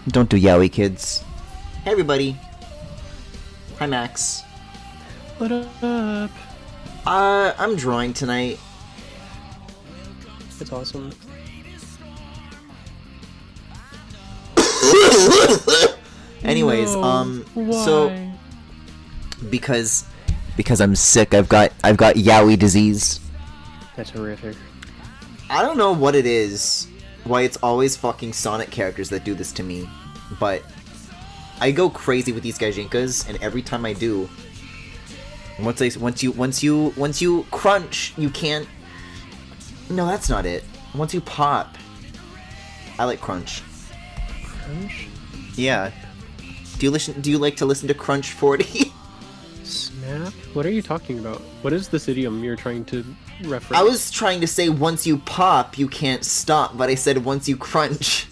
Don't do yaoi, kids. Hey, everybody. Hi, Max. What up? I'm drawing tonight. It's awesome. Anyways, No, so why? because I'm sick, I've got yaoi disease. That's horrific. I don't know what it is, why it's always fucking Sonic characters that do this to me, but I go crazy with these gaijinkas, and every time I do, once you crunch, you can't. No, that's not it. Once you pop, I like crunch. Crunch? Yeah. Do you like to listen to Crunch 40? Snap? What are you talking about? What is this idiom you're trying to reference? I was trying to say once you pop, you can't stop, but I said once you crunch.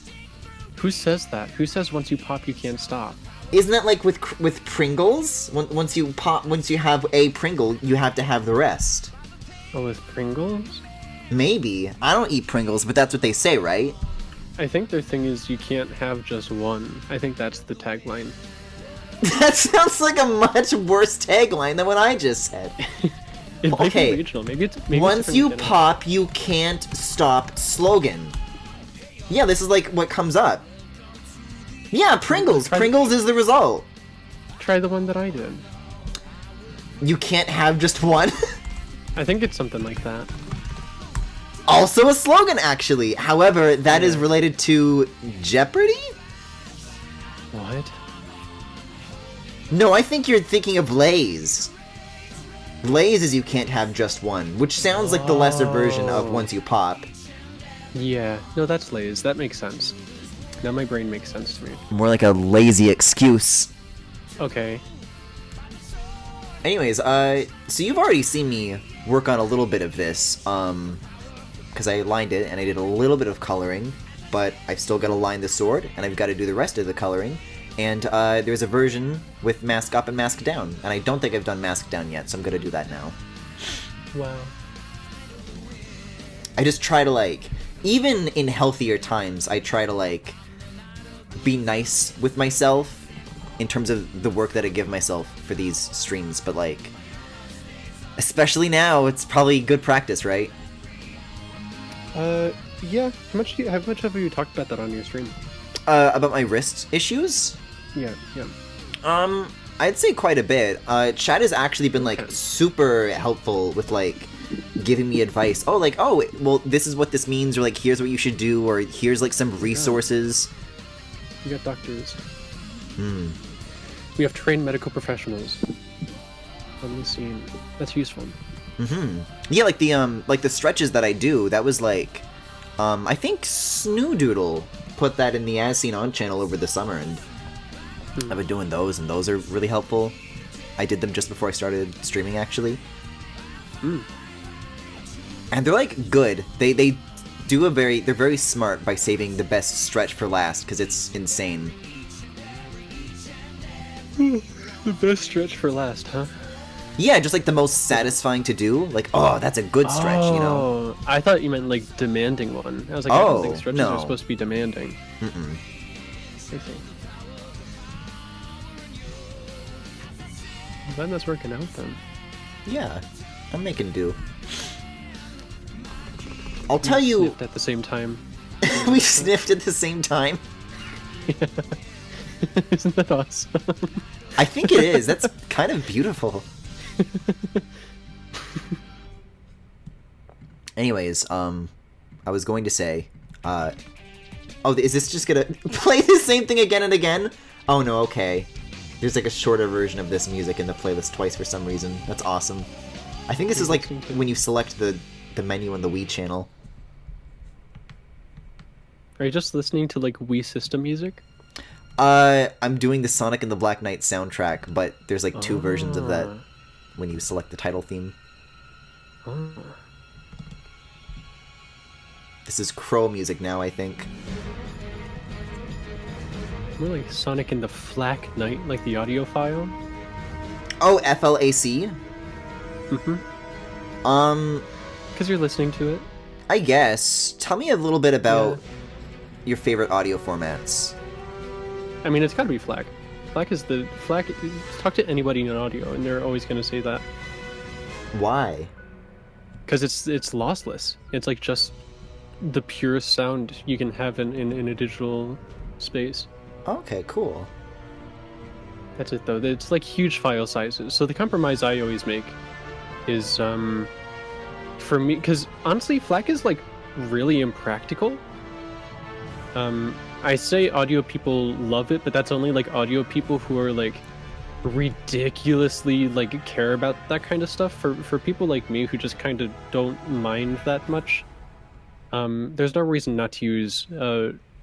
Who says that? Who says once you pop you can't stop? Isn't that like with Pringles? Once you pop, once you have a Pringle, you have to have the rest. Oh, with Pringles? Maybe. I don't eat Pringles, but that's what they say, right? I think their thing is you can't have just one. I think that's the tagline. That sounds like a much worse tagline than what I just said. It might Okay. be regional. Maybe it's Once different you in general. pop, you can't stop slogan. Yeah, this is like what comes up. Yeah, Pringles. Pringles is the result. Try the one that I did. You can't have just one. I think it's something like that. Also a slogan, actually. However, that is Yeah. related to Jeopardy? What? No, I think you're thinking of Lay's. Lay's is you can't have just one, which sounds like the lesser version of Oh. once you pop. Yeah. No, that's Lay's. That makes sense. Now my brain makes sense to me. More like a lazy excuse. Okay. Anyways, so you've already seen me work on a little bit of this, because I lined it and I did a little bit of coloring, but I've still got to line the sword, and I've got to do the rest of the coloring, and there's a version with mask up and mask down, and I don't think I've done mask down yet, so I'm going to do that now. Wow. I just try to, like, even in healthier times, I try to, like, be nice with myself in terms of the work that I give myself for these streams, but, like, especially now, it's probably good practice, right? Yeah. How much have you talked about that on your stream? About my wrist issues? Yeah, yeah. I'd say quite a bit. Chad has actually been, like, Okay. super helpful with, like, giving me advice. Oh, like, oh, well, this is what this means, or, like, here's what you should do, or here's, like, some resources. We got doctors. Hmm. We have trained medical professionals on the scene. That's useful. Mm-hmm. Yeah, like the stretches that I do, that was, like, I think Snoodoodle put that in the As Seen On channel over the summer, and I've been doing those, and those are really helpful. I did them just before I started streaming, actually. And they're, like, good. They do they're very smart by saving the best stretch for last, because it's insane. The best stretch for last, huh? Yeah, just, like, the most satisfying to do. Like, oh, that's a good stretch, you know? Oh, I thought you meant, like, demanding one. I was like, I don't think Oh, stretches no. are supposed to be demanding. Mm-mm. I see. I'm glad that's working out, then. Yeah, I'm making do. I'll tell you, Sniffed at the same time. we sniffed at the same time. Isn't that awesome? I think it is. That's kind of beautiful. Anyways, I was going to say, oh, is this just gonna play the same thing again and again? Oh no, okay. There's like a shorter version of this music in the playlist twice for some reason. That's awesome. I think this is like when you select the menu on the Wii channel. Are you just listening to, like, Wii system music? I'm doing the Sonic and the Black Knight soundtrack, but there's like two versions of that when you select the title theme. Oh. This is Crow music now, I think. More like Sonic and the Black Knight, like the audio file. Oh, FLAC? Mm-hmm. Because you're listening to it. I guess. Tell me a little bit about your favorite audio formats. I mean, it's got to be FLAC. FLAC. Talk to anybody in audio, and they're always going to say that. Why? Because it's lossless. It's like just the purest sound you can have in a digital space. Okay, cool. That's it though. It's like huge file sizes. So the compromise I always make is for me, because honestly, FLAC is like really impractical. I say audio people love it, but that's only like audio people who are like ridiculously like care about that kind of stuff. For people like me who just kind of don't mind that much, there's no reason not to use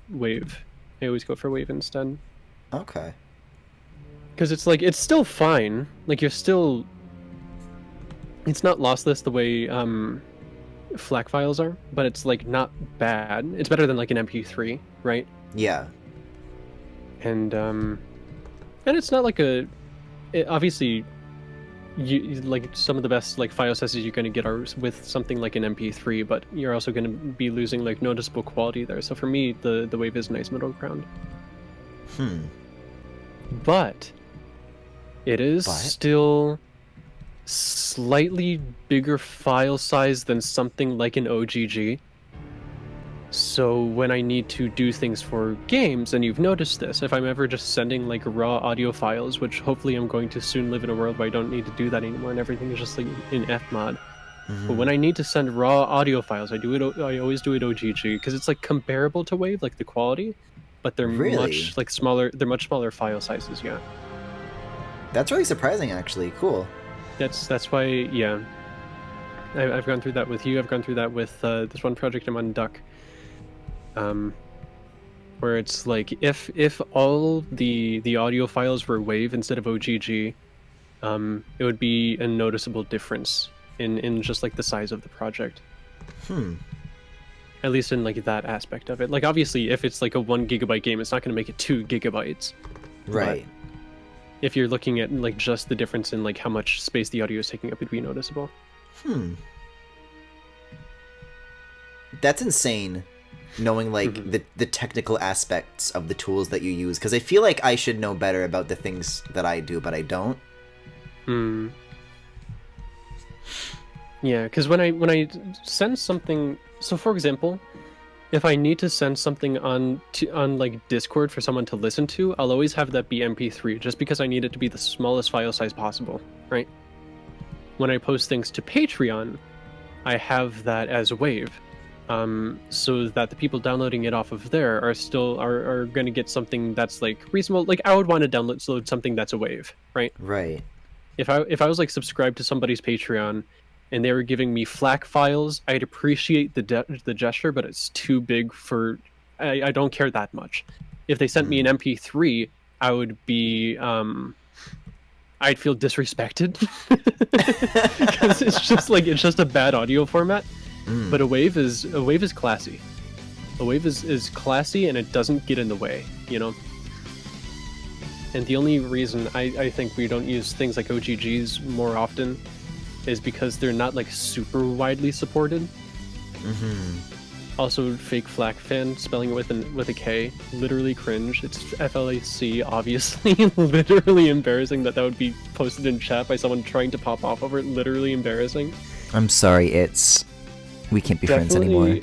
Wave. I always go for Wave instead. Okay. Because it's like, it's still fine. Like, you're still... It's not lossless the way FLAC files are, but it's like not bad. It's better than like an MP3, right? Yeah. And it's not like a... obviously, like some of the best like file sizes you're going to get are with something like an MP3, but you're also going to be losing like noticeable quality there. So for me, the Wave is a nice middle ground. But it is still slightly bigger file size than something like an OGG. So when I need to do things for games, and you've noticed this, if I'm ever just sending like raw audio files, which hopefully I'm going to soon live in a world where I don't need to do that anymore and everything is just like in Fmod. But when I need to send raw audio files, I always do it OGG because it's like comparable to Wave, like the quality, but they're much like smaller. They're much smaller file sizes. Yeah. That's really surprising, actually. Cool. That's why, yeah. I've gone through that with you. I've gone through that with this one project I'm on, Duck. Where it's like if all the audio files were Wave instead of OGG, it would be a noticeable difference in just like the size of the project. At least in like that aspect of it. Like obviously, if it's like a 1 GB game, it's not going to make it 2 GB. Right. But if you're looking at like just the difference in like how much space the audio is taking up, it'd be noticeable. That's insane, knowing like the technical aspects of the tools that you use, because I feel like I should know better about the things that I do, but I don't. Yeah, because when I send something, so for example, if I need to send something on like Discord for someone to listen to, I'll always have that be MP3, just because I need it to be the smallest file size possible, right? When I post things to Patreon, I have that as a Wave, so that the people downloading it off of there are still are going to get something that's like reasonable. Like I would want to download something that's a Wave, right? Right. If I was like subscribed to somebody's Patreon and they were giving me FLAC files, I'd appreciate the gesture, but it's too big for... I don't care that much. If they sent me an MP3, I would be... I'd feel disrespected. Because it's just a bad audio format. But a Wave is classy. A Wave is classy and it doesn't get in the way, you know? And the only reason I think we don't use things like OGGs more often is because they're not like super widely supported. Also, fake FLAC fan, spelling it with a K, literally cringe. It's FLAC, obviously. Literally embarrassing that would be posted in chat by someone trying to pop off over it. Literally embarrassing. I'm sorry, we can't be friends anymore.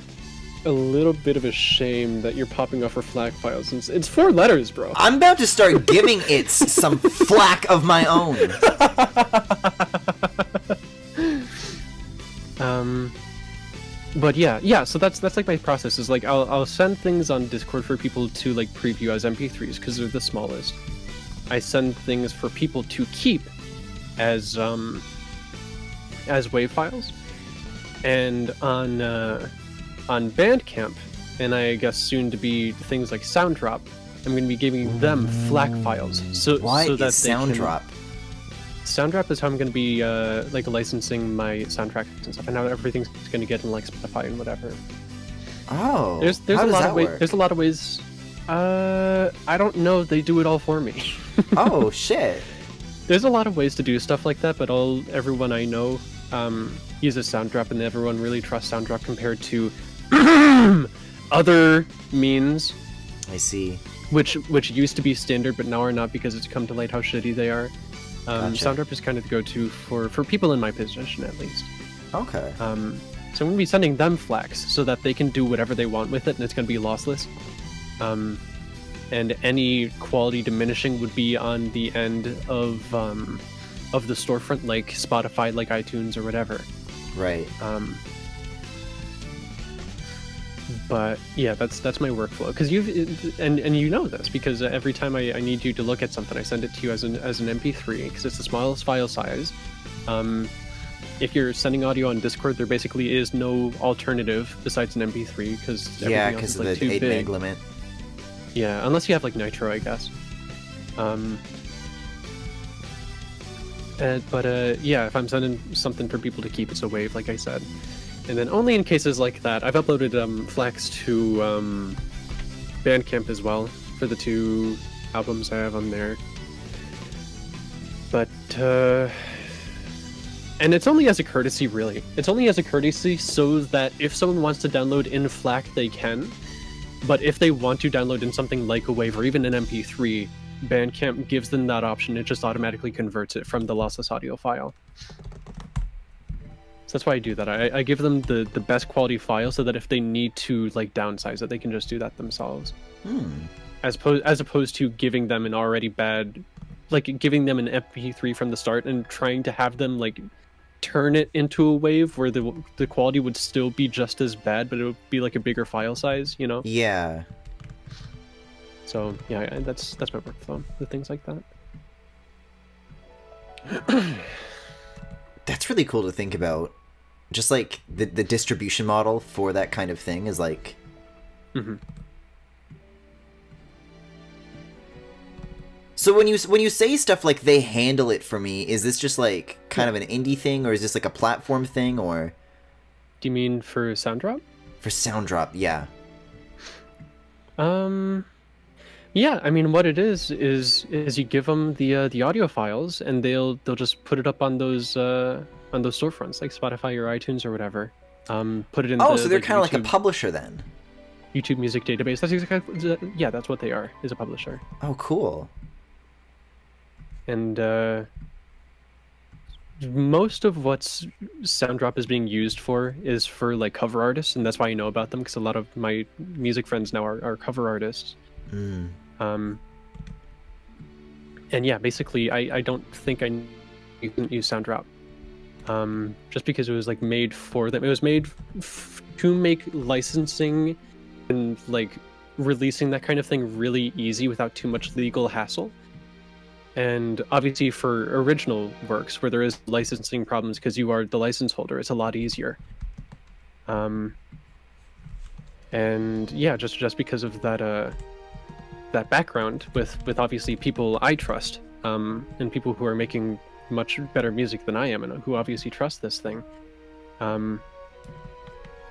A little bit of a shame that you're popping off for FLAC files. It's 4 letters, bro. I'm about to start giving it some flack of my own. But yeah, so that's like my process is like I'll send things on Discord for people to like preview as MP3s because they're the smallest. I send things for people to keep as WAV files, and on Bandcamp, and I guess soon to be things like Sounddrop, I'm going to be giving them FLAC files. So that is Sounddrop? Sounddrop is how I'm going to be like licensing my soundtracks and stuff, and how everything's going to get in like Spotify and whatever. Oh, there's how a does lot that of ways. work? There's a lot of ways. I don't know. They do it all for me. Oh shit! There's a lot of ways to do stuff like that, but everyone I know uses Sounddrop, and everyone really trusts Sounddrop compared to other means. I see. which used to be standard, but now are not because it's come to light how shitty they are. Gotcha. Sound drop is kind of the go-to for people in my position, at least. Okay. So I'm going to be sending them flax so that they can do whatever they want with it, and it's going to be lossless. And any quality diminishing would be on the end of the storefront, like Spotify, like iTunes, or whatever. Right. But yeah, that's my workflow. Because and you know this because every time I need you to look at something, I send it to you as an MP3 because it's the smallest file size. If you're sending audio on Discord, there basically is no alternative besides an MP3 because Yeah, because of like the 8 big. meg limit. Yeah, unless you have like Nitro, I guess. Yeah, if I'm sending something for people to keep, it's a wave, like I said. And then only in cases like that, I've uploaded flax to Bandcamp as well for the 2 albums I have on there. But and it's only as a courtesy, really. It's only as a courtesy so that if someone wants to download in FLAC, they can. But if they want to download in something like a wave or even an MP3, Bandcamp gives them that option. It just automatically converts it from the lossless audio file. So that's why I do that. I give them the best quality file so that if they need to like downsize it, they can just do that themselves. As opposed to giving them an already bad, like giving them an MP3 from the start and trying to have them like turn it into a wave where the quality would still be just as bad, but it would be like a bigger file size, you know? Yeah. So yeah, that's my workflow with things like that. That's really cool to think about. Just like the distribution model for that kind of thing is like... So when you say stuff like they handle it for me, is this just like kind of an indie thing, or is this like a platform thing, or? Do you mean for Sound Drop? For Sound Drop, yeah. Yeah, I mean what it is you give them the audio files and they'll just put it up on those storefronts like Spotify or iTunes or whatever. Put it in. Oh, so they're like, kind of like a YouTube- publisher then. YouTube music database. That's exactly. Yeah, that's what they are. Is a publisher. Oh, cool. And most of what's Sound Drop is being used for is for like cover artists, and that's why I know about them because a lot of my music friends now are cover artists. And yeah, basically, I don't think you can use Sound Drop. Just because it was like made for them. It was made to make licensing and like releasing that kind of thing really easy without too much legal hassle. And obviously for original works where there is licensing problems because you are the license holder, it's a lot easier. And yeah, just because of that that background with obviously people I trust, and people who are making much better music than I am and who obviously trust this thing.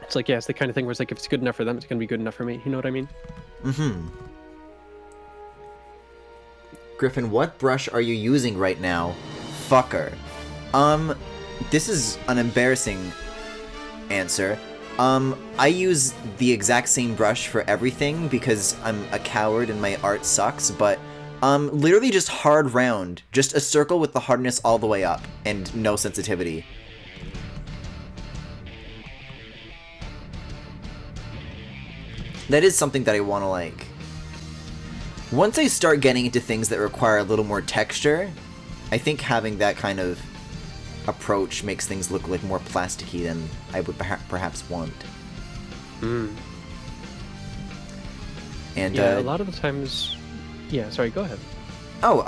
It's like, yeah, it's the kind of thing where it's like, if it's good enough for them, it's going to be good enough for me. You know what I mean? Griffin, what brush are you using right now? Fucker. This is an embarrassing answer. I use the exact same brush for everything because I'm a coward and my art sucks, but literally just hard round. Just a circle with the hardness all the way up and no sensitivity. That is something that I want to like... Once I start getting into things that require a little more texture, I think having that kind of approach makes things look like more plasticky than I would perhaps want. And yeah, a lot of the times... Yeah, sorry, go ahead. Oh,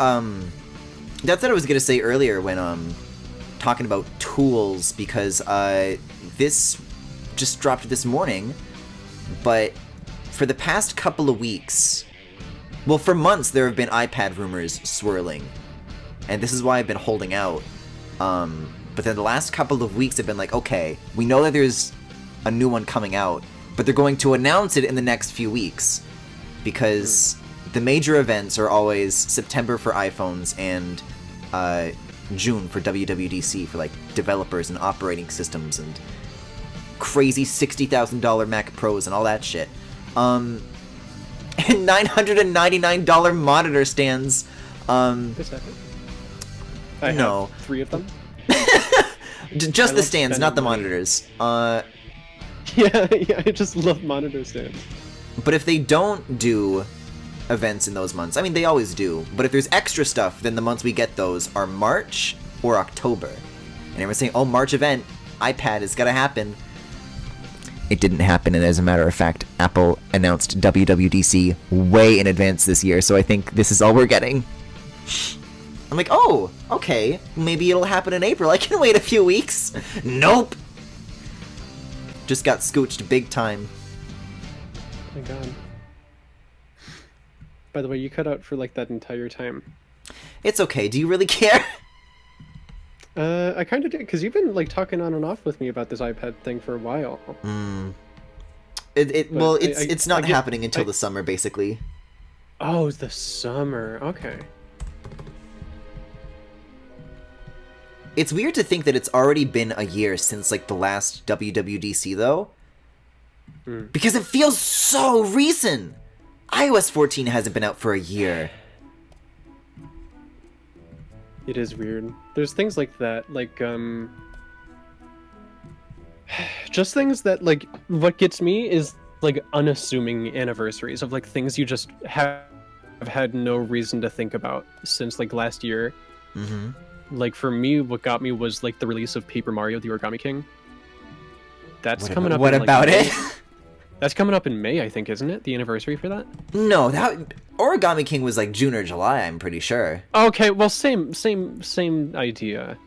that's what I was gonna say earlier when talking about tools, because this just dropped this morning, but for the past couple of weeks, well, for months there have been iPad rumors swirling, and this is why I've been holding out. But then the last couple of weeks have been like, okay, we know that there's a new one coming out, but they're going to announce it in the next few weeks, because the major events are always September for iPhones and June for WWDC for like developers and operating systems and crazy $60,000 Mac Pros and all that shit. And and $999 monitor stands. This happened. I No. have 3 of them. Just I the love stands, spending not the money. monitors. Yeah, I just love monitor stands. But if they don't do events in those months, I mean, they always do, but if there's extra stuff, then the months we get those are March or October. And everyone's saying, oh, March event, iPad is gonna happen. It didn't happen, and as a matter of fact, Apple announced WWDC way in advance this year, so I think this is all we're getting. I'm like, oh, okay, maybe it'll happen in April. I can wait a few weeks. Nope. Just got scooched big time. Oh my god. By the way, you cut out for like that entire time. It's okay. Do you really care? I kind of did, because you've been like talking on and off with me about this iPad thing for a while. Well, it's not get- happening until the summer, basically. Oh, the summer. Okay. It's weird to think that it's already been a year since like the last WWDC, though, because it feels so recent. iOS 14 hasn't been out for a year. It is weird. There's things like that, like just things that like what gets me is like unassuming anniversaries of like things you just have had no reason to think about since like last year. Mm-hmm. Like for me, what got me was like the release of Paper Mario: The Origami King. That's coming up. What in, like, about May. it? That's coming up in May, I think, isn't it? The anniversary for that. No, that Origami King was like June or July. I'm pretty sure. Okay, well, same idea.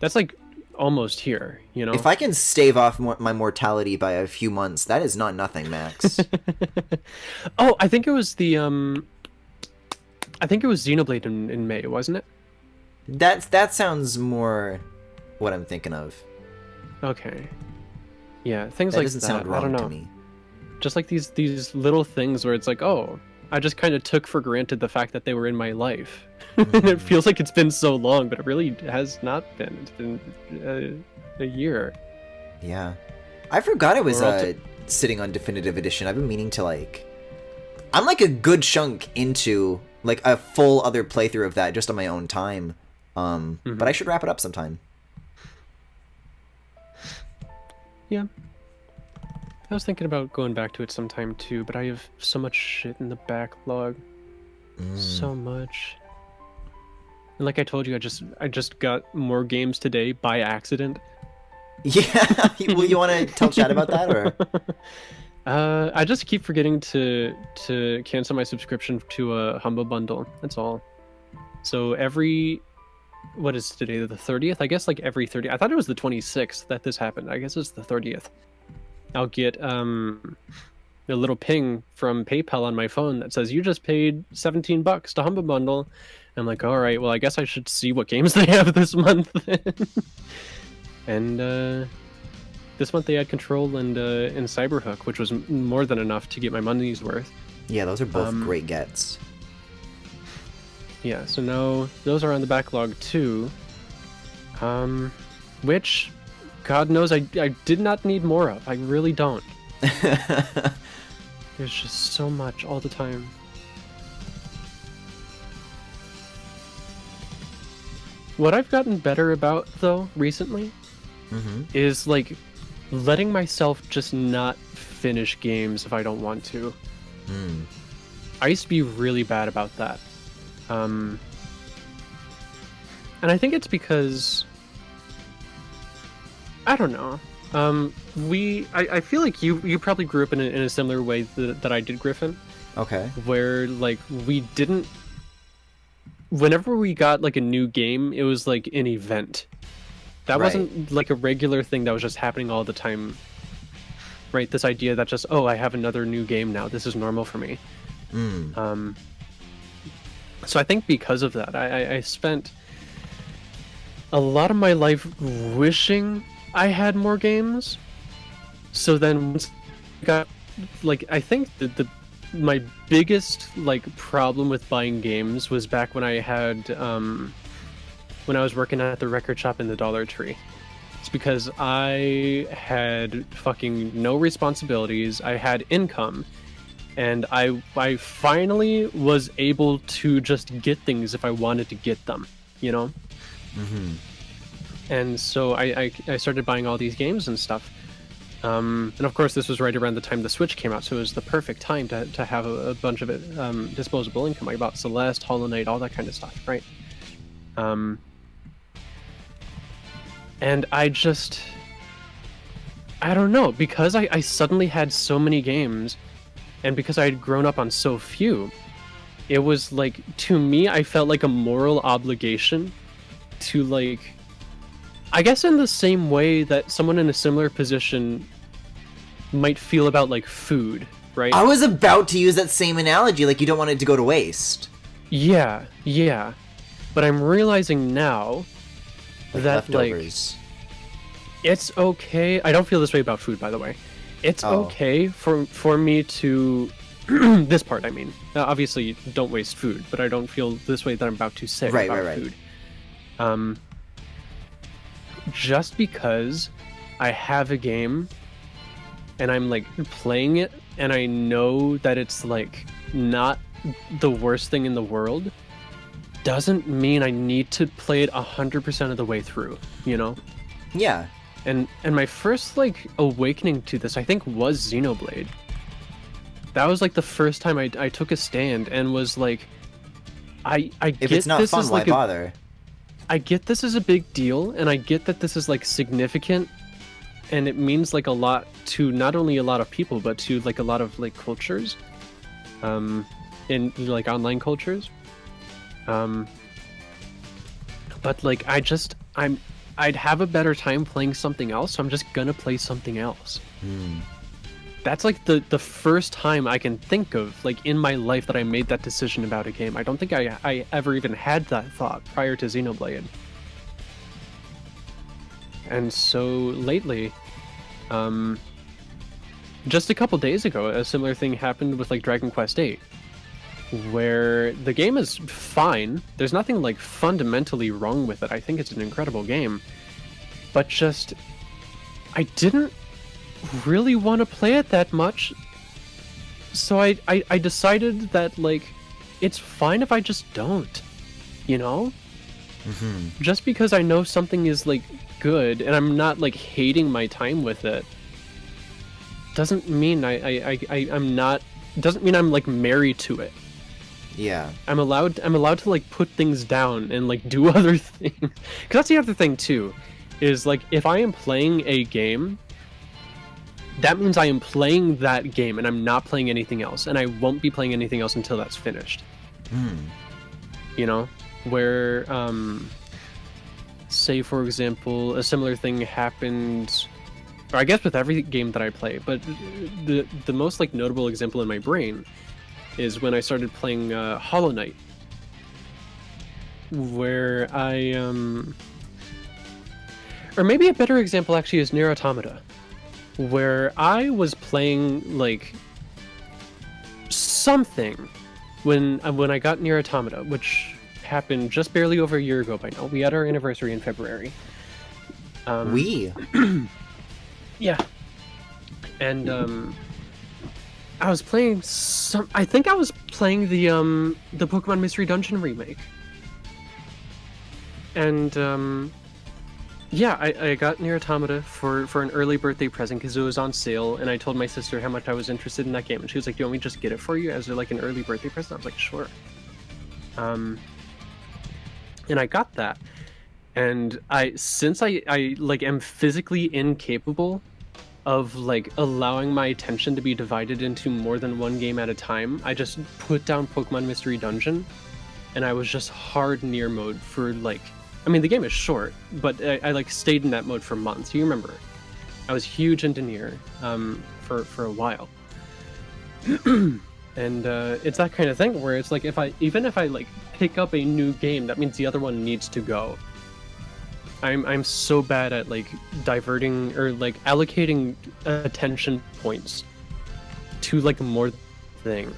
That's like almost here, you know. If I can stave off my mortality by a few months, that is not nothing, Max. Oh, I think it was the I think it was Xenoblade in May, wasn't it? That sounds more what I'm thinking of. Okay. Yeah, things That like doesn't that. sound I don't wrong know. to me. Just like these little things where it's like, oh, I just kind of took for granted the fact that they were in my life. And it feels like it's been so long, but it really has not been. It's been a year. Yeah. I forgot I was Or sitting on Definitive Edition. I've been meaning to like... I'm like a good chunk into like a full other playthrough of that just on my own time. But I should wrap it up sometime. Yeah. I was thinking about going back to it sometime too, but I have so much shit in the backlog. So much. And like I told you, I just got more games today by accident. Yeah. Well, you want to tell Chad about that, or? I just keep forgetting to cancel my subscription to a Humble Bundle. That's all. So what is today, the 30th? I guess like every 30th. I thought it was the 26th that this happened. I guess it's the 30th. I'll get a little ping from PayPal on my phone that says you just paid $17 to Humble Bundle. I'm like, all right, well, I guess I should see what games they have this month. And this month they had Control and Cyberhook, which was more than enough to get my money's worth. Yeah, those are both great gets. Yeah, so now those are on the backlog too. Which, God knows, I did not need more of. I really don't. There's just so much all the time. What I've gotten better about, though, recently, is, like, letting myself just not finish games if I don't want to. I used to be really bad about that. And I think it's because... I don't know. I feel like you probably grew up in a similar way that I did, Griffin. Okay. Where, like, we didn't... Whenever we got, like, a new game, it was, like, an event. That wasn't, like, a regular thing that was just happening all the time. Right? This idea that just, oh, I have another new game now. This is normal for me. So I think because of that, I spent a lot of my life wishing I had more games. So then once I got, like, I think that my biggest, like, problem with buying games was back when I had, when I was working at the record shop in the Dollar Tree. It's because I had fucking no responsibilities, I had income, and I finally was able to just get things if I wanted to get them, you know. And so I started buying all these games and stuff. And of course, this was right around the time the Switch came out, so it was the perfect time to have a bunch of it disposable income. I bought Celeste, Hollow Knight, all that kind of stuff, right? And I don't know, because I suddenly had so many games, and because I had grown up on so few, it was like, to me, I felt like a moral obligation to, like, I guess in the same way that someone in a similar position might feel about, like, food, right? I was about to use that same analogy, like you don't want it to go to waste. Yeah. But I'm realizing now that, leftovers. like, it's okay. I don't feel this way about food, by the way. It's okay for me to... this part, I mean. Obviously, don't waste food, but I don't feel this way that I'm about to say about food. Just because I have a game and I'm, like, playing it and I know that it's, like, not the worst thing in the world doesn't mean I need to play it 100% of the way through, you know? Yeah. And my first, like, awakening to this, I think, was Xenoblade. That was, like, the first time I took a stand and was like, I If get it's not this fun, is why like bother? I get this is a big deal, and I get that this is, like, significant, and it means, like, a lot to not only a lot of people, but to, like, a lot of, like, cultures, in, like, online cultures. But, like, I'd have a better time playing something else, so I'm just gonna play something else. That's, like, the first time I can think of, like, in my life that I made that decision about a game. I don't think I ever even had that thought prior to Xenoblade. And so lately, just a couple days ago, a similar thing happened with, like, Dragon Quest VIII, where the game is fine. There's nothing, like, fundamentally wrong with it. I think it's an incredible game. But just, I didn't really want to play it that much, so I decided that, like, it's fine if I just don't, you know? Just because I know something is, like, good and I'm not, like, hating my time with it doesn't mean I'm not, doesn't mean I'm, like, married to it. Yeah. I'm allowed to, like, put things down and, like, do other things. Because that's the other thing too, is, like, if I am playing a game, that means I am playing that game and I'm not playing anything else, and I won't be playing anything else until that's finished. You know, where say for example a similar thing happened, or I guess with every game that I play, but the most, like, notable example in my brain is when I started playing Hollow Knight, where or maybe a better example actually is Nier Automata, where I was playing, like, something when I got Nier Automata, which happened just barely over a year ago by now. We had our anniversary in February. Yeah. And I was playing I think I was playing the Pokemon Mystery Dungeon remake. And yeah, I got Nier Automata for an early birthday present because it was on sale, and I told my sister how much I was interested in that game, and she was like, "Do you want me to just get it for you as, like, an early birthday present?" I was like, "Sure." And I got that, and since I like am physically incapable of, like, allowing my attention to be divided into more than one game at a time, I just put down Pokemon Mystery Dungeon, and I was just hard Nier mode for, like, I mean, the game is short, but I like stayed in that mode for months. You remember, I was huge into Nier for a while. And it's that kind of thing where it's like, even if I like pick up a new game, that means the other one needs to go. I'm so bad at, like, diverting or, like, allocating attention points to, like, more thing.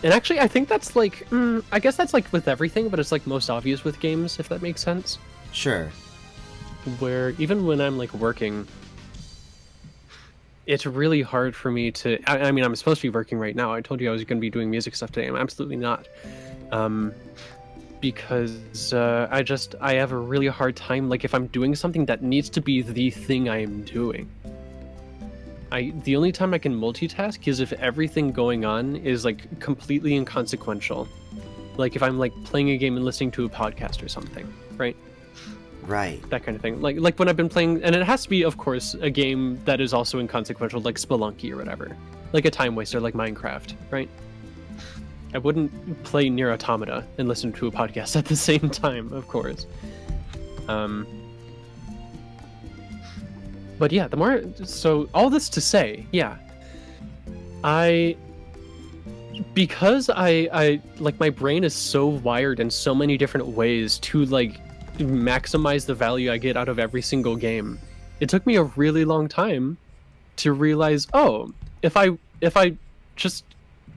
And actually, I think that's, like, I guess that's, like, with everything, but it's, like, most obvious with games, if that makes sense. Sure. Where even when I'm, like, working, it's really hard for me to. I mean, I'm supposed to be working right now. I told you I was going to be doing music stuff today. I'm absolutely not, because I have a really hard time. Like if I'm doing something that needs to be the thing I am doing. The only time I can multitask is if everything going on is like completely inconsequential. Like if I'm like playing a game and listening to a podcast or something, right? Right. That kind of thing. Like when I've been playing, and it has to be, of course, a game that is also inconsequential, like Spelunky or whatever. Like a time waster like Minecraft, right? I wouldn't play Nier Automata and listen to a podcast at the same time, of course. But yeah, so all this to say, yeah, because I like my brain is so wired in so many different ways to like maximize the value I get out of every single game. It took me a really long time to realize, oh, if I just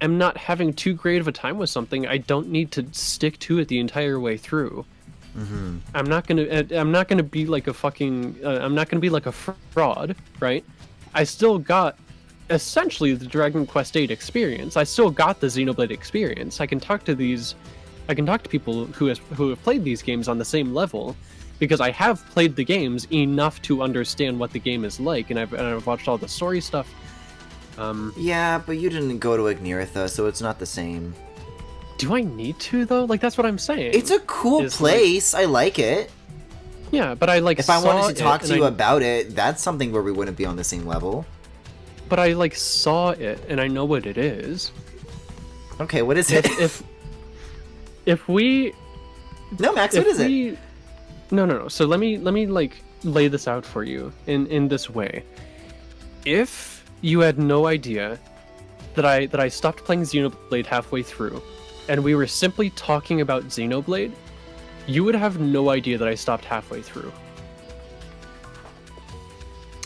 am not having too great of a time with something, I don't need to stick to it the entire way through. Mm-hmm. I'm not gonna be like a fucking I'm not gonna be like a fraud, right? I still got essentially the Dragon Quest VIII experience. I still got the Xenoblade experience. I can talk to people who have played these games on the same level, because I have played the games enough to understand what the game is like, and I've watched all the story stuff. Yeah, but you didn't go to Igniritha, so it's not the same. Do I need to though? Like that's what I'm saying. It's a cool place. I like it. Yeah, but I like. If I wanted to talk to you about it, that's something where we wouldn't be on the same level. But I like saw it, and I know what it is. Okay, what is it? If we. No, Max, what is it? No. So let me like lay this out for you in this way. If you had no idea that I stopped playing Xenoblade halfway through, and we were simply talking about Xenoblade, you would have no idea that I stopped halfway through.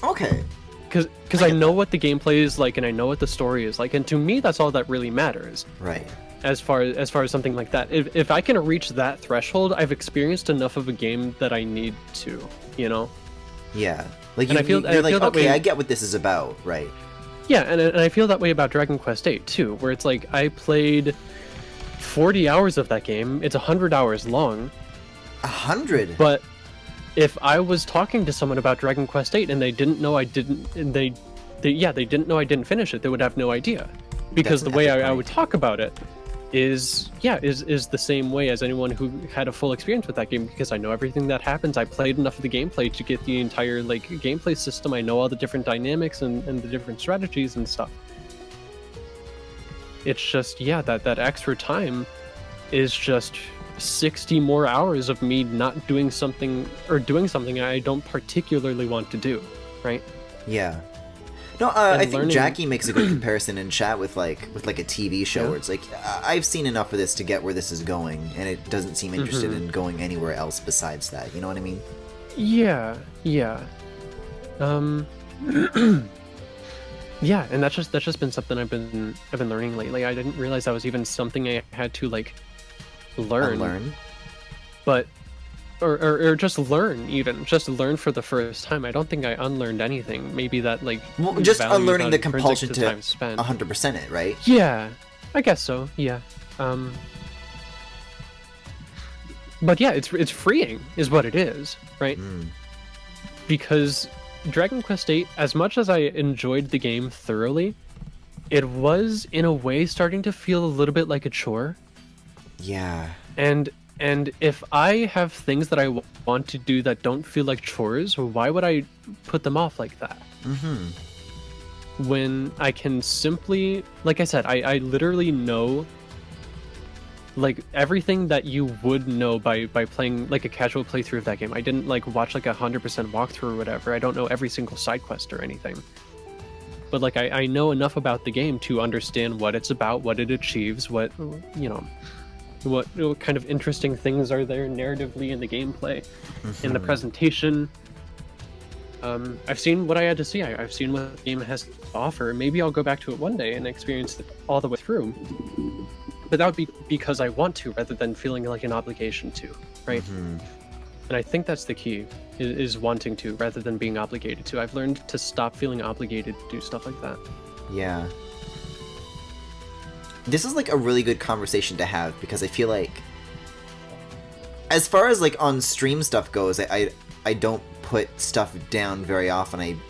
Okay. Because I know what the gameplay is like, and I know what the story is like, and to me, that's all that really matters. Right. As far as something like that, if I can reach that threshold, I've experienced enough of a game that I need to, you know. Yeah. Like you're like, okay, I get what this is about, right? Yeah, and I feel that way about Dragon Quest VIII too, where it's like I played 40 hours of that game. It's 100 hours long. 100. But if I was talking to someone about Dragon Quest VIII and they didn't know I didn't, and they didn't know I didn't finish it, they would have no idea, because the way I would talk about it is the same way as anyone who had a full experience with that game, because I know everything that happens. I played enough of the gameplay to get the entire like gameplay system. I know all the different dynamics and the different strategies and stuff. It's just that extra time is just 60 more hours of me not doing something, or doing something I don't particularly want to do, right? Yeah. No, I think Jackie makes a good comparison in chat with like a TV show, where it's like, I've seen enough of this to get where this is going, and it doesn't seem interested in going anywhere else besides that. You know what I mean? Yeah. Yeah, and that's just been something I've been learning lately. I didn't realize that was even something I had to like learn. But or just learn for the first time. I don't think I unlearned anything. Maybe that like just unlearning the compulsion to 100% it, right? Yeah, I guess so. Yeah. But yeah, it's freeing is what it is, right? Because Dragon Quest VIII, as much as I enjoyed the game thoroughly, it was in a way starting to feel a little bit like a chore. Yeah. And if I have things that I want to do that don't feel like chores, why would I put them off like that? When I can simply, like I said, I literally know like everything that you would know by playing like a casual playthrough of that game. I didn't like watch like 100% walkthrough or whatever. I don't know every single side quest or anything. But like I know enough about the game to understand what it's about, what it achieves, what, you know, what kind of interesting things are there narratively in the gameplay, in the presentation. I've seen what I had to see. I've seen what the game has to offer. Maybe I'll go back to it one day and experience it all the way through. But that would be because I want to, rather than feeling like an obligation to, right? And I think that's the key, is wanting to rather than being obligated to. I've learned to stop feeling obligated to do stuff like that. Yeah. This is like a really good conversation to have because I feel like, as far as like on stream stuff goes, I don't put stuff down very often.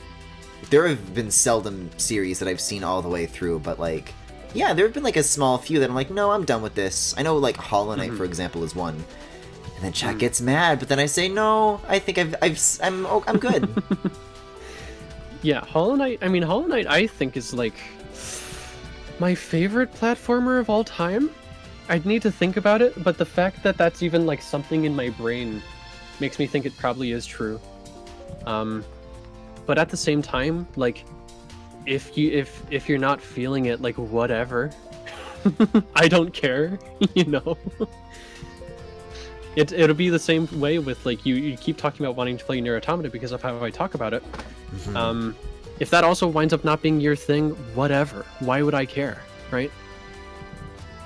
There have been seldom series that I've seen all the way through, but like, yeah, there have been like a small few that I'm like, no, I'm done with this. I know like Hollow Knight, for example, is one. And then chat gets mad, but then I say, no, I think I'm good. Yeah, Hollow Knight, I think is like my favorite platformer of all time. I'd need to think about it, but the fact that that's even like something in my brain makes me think it probably is true. But at the same time, like, if you're not feeling it, like, whatever. I don't care, you know. It'll be the same way with like you keep talking about wanting to play Nier Automata because of how I talk about it. If that also winds up not being your thing, whatever. Why would I care, right?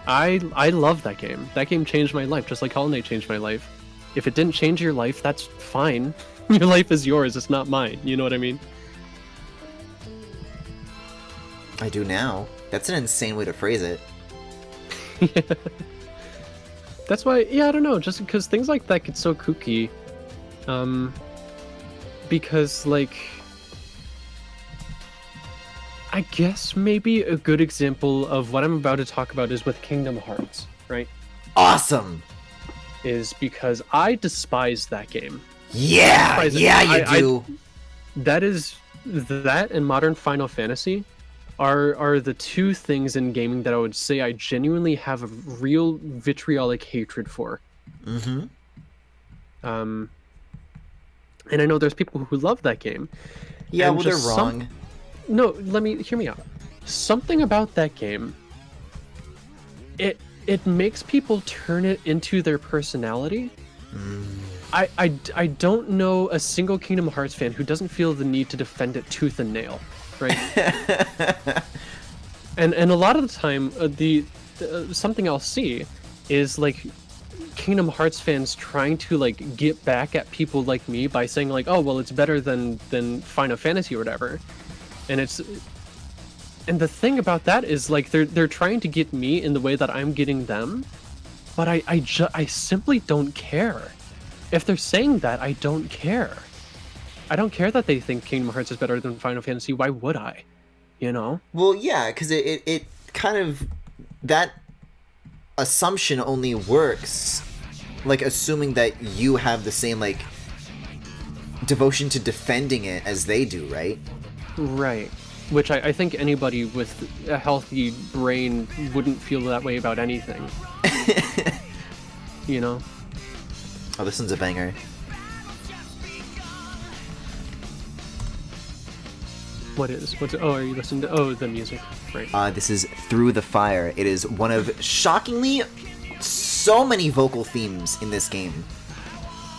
I love that game. That game changed my life, just like Hollow Knight changed my life. If it didn't change your life, that's fine. Your life is yours, it's not mine. You know what I mean? I do now. That's an insane way to phrase it. Yeah. That's why, yeah, I don't know, just because things like that get so kooky. Because, like, I guess maybe a good example of what I'm about to talk about is with Kingdom Hearts, right? Awesome! Is because I despise that game. Yeah! Yeah, you do! That and modern Final Fantasy are the two things in gaming that I would say I genuinely have a real vitriolic hatred for. Mm-hmm. And I know there's people who love that game. Yeah, well, they're wrong. No, hear me out. Something about that game, it makes people turn it into their personality. I don't know a single Kingdom Hearts fan who doesn't feel the need to defend it tooth and nail, right? and a lot of the time, something I'll see is like Kingdom Hearts fans trying to like get back at people like me by saying like, oh well, it's better than Final Fantasy or whatever. And the thing about that is like they're trying to get me in the way that I'm getting them, but I simply don't care. If they're saying that, I don't care. I don't care that they think Kingdom Hearts is better than Final Fantasy. Why would I? You know? Well, yeah, because it kind of, that assumption only works, like, assuming that you have the same, like, devotion to defending it as they do, right? Right. Which I think anybody with a healthy brain wouldn't feel that way about anything. You know? Oh, this one's a banger. Oh, are you listening to the music? Right. This is Through the Fire. It is one of, shockingly, so many vocal themes in this game.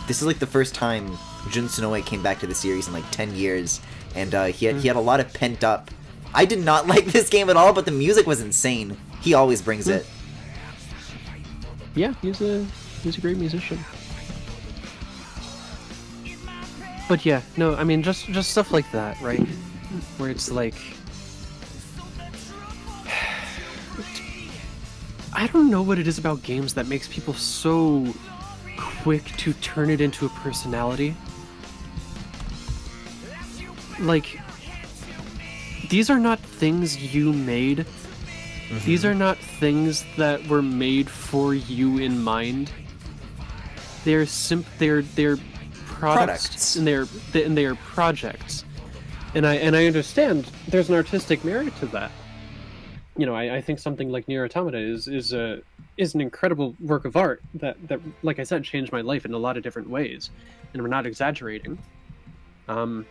This is like the first time Jun Sonoe came back to the series in like 10 years, and he had a lot of pent up. I did not like this game at all, but the music was insane. He always brings it. Yeah, he's a great musician. But yeah, no, I mean just stuff like that, right? Where it's like, I don't know what it is about games that makes people so quick to turn it into a personality. Like, these are not things you made. Mm-hmm. These are not things that were made for you in mind. They're products. and they're projects. And I understand there's an artistic merit to that. You know, I think something like Nier Automata is an incredible work of art that, like I said, changed my life in a lot of different ways, and we're not exaggerating. And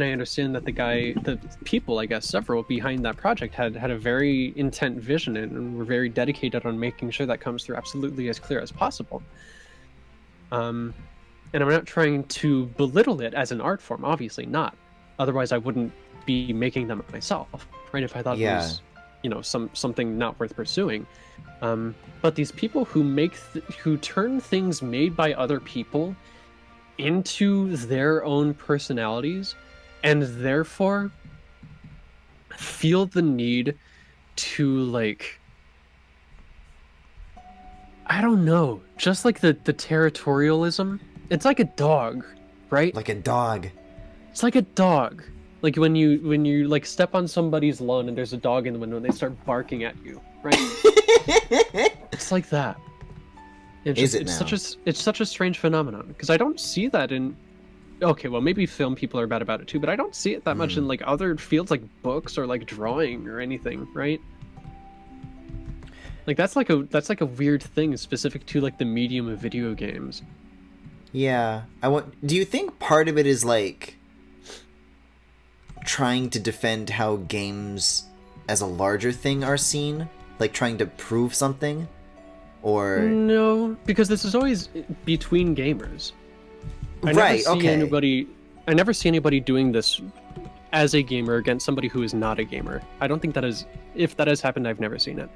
I understand that the people, I guess, several behind that project had a very intent vision and were very dedicated on making sure that comes through absolutely as clear as possible. And I'm not trying to belittle it as an art form, obviously not. Otherwise, I wouldn't be making them myself, right? If I thought it was something not worth pursuing. But these people who turn things made by other people into their own personalities, and therefore feel the need to, like, I don't know, just like the territorialism. It's like a dog, right? Like a dog. It's like a dog. Like when you like step on somebody's lawn and there's a dog in the window and they start barking at you, right? It's like that. It's such a strange phenomenon, because I don't see that in, okay, well, maybe film people are bad about it too, but I don't see it that much in like other fields like books or like drawing or anything, right? Like that's like a weird thing specific to like the medium of video games. Yeah. Do you think part of it is like trying to defend how games as a larger thing are seen? Like trying to prove something? Or no, because this is always between gamers. I never see anybody doing this as a gamer against somebody who is not a gamer. I don't think if that has happened, I've never seen it.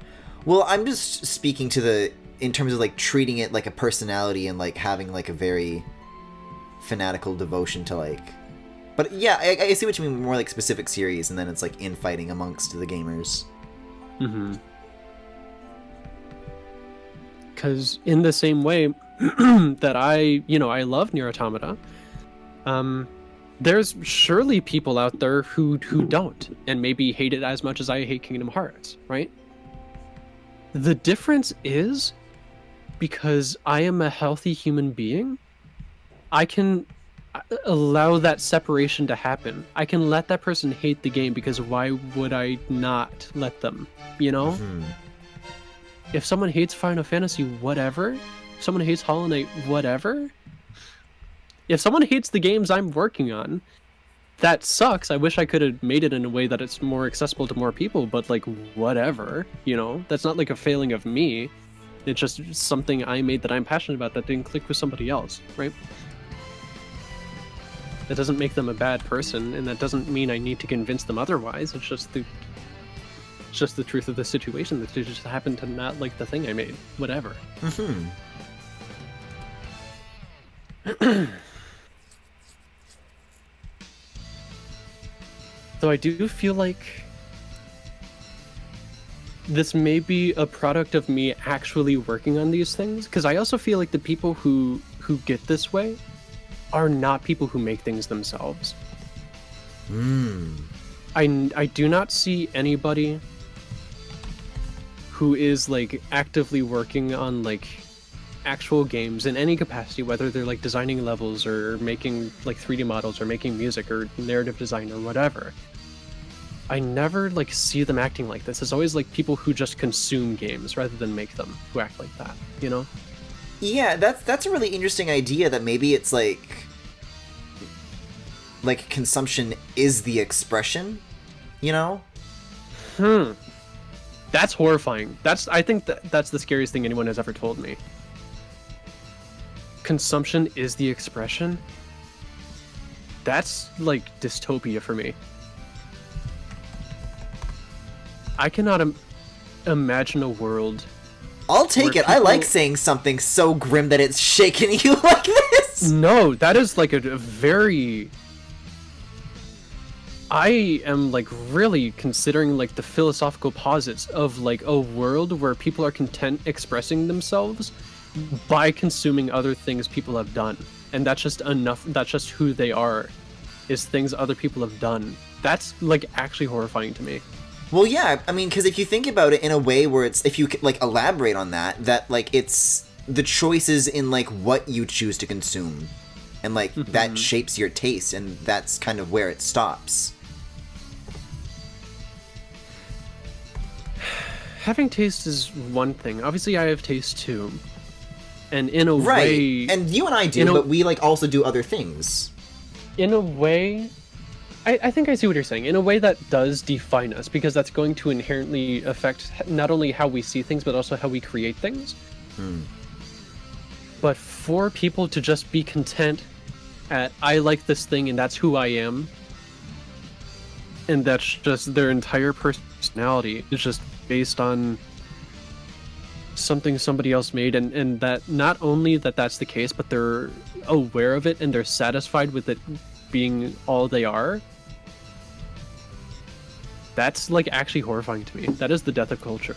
Well, I'm just speaking to in terms of like treating it like a personality and like having like a very fanatical devotion to like. But yeah, I see what you mean, more like specific series, and then it's like infighting amongst the gamers. Mm-hmm. Because in the same way that I love Nier Automata, there's surely people out there who don't, and maybe hate it as much as I hate Kingdom Hearts, right? The difference is, because I am a healthy human being, I can allow that separation to happen. I can let that person hate the game, because why would I not let them, Mm-hmm. If someone hates Final Fantasy, whatever. If someone hates Hollow Knight, whatever. If someone hates the games I'm working on, that sucks. I wish I could have made it in a way that it's more accessible to more people, but like, whatever, That's not like a failing of me. It's just something I made that I'm passionate about that didn't click with somebody else, right? That doesn't make them a bad person, and that doesn't mean I need to convince them otherwise. It's just the truth of the situation, that they just happen to not like the thing I made. Whatever. Mm-hmm. Though I do feel like this may be a product of me actually working on these things, because I also feel like the people who get this way are not people who make things themselves. I do not see anybody who is like actively working on like actual games in any capacity, whether they're like designing levels or making like 3D models or making music or narrative design or whatever. I never like see them acting like this. It's always like people who just consume games rather than make them who act like that, Yeah, that's a really interesting idea, that maybe it's like consumption is the expression, That's horrifying. I think that's the scariest thing anyone has ever told me. Consumption is the expression? That's like dystopia for me. I cannot imagine a world. I'll take it. I like saying something so grim that it's shaking you like this. No, that is like a very... I am like really considering like the philosophical posits of like a world where people are content expressing themselves by consuming other things people have done. And that's just enough. That's just who they are, is things other people have done. That's like actually horrifying to me. Well, yeah, I mean, because if you think about it in a way where it's, if you like elaborate on that like it's the choices in like what you choose to consume, and like that shapes your taste, and that's kind of where it stops. Having taste is one thing. Obviously, I have taste too, and in a way, and you and I do, but we like also do other things. In a way, I think I see what you're saying. In a way that does define us, because that's going to inherently affect not only how we see things, but also how we create things. But for people to just be content at, I like this thing and that's who I am, and that's just their entire personality personality is just based on something somebody else made, and that not only that that's the case, but they're aware of it and they're satisfied with it being all they are. That's like actually horrifying to me. That is the death of culture.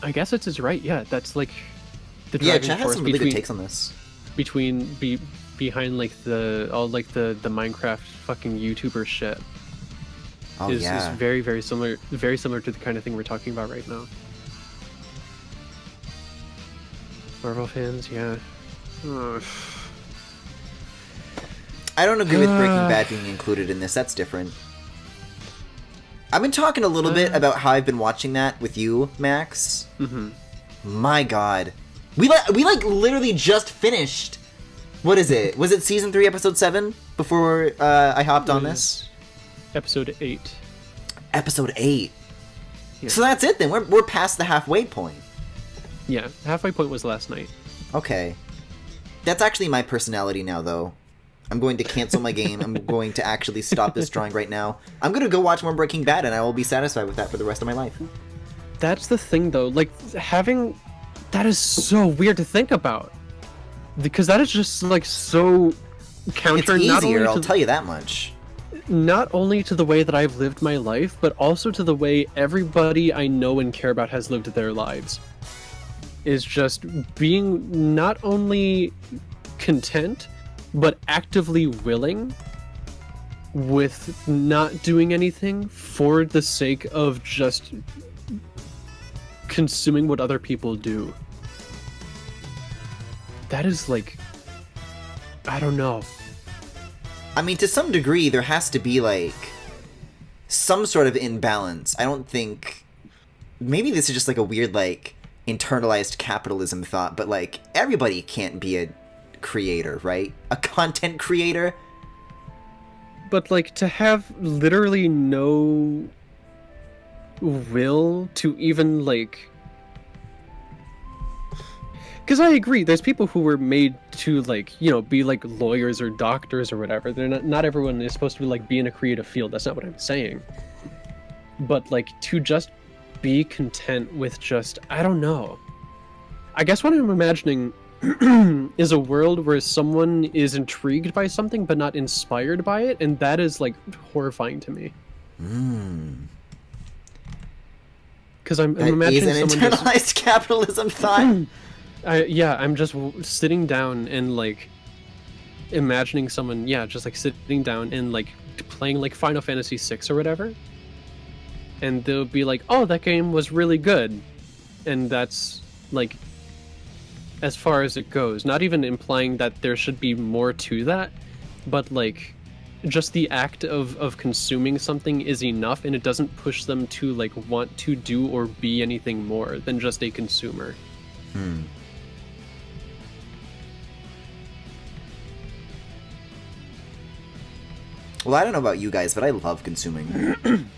I guess it's his right. Yeah, that's like the driving Chat has force some really good takes on this. Behind like the Minecraft fucking YouTuber shit. Oh is yeah. very, very similar to the kind of thing we're talking about right now. Marvel fans, yeah. Ugh. I don't agree with Breaking Bad being included in this. That's different. I've been talking a little bit about how I've been watching that with you, Max. Mm-hmm. My God, we like literally just finished. What is it? Was it season 3, episode 7? Before I hopped on this. Episode 8. Episode 8. Yeah. So that's it then. We're past the halfway point. Yeah, halfway point was last night. Okay, that's actually my personality now, though. I'm going to cancel my game. I'm going to actually stop this drawing right now. I'm going to go watch more Breaking Bad, and I will be satisfied with that for the rest of my life. That's the thing, though. Like, having... That is so weird to think about. Because that is just, like, so counter... It's not easier, only I'll tell you that much. Not only to the way that I've lived my life, but also to the way everybody I know and care about has lived their lives. Is just being not only content, but actively willing with not doing anything for the sake of just consuming what other people do. That is like, I don't know. I mean, to some degree, there has to be, like, some sort of imbalance. I don't think... Maybe this is just, like, a weird, like, internalized capitalism thought, but, like, everybody can't be a creator, right? A content creator? But, like, to have literally no will to even, like... Because I agree, there's people who were made to, like, you know, be, like, lawyers or doctors or whatever. They're not everyone is supposed to, like, be in a creative field. That's not what I'm saying. But, like, to just be content with just... I don't know. I guess what I'm imagining is a world where someone is intrigued by something but not inspired by it, and that is, like, horrifying to me. Because I'm imagining someone... That is an internalized capitalism thought. Yeah, I'm just sitting down and, like, imagining someone, yeah, just, like, sitting down and, like, playing, like, Final Fantasy VI or whatever. And they'll be like, oh, that game was really good. And that's, like, as far as it goes. Not even implying that there should be more to that, but, like, just the act of consuming something is enough, and it doesn't push them to, like, want to do or be anything more than just a consumer. Well, I don't know about you guys, but I love consuming.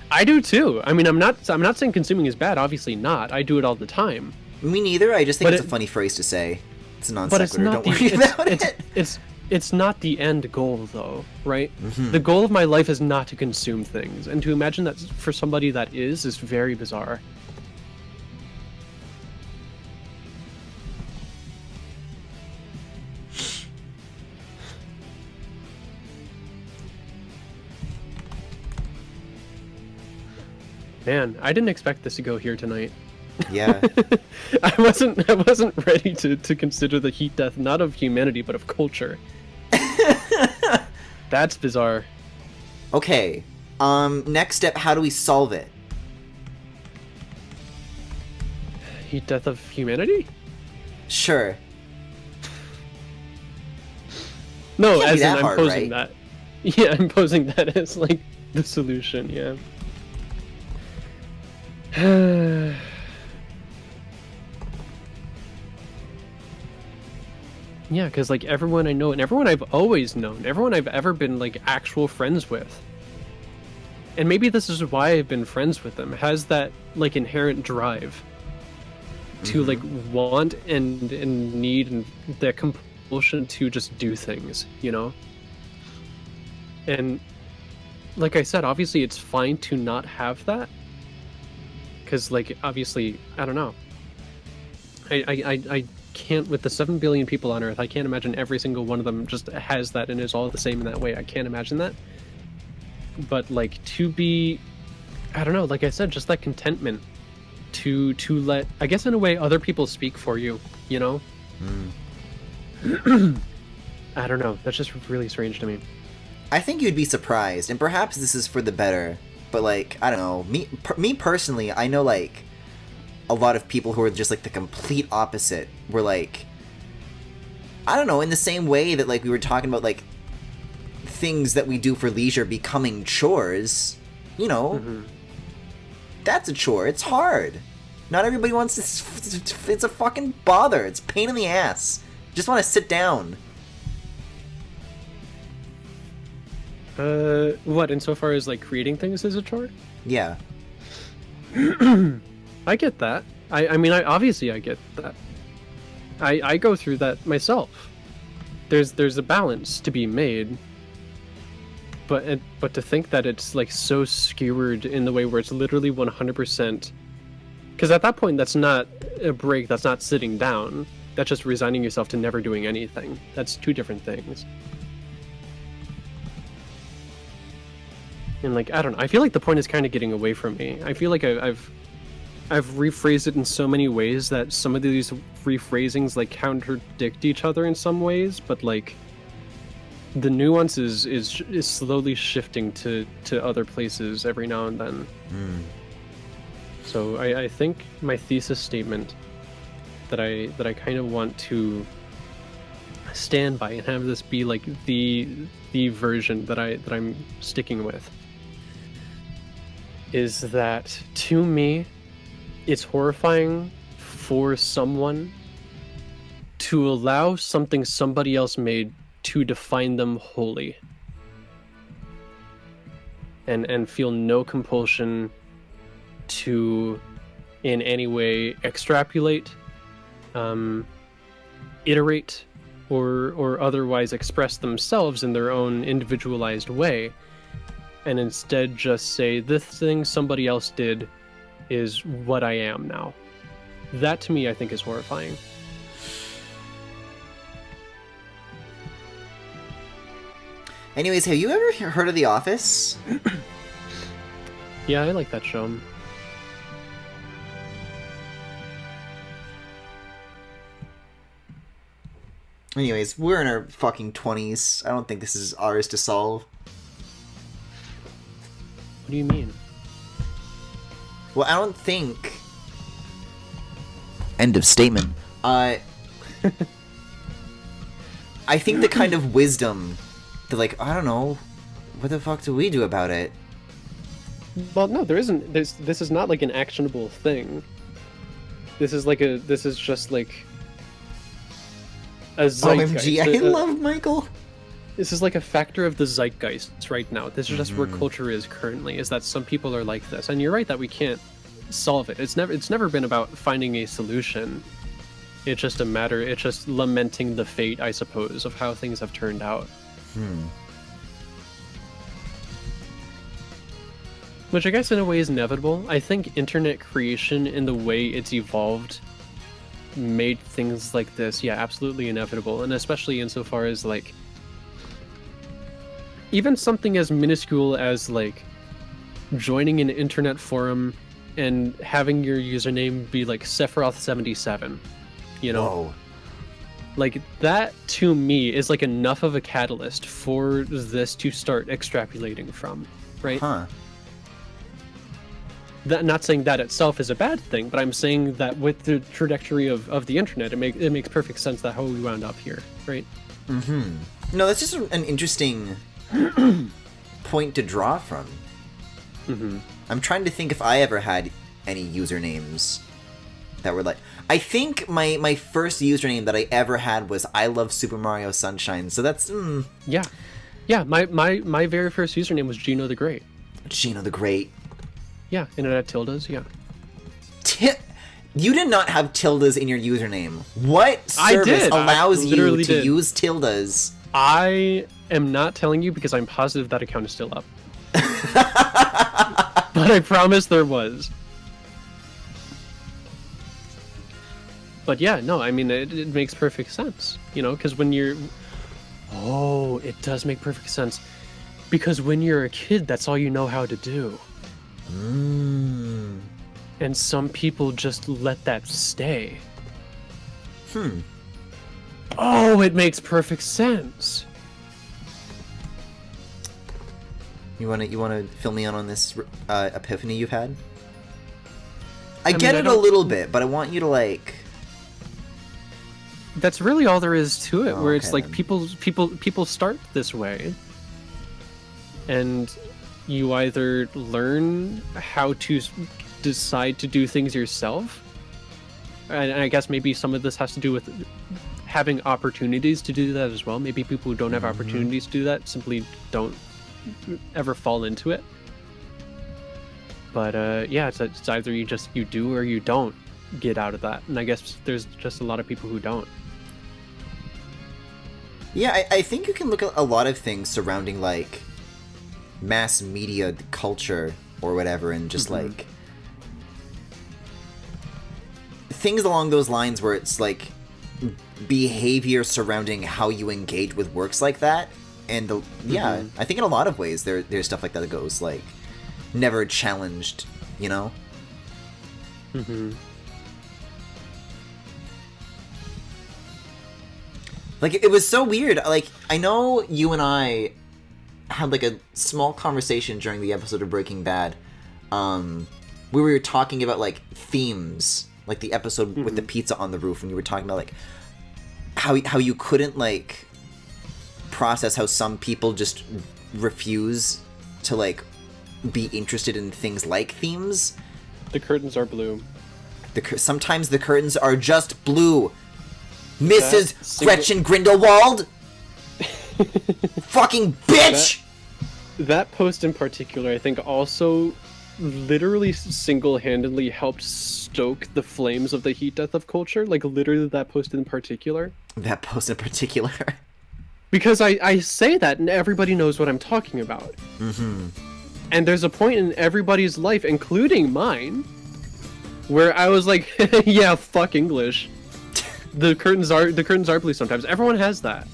I do too. I mean, I'm not saying consuming is bad. Obviously not. I do it all the time. Me neither. I just think it's a funny phrase to say. It's a non But it's sequitur. not Don't worry about it. It's not the end goal, though, right? The goal of my life is not to consume things, and to imagine that for somebody that is very bizarre. Man, I didn't expect this to go here tonight. Yeah. I wasn't ready to consider the heat death not of humanity but of culture. That's bizarre. Okay. Next step, how do we solve it? Heat death of humanity? Sure. No, Can't be as in that I'm hard, posing right? that. Yeah, I'm posing that as like the solution, yeah. Yeah, because like everyone I know and everyone I've always known, everyone I've ever been like actual friends with, and maybe this is why I've been friends with them, has that like inherent drive to like want and need and the compulsion to just do things, you know? And like I said, obviously it's fine to not have that, because like obviously I don't know, I can't, with the 7 billion people on Earth, I can't imagine every single one of them just has that and is all the same in that way. I can't imagine that. But like to be, I don't know, like I said, just that contentment to let, I guess in a way, other people speak for you, you know? I don't know, that's just really strange to me. I think you'd be surprised, and perhaps this is for the better, but like, I don't know, me personally, I know like a lot of people who are just like the complete opposite, were like, I don't know, in the same way that like we were talking about like things that we do for leisure becoming chores, you know, that's a chore, it's hard. Not everybody wants to, it's a fucking bother, it's a pain in the ass. Just want to sit down. What, insofar as like creating things is a chore? Yeah. I get that. I mean, obviously I get that. I go through that myself. There's a balance to be made. But to think that it's like so skewered in the way where it's literally 100%, because at that point that's not a break, that's not sitting down, that's just resigning yourself to never doing anything. That's two different things. And like, I don't know, I feel like the point is kind of getting away from me. I feel like I've rephrased it in so many ways that some of these rephrasings like contradict each other in some ways, but like the nuance is slowly shifting to other places every now and then. So I think my thesis statement that I kind of want to stand by and have this be like the version that I'm sticking with is that, to me, it's horrifying for someone to allow something somebody else made to define them wholly, and feel no compulsion to in any way extrapolate, iterate, or otherwise express themselves in their own individualized way, and instead just say, this thing somebody else did is what I am now. That to me I think is horrifying. Anyways, have you ever heard of The Office? Yeah, I like that show. Anyways, we're in our fucking 20s. I don't think this is ours to solve. What do you mean? Well, I don't think... End of statement. I think the kind of wisdom that, like, I don't know, what the fuck do we do about it? Well, no, there isn't. This is not like an actionable thing. This is like a. This is just like a zeitgeist. OMG, I love Michael. This is like a factor of the zeitgeist right now. This is just where culture is currently. Is that some people are like this, and you're right that we can't solve it. It's never been about finding a solution. It's just a matter. It's just lamenting the fate, I suppose, of how things have turned out. Which I guess in a way is inevitable. I think internet creation in the way it's evolved made things like this, yeah, absolutely inevitable. And especially insofar as like even something as minuscule as like joining an internet forum and having your username be like Sephiroth77, you know? Whoa. Like, that, to me, is like enough of a catalyst for this to start extrapolating from, right? Huh. That, not saying that itself is a bad thing, but I'm saying that with the trajectory of the internet, it makes perfect sense that how we wound up here, right? No, that's just an interesting point to draw from. I'm trying to think if I ever had any usernames that were like... I think my first username that I ever had was I Love Super Mario Sunshine, so that's... Yeah. Yeah, my very first username was Gino the Great. Gino the Great. Yeah, Internet Tildes, yeah. You did not have tildes in your username. What service did. allows I you literally to did. use tildes? I am not telling you because I'm positive that account is still up. But I promise there was. But yeah, no, I mean, it makes perfect sense, you know, because when you're... Oh, it does make perfect sense. Because when you're a kid, that's all you know how to do. Mm. And some people just let that stay. Oh, it makes perfect sense. You wanna fill me in on this epiphany you've had? I get it a little bit, but I want you to like. That's really all there is to it. Where it's okay, like then. people start this way, and you either learn how to decide to do things yourself, and I guess maybe some of this has to do with having opportunities to do that as well. Maybe people who don't have opportunities to do that simply don't ever fall into it. But yeah, it's either you do or you don't get out of that, and I guess there's just a lot of people who don't. Yeah, I think you can look at a lot of things surrounding like mass media culture or whatever, and just like things along those lines where it's like behavior surrounding how you engage with works like that. And yeah, I think in a lot of ways there's stuff like that goes like never challenged, you know? Like, it was so weird. Like, I know you and I had like a small conversation during the episode of Breaking Bad. We were talking about like themes, like the episode with the pizza on the roof, and you were talking about like how you couldn't like process how some people just refuse to like be interested in things like themes. The curtains are blue. Sometimes the curtains are just blue. Mrs. Gretchen Grindelwald! Fucking bitch! That post in particular, I think, also literally single-handedly helped stoke the flames of the heat death of culture. Like, literally that post in particular. That post in particular? Because I say that and everybody knows what I'm talking about. And there's a point in everybody's life, including mine, where I was like, yeah, fuck English. The curtains are blue sometimes. Everyone has that.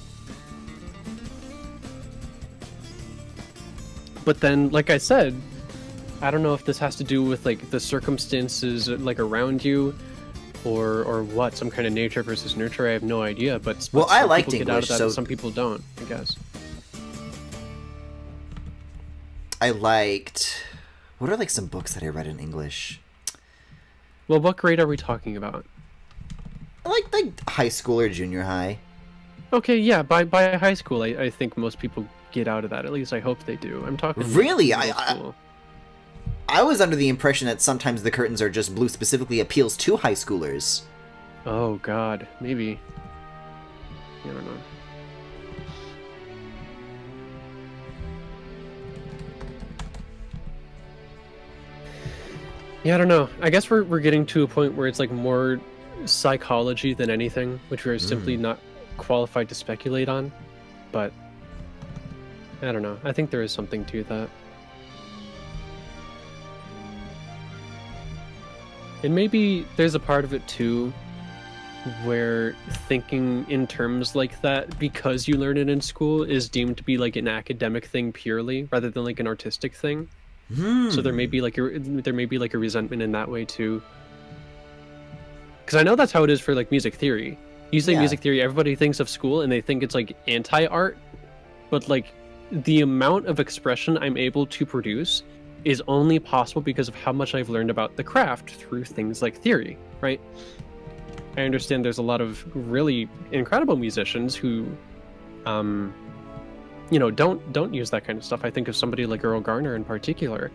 But then, like I said, I don't know if this has to do with like the circumstances like around you, or what, some kind of nature versus nurture. I have no idea. But well, I liked people get English, out of that, so and some people don't, I guess. I liked. What are like some books that I read in English? Well, what grade are we talking about? Like high school or junior high. Okay, yeah, by high school, I think most people get out of that. At least I hope they do. I'm talking really. School. I was under the impression that sometimes the curtains are just blue specifically appeals to high schoolers. Oh God, maybe. I don't know. Yeah, I don't know. I guess we're getting to a point where it's like more psychology than anything, which we're simply not qualified to speculate on. But I don't know. I think there is something to that. And maybe there's a part of it too where thinking in terms like that, because you learn it in school, is deemed to be like an academic thing purely rather than like an artistic thing. So there may be like a resentment in that way too. Because I know that's how it is for like music theory. You say music theory, everybody thinks of school and they think it's like anti-art, but like the amount of expression I'm able to produce is only possible because of how much I've learned about the craft through things like theory, right? I understand there's a lot of really incredible musicians who, you know, don't use that kind of stuff. I think of somebody like Earl Garner in particular,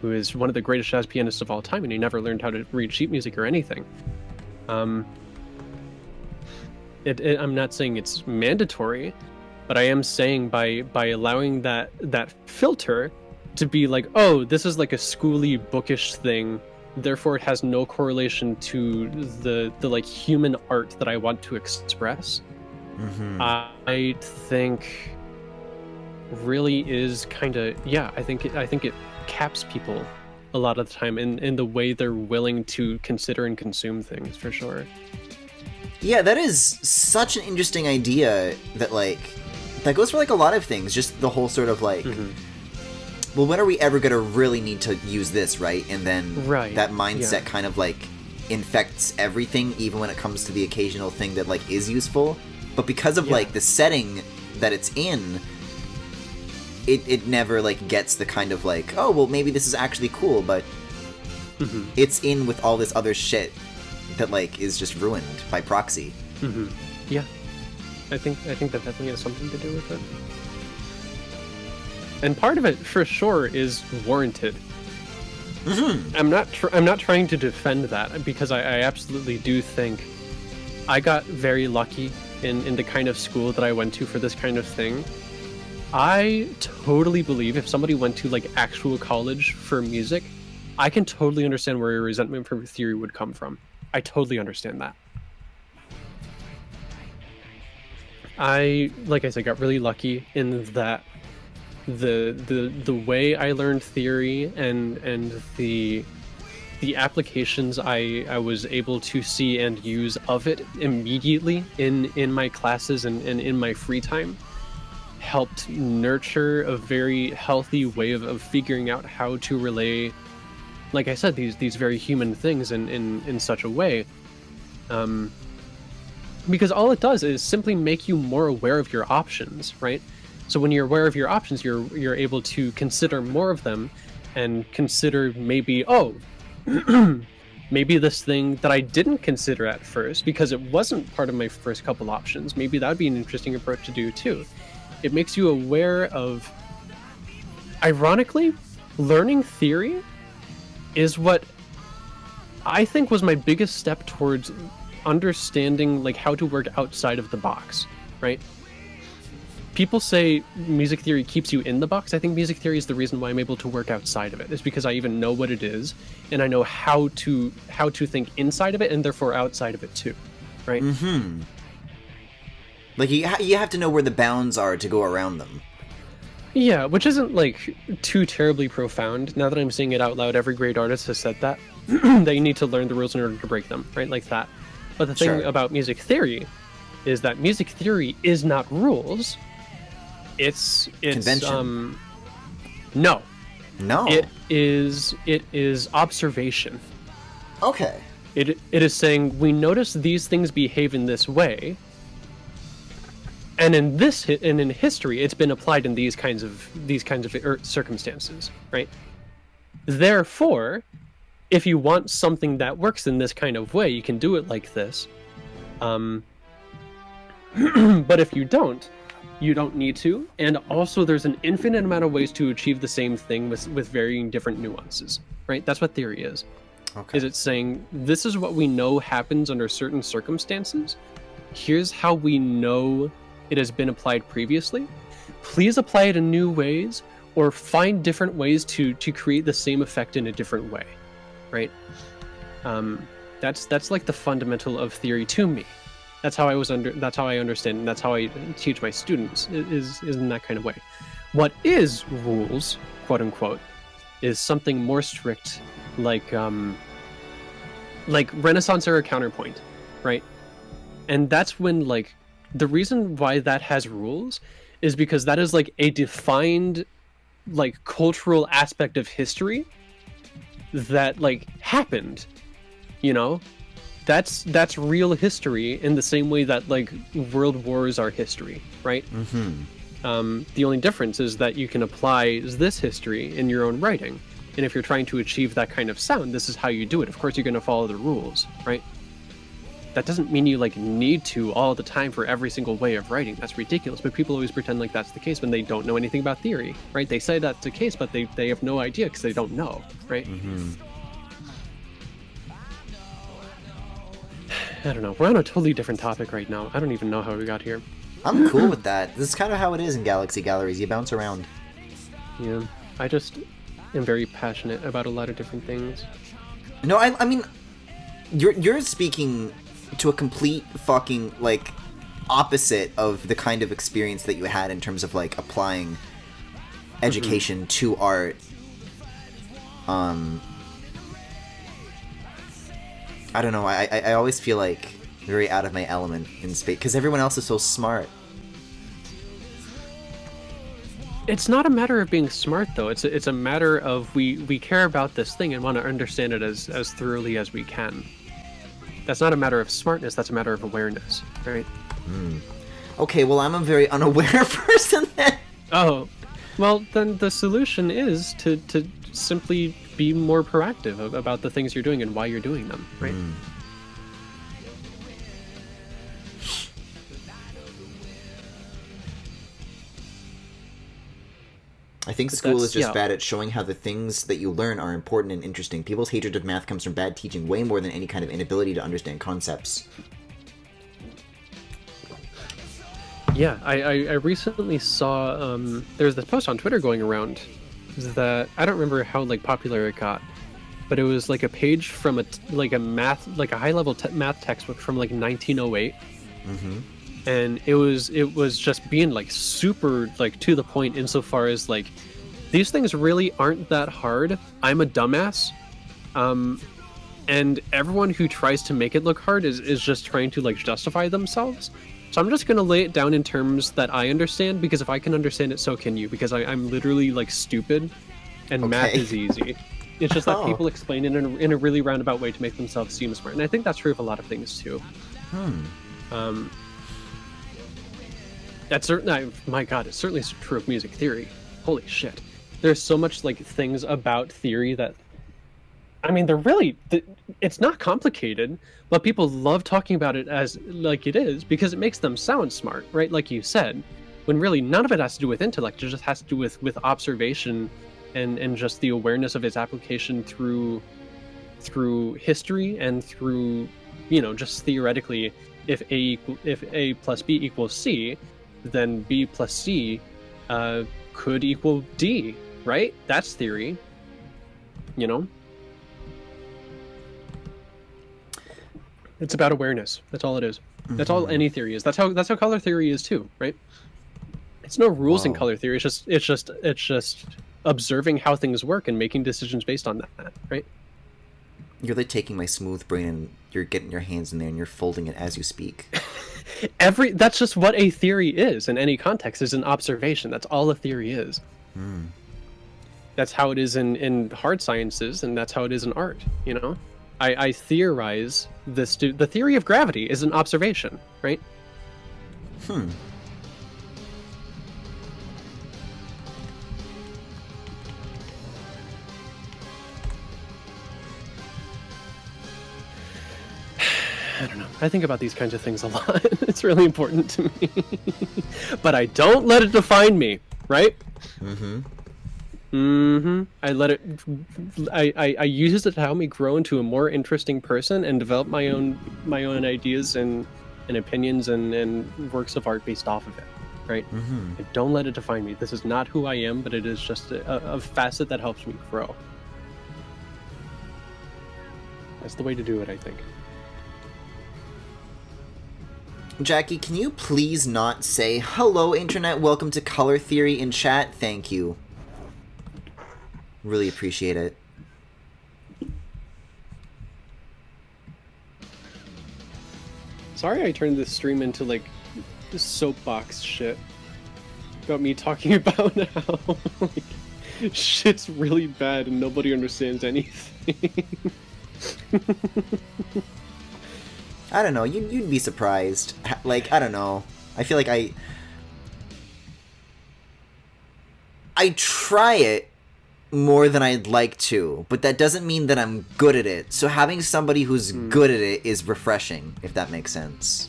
who is one of the greatest jazz pianists of all time, and he never learned how to read sheet music or anything. I'm not saying it's mandatory, but I am saying by allowing that filter to be like, oh, this is like a schooly bookish thing therefore it has no correlation to the like human art that I want to express. I think really is kind of, yeah, I think it caps people a lot of the time in the way they're willing to consider and consume things, for sure. Yeah, that is such an interesting idea that, like, that goes for, like, a lot of things. Just the whole sort of, like, well, when are we ever going to really need to use this, right? And then that mindset kind of, like, infects everything, even when it comes to the occasional thing that, like, is useful. But because of, like, the setting that it's in, it never, like, gets the kind of, like, oh, well, maybe this is actually cool, but it's in with all this other shit that, like, is just ruined by proxy. Yeah, I think that definitely has something to do with it, and part of it for sure is warranted. I'm not trying to defend that, because I absolutely do think I got very lucky in the kind of school that I went to for this kind of thing. I totally believe if somebody went to, like, actual college for music, I can totally understand where your resentment for theory would come from. I totally understand that. I, like I said, got really lucky in that the way I learned theory and the applications I was able to see and use of it immediately in my classes and in my free time helped nurture a very healthy way of figuring out how to relay, like I said, these very human things in such a way, because all it does is simply make you more aware of your options, right? So when you're aware of your options, you're able to consider more of them, and consider maybe, oh, maybe this thing that I didn't consider at first because it wasn't part of my first couple options, maybe that would be an interesting approach to do too. It makes you aware of, ironically, learning theory is what I think was my biggest step towards understanding, like, how to work outside of the box, right? People say music theory keeps you in the box. I think music theory is the reason why I'm able to work outside of it. It's because I even know what it is, and I know how to think inside of it, and therefore outside of it too, right? Like, you have to know where the bounds are to go around them. Yeah, which isn't, like, too terribly profound. Now that I'm saying it out loud, every great artist has said that. That you need to learn the rules in order to break them, right? Like that. But the thing about music theory is that music theory is not rules. It's convention. No. It is observation. Okay. It is saying, we notice these things behave in this way, and in history it's been applied in these kinds of circumstances, right? Therefore, if you want something that works in this kind of way, you can do it like this. But if you don't need to. And also, there's an infinite amount of ways to achieve the same thing with varying different nuances, right? That's what theory is. Okay. Is it saying, this is what we know happens under certain circumstances. Here's how we know it has been applied previously. Please apply it in new ways, or find different ways to create the same effect in a different way, right? That's like the fundamental of theory to me. That's how I understand, and that's how I teach my students, is in that kind of way. What is rules, quote unquote, is something more strict, like Renaissance era counterpoint, right? And that's when, like, the reason why that has rules is because that is, like, a defined, like, cultural aspect of history that, like, happened, you know? That's real history, in the same way that, like, world wars are history, right? The only difference is that you can apply this history in your own writing, and if you're trying to achieve that kind of sound, this is how you do it. Of course, you're going to follow the rules, right? That doesn't mean you, like, need to all the time for every single way of writing. That's ridiculous, but people always pretend like that's the case when they don't know anything about theory, right? They say that's the case, but they have no idea because they don't know, right? I don't know. We're on a totally different topic right now. I don't even know how we got here. I'm cool with that. This is kind of how it is in Galaxy Galleries. You bounce around. Yeah. I just am very passionate about a lot of different things. No, I mean, you're speaking to a complete fucking like opposite of the kind of experience that you had in terms of like applying education to art. I don't know. I always feel like very out of my element in space because everyone else is so smart. It's not a matter of being smart though. It's a matter of we care about this thing and want to understand it as thoroughly as we can. That's not a matter of smartness. That's a matter of awareness, right? Okay, well, I'm a very unaware person then. Oh, well, then the solution is to simply be more proactive about the things you're doing and why you're doing them, right? I think school is just bad at showing how the things that you learn are important and interesting. People's hatred of math comes from bad teaching way more than any kind of inability to understand concepts. Yeah, I recently saw there's this post on Twitter going around that I don't remember how like popular it got, but it was like a page from a high level math textbook from like 1908, and it was just being like super like to the point insofar as like these things really aren't that hard. I'm a dumbass, and everyone who tries to make it look hard is just trying to like justify themselves. So I'm just going to lay it down in terms that I understand, because if I can understand it, so can you, because I'm literally, like, stupid, and math is easy. It's just that people explain it in a really roundabout way to make themselves seem smart, and I think that's true of a lot of things, too. That's certainly, my god, it's certainly true of music theory. Holy shit. There's so much, like, things about theory that, I mean, they're really, it's not complicated, but people love talking about it as like it is because it makes them sound smart, right? Like you said, when really none of it has to do with intellect, it just has to do with observation and just the awareness of its application through history and through, you know, just theoretically, if A plus B equals C, then B plus C could equal D, right? That's theory, you know? It's about awareness. That's all it is. That's all any theory is. That's how color theory is too, right? It's no rules in color theory. It's just observing how things work and making decisions based on that, right? You're like taking my smooth brain and you're getting your hands in there and you're folding it as you speak. That's just what a theory is in any context, is an observation. That's all a theory is. That's how it is in hard sciences, and that's how it is in art, you know? I theorize this. The theory of gravity is an observation, right? I don't know. I think about these kinds of things a lot. It's really important to me. But I don't let it define me, right? I let it. I use it to help me grow into a more interesting person and develop my own ideas and opinions and works of art based off of it, right? I don't let it define me. This is not who I am, but it is just a facet that helps me grow. That's the way to do it, I think. Jackie, can you please not say, "Hello, Internet, welcome to Color Theory" in chat? Thank you. Really appreciate it. Sorry I turned this stream into, like, this soapbox shit. About me talking about how, like, shit's really bad and nobody understands anything. I don't know, you'd be surprised. Like, I don't know. I feel like I try it more than I'd like to, but that doesn't mean that I'm good at it. So having somebody who's good at it is refreshing, if that makes sense.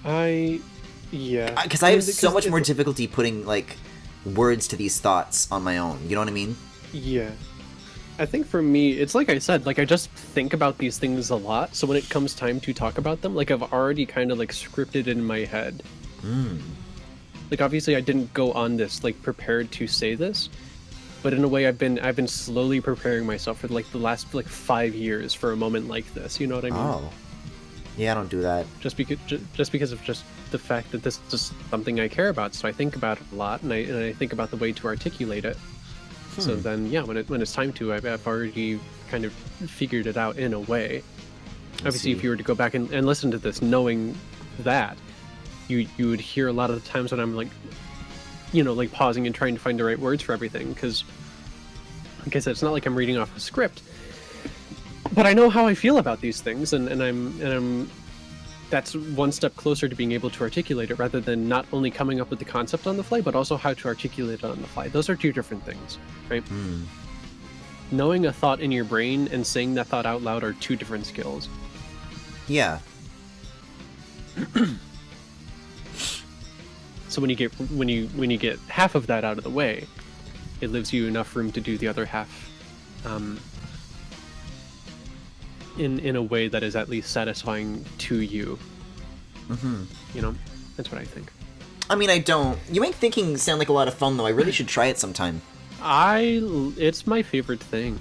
Yeah. Because I have so much more difficulty putting, like, words to these thoughts on my own. You know what I mean? Yeah. I think for me, it's like I said, like, I just think about these things a lot, so when it comes time to talk about them, like, I've already kind of, like, scripted it in my head. Like, obviously I didn't go on this, like, prepared to say this, but in a way, I've been slowly preparing myself for like the last like 5 years for a moment like this. You know what I mean? Oh, yeah, I don't do that. Just because of just the fact that this is something I care about, so I think about it a lot, and I think about the way to articulate it. So then, yeah, when it's time to, I've already kind of figured it out in a way. Obviously, if you were to go back and listen to this, knowing that, you would hear a lot of the times when I'm like, like pausing and trying to find the right words for everything, because, like I said, it's not like I'm reading off a script, but I know how I feel about these things, and I'm that's one step closer to being able to articulate it, rather than not only coming up with the concept on the fly, but also how to articulate it on the fly. Those are two different things, right? Knowing a thought in your brain and saying that thought out loud are two different skills. Yeah. So when you get half of that out of the way, it leaves you enough room to do the other half in a way that is at least satisfying to you. That's what I think. I mean, I don't. You make thinking sound like a lot of fun, though. I really should try it sometime. It's my favorite thing.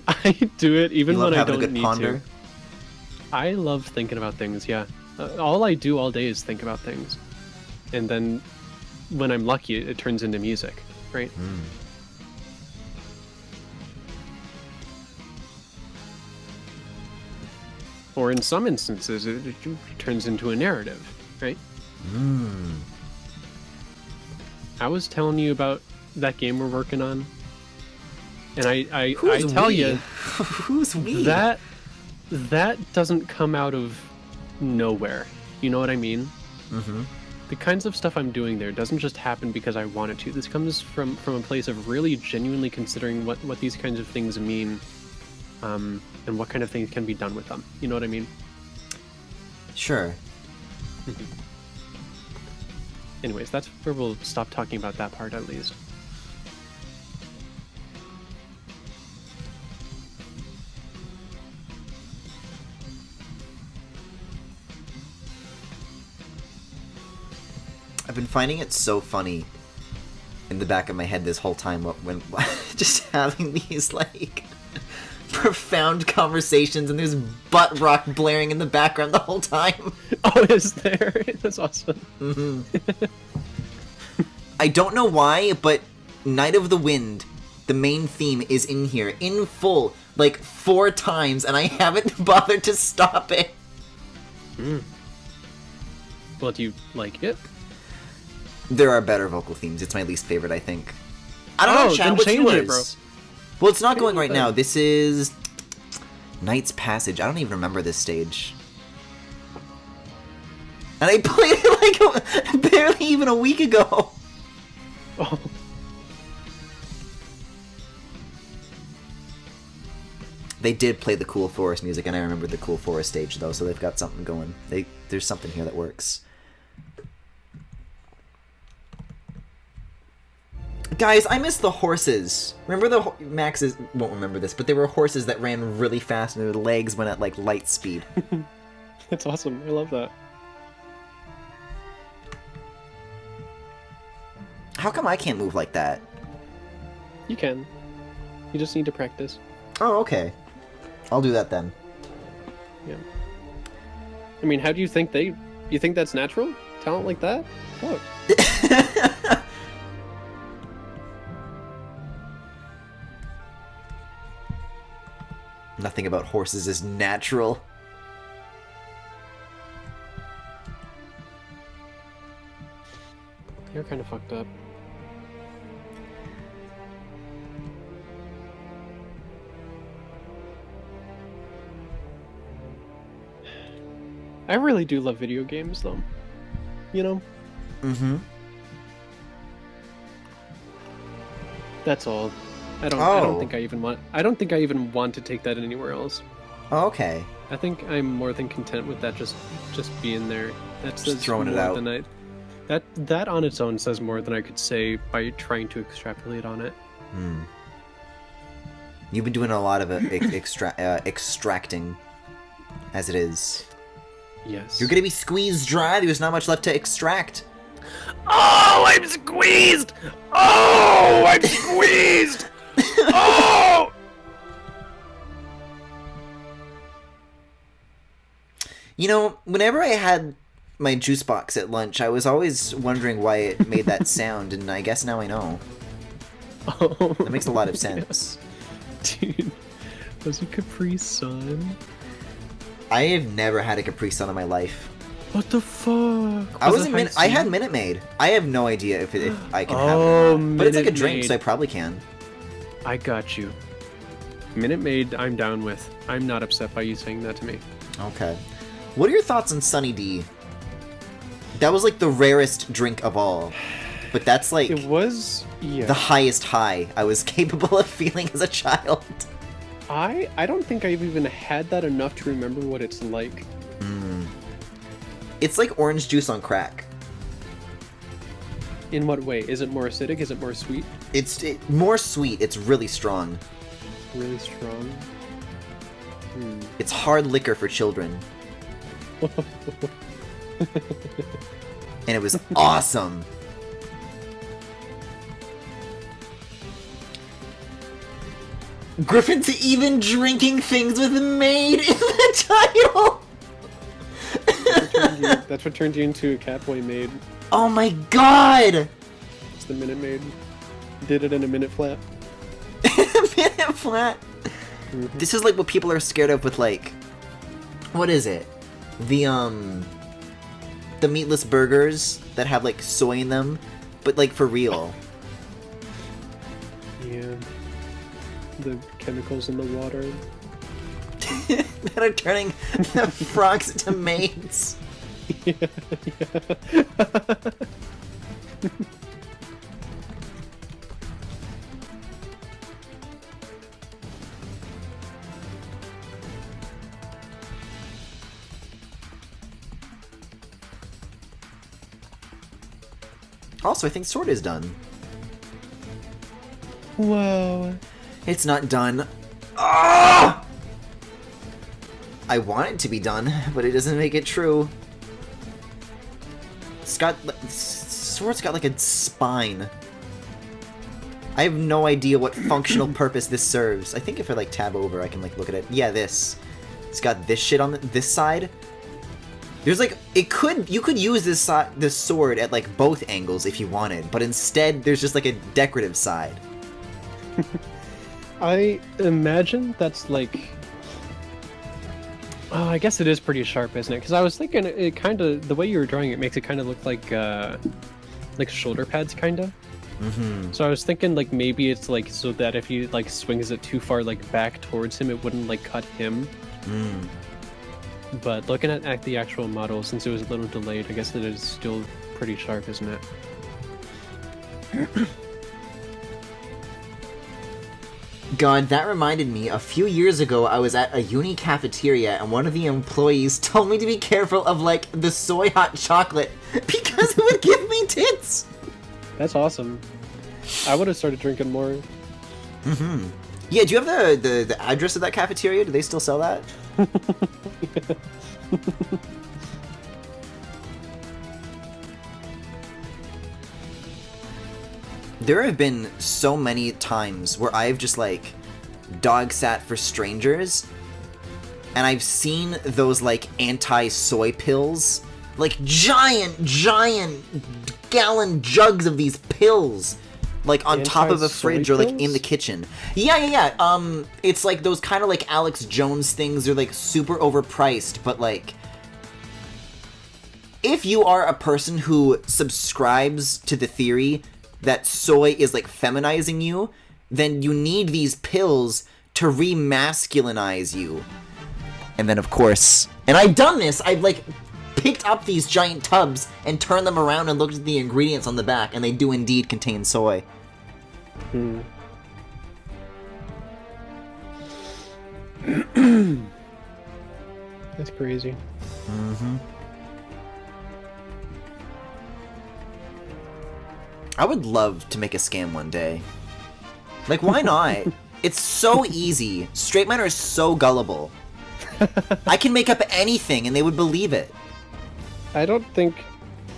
I do it even when I don't need to. I love thinking about things, yeah. All I do all day is think about things. And then when I'm lucky, it turns into music, right? Or in some instances, it turns into a narrative, right? I was telling you about that game we're working on, and I tell you, who's we? That doesn't come out of nowhere. You know what I mean? The kinds of stuff I'm doing there doesn't just happen because I wanted to. This comes from a place of really genuinely considering what these kinds of things mean, and what kind of things can be done with them. You know what I mean? Sure. Anyways, that's where we'll stop talking about that part, at least. I've been finding it so funny in the back of my head this whole time when just having these like profound conversations, and there's butt rock blaring in the background the whole time. Oh, is there? That's awesome. I don't know why, but Night of the Wind, the main theme, is in here in full like 4 times, and I haven't bothered to stop it. Well, do you like it? There are better vocal themes. It's my least favorite, I think. I don't know, chat, what's yours? It, bro. Well, it's not going right now. This is Knight's Passage. I don't even remember this stage. And I played it like barely even a week ago. Oh. They did play the Cool Forest music, and I remember the Cool Forest stage, though, so they've got something going. There's something here that works. Guys, I miss the horses. Remember Max won't remember this, but there were horses that ran really fast and their legs went at like light speed. That's awesome. I love that. How come I can't move like that? You can. You just need to practice. Oh, okay. I'll do that then. Yeah. I mean, how do you think you think that's natural? Talent like that? Fuck. Nothing about horses is natural. You're kind of fucked up. I really do love video games, though. You know? That's all. I don't think I even want to take that anywhere else. Oh, okay. I think I'm more than content with that just being there. That's just throwing it out. That on its own says more than I could say by trying to extrapolate on it. You've been doing a lot of extracting as it is. Yes. You're gonna be squeezed dry. There's not much left to extract. Oh, I'm squeezed! Oh, I'm squeezed! Oh! You know, whenever I had my juice box at lunch, I was always wondering why it made that sound, and I guess now I know. Oh, That makes a lot of sense. dude, was it Capri Sun? I have never had a Capri Sun in my life. What the fuck? I had Minute Maid. I have no idea if I can have it Oh, or not. But it's like a Minute drink, so I Maid. probably can. I got you. Minute Maid, I'm down with. I'm not upset by you saying that to me. Okay. What are your thoughts on Sunny D? That was like the rarest drink of all. But that's like It was, yeah. the highest high I was capable of feeling as a child. I don't think I've even had that enough to remember what it's like. It's like orange juice on crack. In what way? Is it more acidic? Is it more sweet? It's more sweet. It's really strong. Really strong? It's hard liquor for children. And it was awesome. Griffin to even drinking things with maid in the title! That's what turned you into a Catboy Maid. Oh my god! It's the Minute Maid. Did it in a minute flat. Minute flat. This is like what people are scared of with like, what is it? The meatless burgers that have like soy in them, but like for real. Yeah. The chemicals in the water. That are turning the frogs into maids. Yeah. Also, I think Sword is done. Whoa. It's not done. Ah! I want it to be done, but it doesn't make it true. Sword's got like a spine. I have no idea what functional purpose this serves. I think if I like tab over, I can like look at it. Yeah, this. It's got this shit on this side. There's like you could use this sword at like both angles if you wanted, but instead there's just like a decorative side. I imagine that's like... Oh, I guess it is pretty sharp, isn't it? Because I was thinking it kind of... The way you were drawing it makes it kind of look like shoulder pads, kind of. Mm-hmm. So I was thinking like maybe it's like so that if he like swings it too far like back towards him, it wouldn't like cut him. Mm. But looking at the actual model, since it was a little delayed, I guess it is still pretty sharp, isn't it? God, that reminded me, a few years ago I was at a uni cafeteria and one of the employees told me to be careful of, like, the soy hot chocolate because it would give me tits! That's awesome. I would have started drinking more. Mm-hmm. Yeah, do you have the address of that cafeteria? Do they still sell that? There have been so many times where I've just, like, dog sat for strangers, and I've seen those, like, anti-soy pills. Like, giant gallon jugs of these pills, like, on top of a fridge or, like, in the kitchen. Yeah. It's like those kind of, like, Alex Jones things. They're, like, super overpriced, but, like, if you are a person who subscribes to the theory that soy is, like, feminizing you, then you need these pills to remasculinize you. And then, of course... And I've done this! I've, like, picked up these giant tubs and turned them around and looked at the ingredients on the back, and they do indeed contain soy. That's crazy. Mm-hmm. I would love to make a scam one day. Like, why not? It's so easy. Straight men are so gullible. I can make up anything and they would believe it. I don't think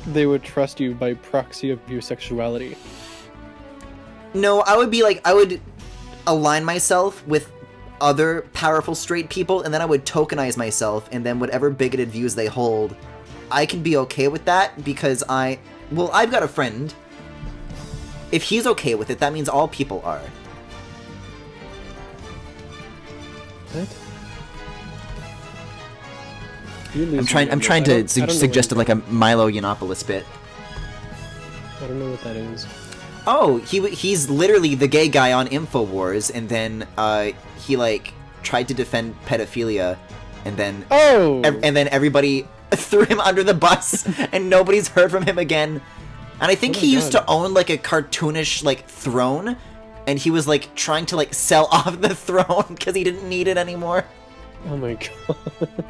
they would trust you by proxy of your sexuality. No, I would be like, I would align myself with other powerful straight people, and then I would tokenize myself, and then whatever bigoted views they hold, I can be okay with that because I've got a friend. If he's okay with it, that means all people are. What? I'm trying to suggest like a Milo Yiannopoulos bit. I don't know what that is. Oh, he's literally the gay guy on InfoWars, and then he like tried to defend pedophilia, and then everybody threw him under the bus, and nobody's heard from him again. And I think he used to own like a cartoonish like throne, and he was like trying to like sell off the throne because he didn't need it anymore. Oh my god.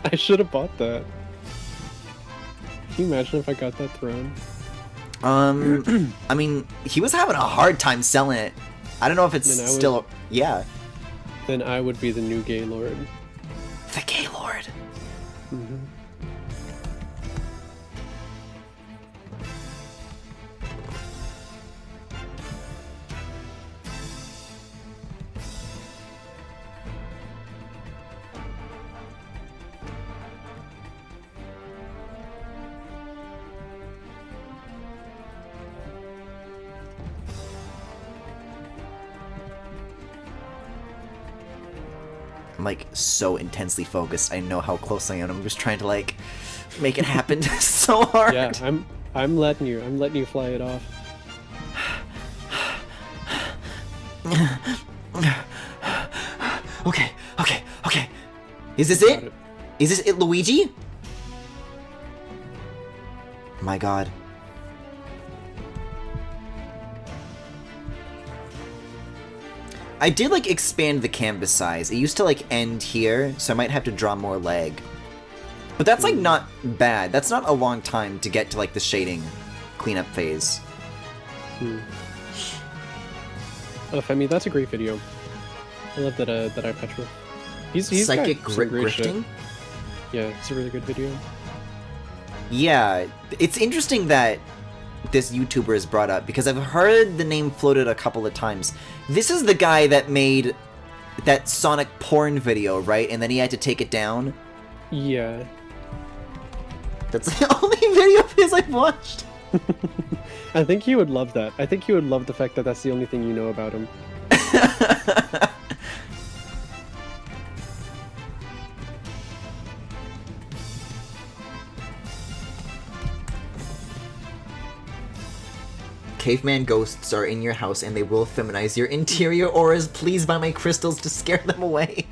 I should have bought that. Can you imagine if I got that throne? I mean, he was having a hard time selling it. I don't know if it's still... Yeah. Then I would be the new gay lord. The gay lord. Mm-hmm. I'm like so intensely focused. I know how close I am. I'm just trying to like make it happen so hard. Yeah, I'm letting you fly it off. Okay. Is this it? Is this it, Luigi? My god. I did like expand the canvas size. It used to like end here, so I might have to draw more leg. But that's like not bad. That's not a long time to get to like the shading cleanup phase. Oh, Femi, that's a great video. I love that that iPetro. He's Psychic got some great grifting? shit. Yeah, it's a really good video. Yeah, it's interesting that this YouTuber is brought up because I've heard the name floated a couple of times. This is the guy that made that Sonic porn video, right? And then he had to take it down. Yeah. That's the only video of his I've watched. I think he would love that. I think he would love the fact that that's the only thing you know about him. Caveman ghosts are in your house and they will feminize your interior auras. Please buy my crystals to scare them away.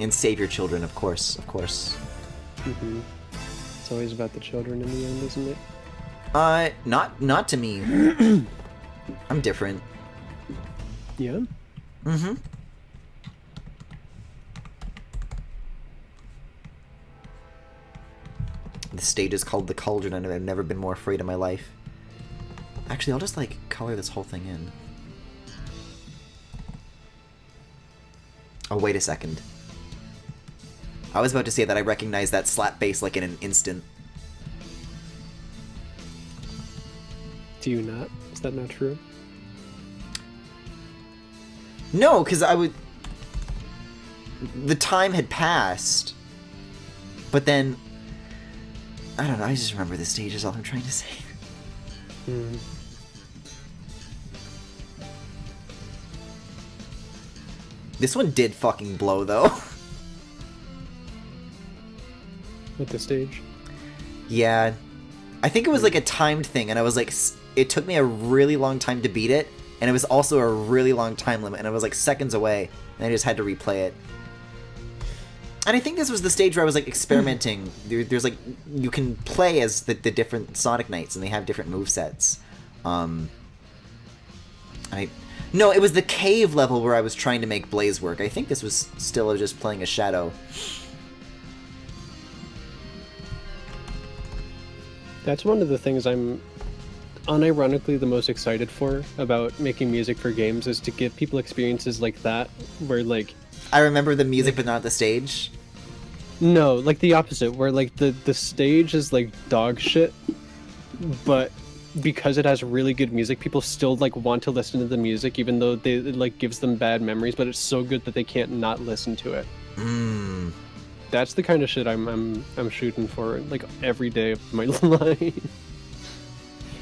And save your children, of course, of course. Mm-hmm. It's always about the children in the end, isn't it? Not to me. I'm different. Yeah? Mm-hmm. The stage is called The Cauldron and I've never been more afraid in my life. Actually, I'll just, like, color this whole thing in. Oh, wait a second. I was about to say that I recognize that slap bass, like, in an instant. Do you not? Is that not true? No, because I would... The time had passed. But then... I don't know, I just remember the stage is all I'm trying to say. Hmm. This one did fucking blow, though. At the stage? Yeah. I think it was like a timed thing, and I was like... It took me a really long time to beat it, and it was also a really long time limit, and I was like seconds away, and I just had to replay it. And I think this was the stage where I was like experimenting. There's like... You can play as the different Sonic Knights, and they have different movesets. No, it was the cave level where I was trying to make Blaze work. I think this was still just playing a Shadow. That's one of the things I'm unironically the most excited for about making music for games, is to give people experiences like that, where like... I remember the music but not the stage. No, like the opposite, where like the stage is like dog shit, but because it has really good music, people still like want to listen to the music, even though it like gives them bad memories. But it's so good that they can't not listen to it. Mm. That's the kind of shit I'm shooting for, like every day of my life.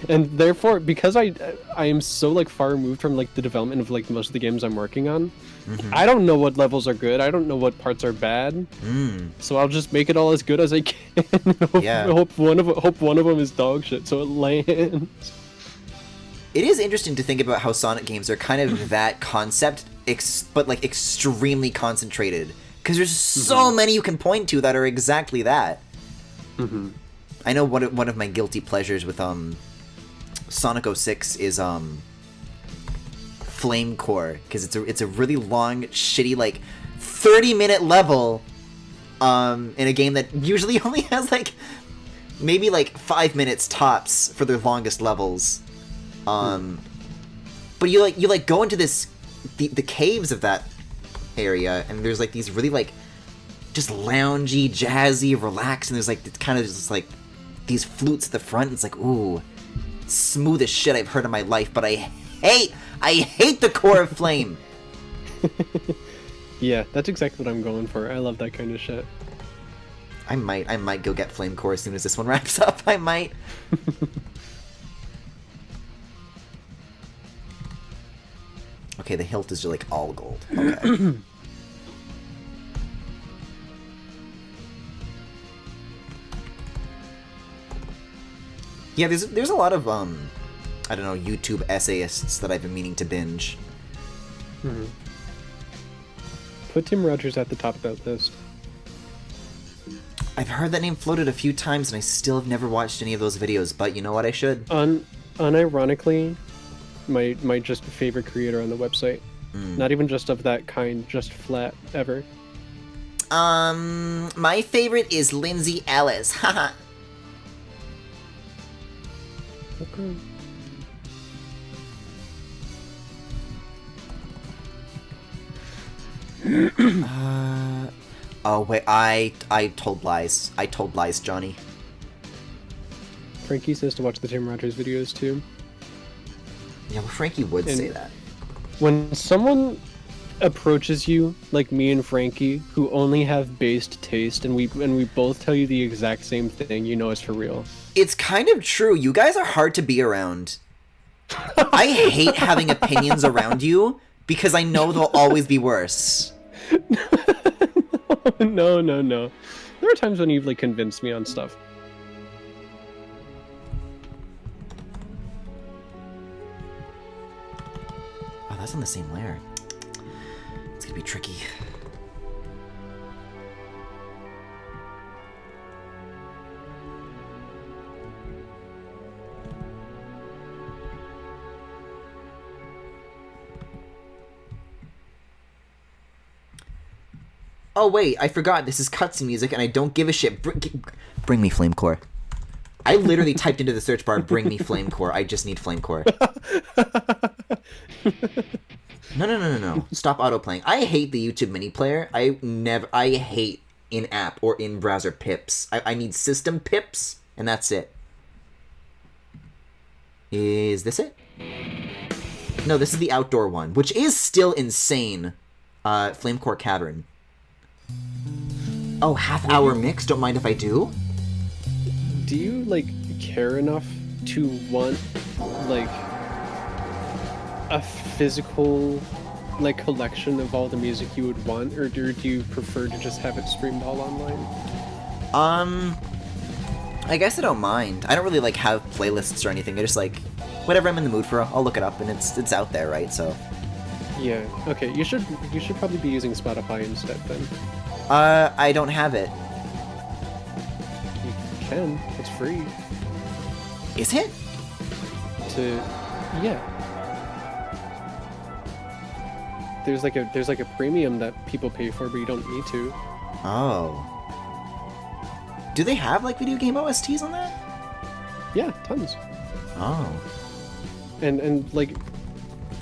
And therefore, because I am so like far removed from like the development of like most of the games I'm working on, I don't know what levels are good. I don't know what parts are bad. So I'll just make it all as good as I can. Hope one of them is dog shit, so it lands. It is interesting to think about how Sonic games are kind of that concept, but like extremely concentrated. Because there's so many you can point to that are exactly that. I know one of my guilty pleasures with Sonic 06 is Flame Core, because it's a really long, shitty, like 30-minute level in a game that usually only has like maybe like 5 minutes tops for their longest levels. But you like go into the caves of that area, and there's like these really like just loungy, jazzy, relaxed, and there's like it's kind of just like these flutes at the front, and it's like, ooh, smoothest shit I've heard in my life, but I hate the core of Flame. Yeah, that's exactly what I'm going for. I love that kind of shit. I might go get Flame Core as soon as this one wraps up. I might. Okay, the hilt is just like all gold. Okay. Yeah, there's a lot of I don't know, YouTube essayists that I've been meaning to binge. Put Tim Rogers at the top of that list. I've heard that name floated a few times, and I still have never watched any of those videos, but you know what, I should. Unironically, my just favorite creator on the website. Not even just of that kind, just flat, ever. My favorite is Lindsay Ellis. Haha. Okay. Oh wait, I told lies. I told lies, Johnny. Frankie says to watch the Tim Rogers videos too. Yeah, well, Frankie would say that. When someone approaches you, like me and Frankie, who only have based taste, and we both tell you the exact same thing, you know it's for real. It's kind of true. You guys are hard to be around. I hate having opinions around you because I know they'll always be worse. No. There are times when you've like convinced me on stuff. Oh, that's on the same layer. It's gonna be tricky. Oh wait, I forgot. This is cutscene music, and I don't give a shit. Bring me Flame Core. I literally typed into the search bar, "Bring me Flame Core." I just need Flame Core. No. Stop autoplaying. I hate the YouTube mini player. I hate in-app or in-browser pips. I need system pips, and that's it. Is this it? No, this is the outdoor one, which is still insane. Flame Core Cavern. Oh, half-hour mix? Don't mind if I do? Do you, like, care enough to want, like, a physical, like, collection of all the music you would want, or do you prefer to just have it streamed all online? I guess I don't mind. I don't really, like, have playlists or anything. I just, like, whatever I'm in the mood for, I'll look it up, and it's out there, right? So... Yeah, okay, you should probably be using Spotify instead, then. I don't have it. You can. It's free. Is it? Yeah. There's like a premium that people pay for, but you don't need to. Oh. Do they have, like, video game OSTs on that? Yeah, tons. Oh. And like,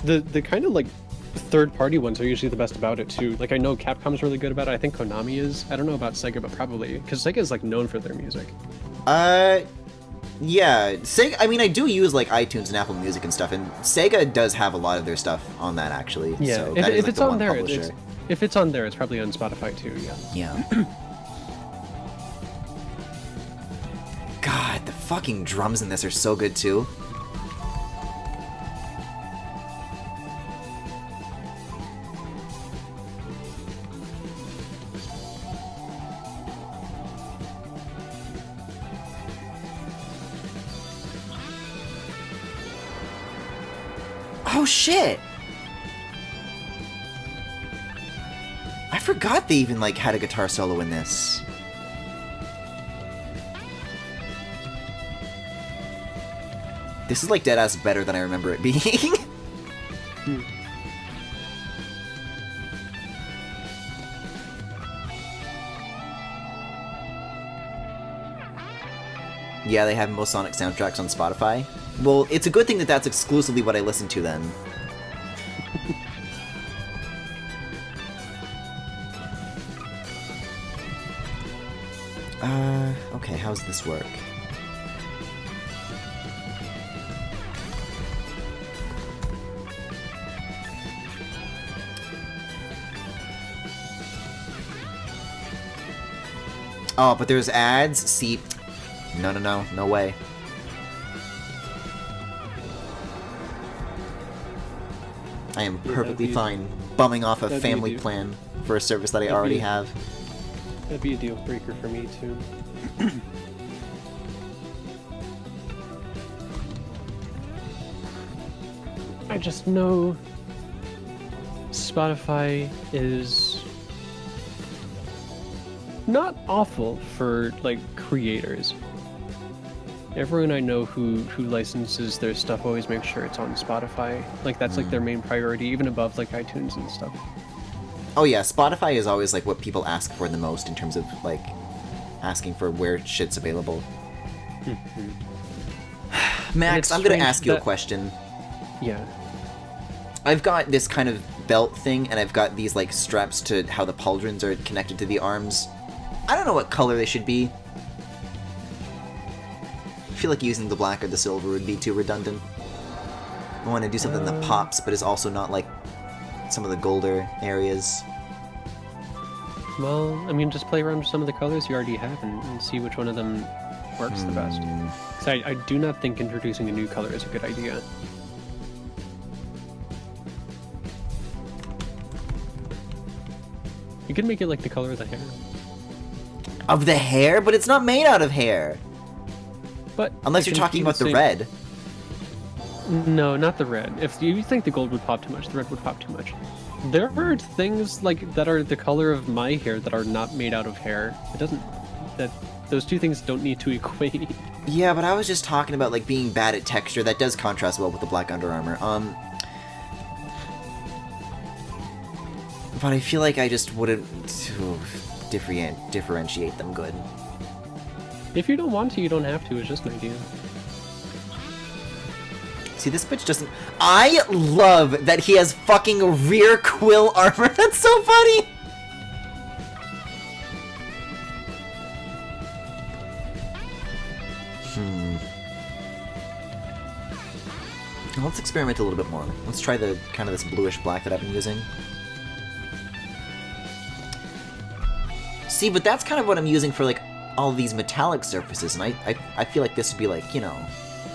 the kind of, like, third-party ones are usually the best about it too. Like I know Capcom's really good about it. I think Konami is. I don't know about Sega, but probably because Sega is like known for their music. Yeah, Sega. I mean, I do use like iTunes and Apple Music and stuff, and Sega does have a lot of their stuff on that actually. Yeah, so that is, if like, it's the on one there, publisher. if it's on there, it's probably on Spotify too. Yeah. Yeah. God, the fucking drums in this are so good too. Oh shit! I forgot they even like had a guitar solo in this. This is like deadass better than I remember it being. Yeah, they have most Sonic soundtracks on Spotify. Well, it's a good thing that that's exclusively what I listen to then. Okay, how's this work? Oh, but there's ads? See... No way. I am perfectly fine bumming off a family plan for a service that I already have. That'd be a deal breaker for me too. I just know Spotify is not awful for like creators. Everyone I know who licenses their stuff always makes sure it's on Spotify. Like that's like their main priority, even above like iTunes and stuff. Oh yeah, Spotify is always like what people ask for the most in terms of like asking for where shit's available. Max, I'm gonna ask you a question. Yeah. I've got this kind of belt thing, and I've got these like straps to how the pauldrons are connected to the arms. I don't know what color they should be. I feel like using the black or the silver would be too redundant. I want to do something that pops, but is also not like some of the golder areas. Well, I mean, just play around with some of the colors you already have and see which one of them works the best. 'Cause I do not think introducing a new color is a good idea. You could make it like the color of the hair. Of the hair? But it's not made out of hair! But Unless you're talking about the red. No, not the red. If you think the gold would pop too much, the red would pop too much. There are things like that are the color of my hair that are not made out of hair. It doesn't... Those two things don't need to equate. Yeah, but I was just talking about like being bad at texture. That does contrast well with the black Under Armour. But I feel like I just wouldn't differentiate them good. If you don't want to, you don't have to. It's just an idea. See, this bitch doesn't... I love that he has fucking rear quill armor. That's so funny! Let's experiment a little bit more. Let's try the kind of this bluish black that I've been using. See, but that's kind of what I'm using for like all these metallic surfaces, and I feel like this would be like, you know,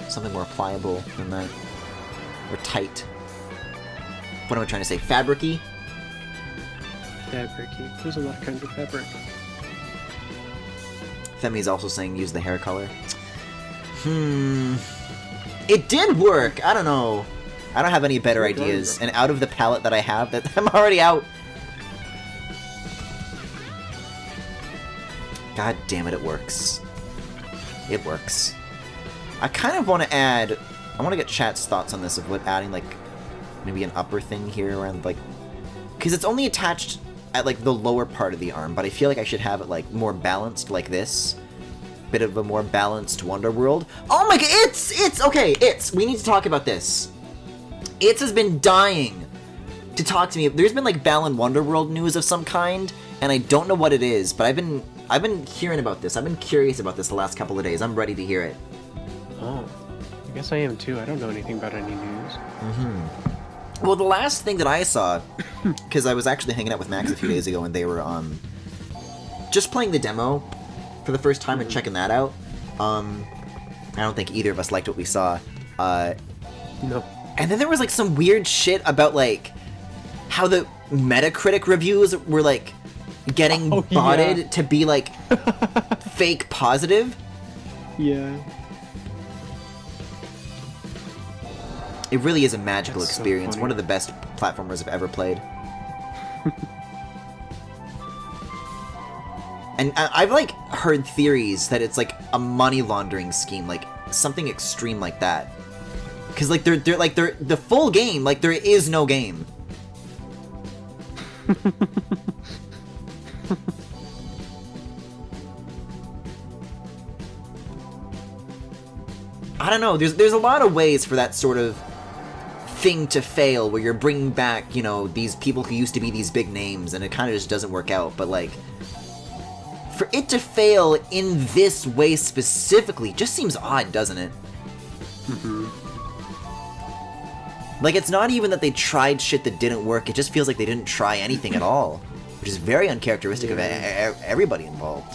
something more pliable than that. Or tight. What am I trying to say? Fabric-y? Fabric-y. There's a lot of kinds of fabric. Femi's also saying use the hair color. It did work! I don't know. I don't have any better ideas. And out of the palette that I have, that I'm already out. God damn it, it works. It works. I kind of want to add... I want to get chat's thoughts on this of what adding, like, maybe an upper thing here around, like... Because it's only attached at, like, the lower part of the arm, but I feel like I should have it, like, more balanced like this. Bit of a more balanced Wonder World. Oh my god, it's! Okay, we need to talk about this. It's has been dying to talk to me. There's been like Balan Wonderworld news of some kind, and I don't know what it is, but I've been hearing about this. I've been curious about this the last couple of days. I'm ready to hear it. Oh, I guess I am too. I don't know anything about any news. Well, the last thing that I saw, because I was actually hanging out with Max a few days ago, and they were just playing the demo for the first time and checking that out. I don't think either of us liked what we saw. No. And then there was like some weird shit about like how the Metacritic reviews were like getting botted to be like fake positive. Yeah. It really is a magical That's so experience. funny. One of the best platformers I've ever played. And I've like heard theories that it's like a money laundering scheme, like something extreme like that. Because like they're the full game, like there is no game. I don't know. There's a lot of ways for that sort of thing to fail, where you're bringing back, you know, these people who used to be these big names, and it kind of just doesn't work out. But like, for it to fail in this way specifically just seems odd, doesn't it? Like, it's not even that they tried shit that didn't work, it just feels like they didn't try anything at all, which is very uncharacteristic of everybody involved.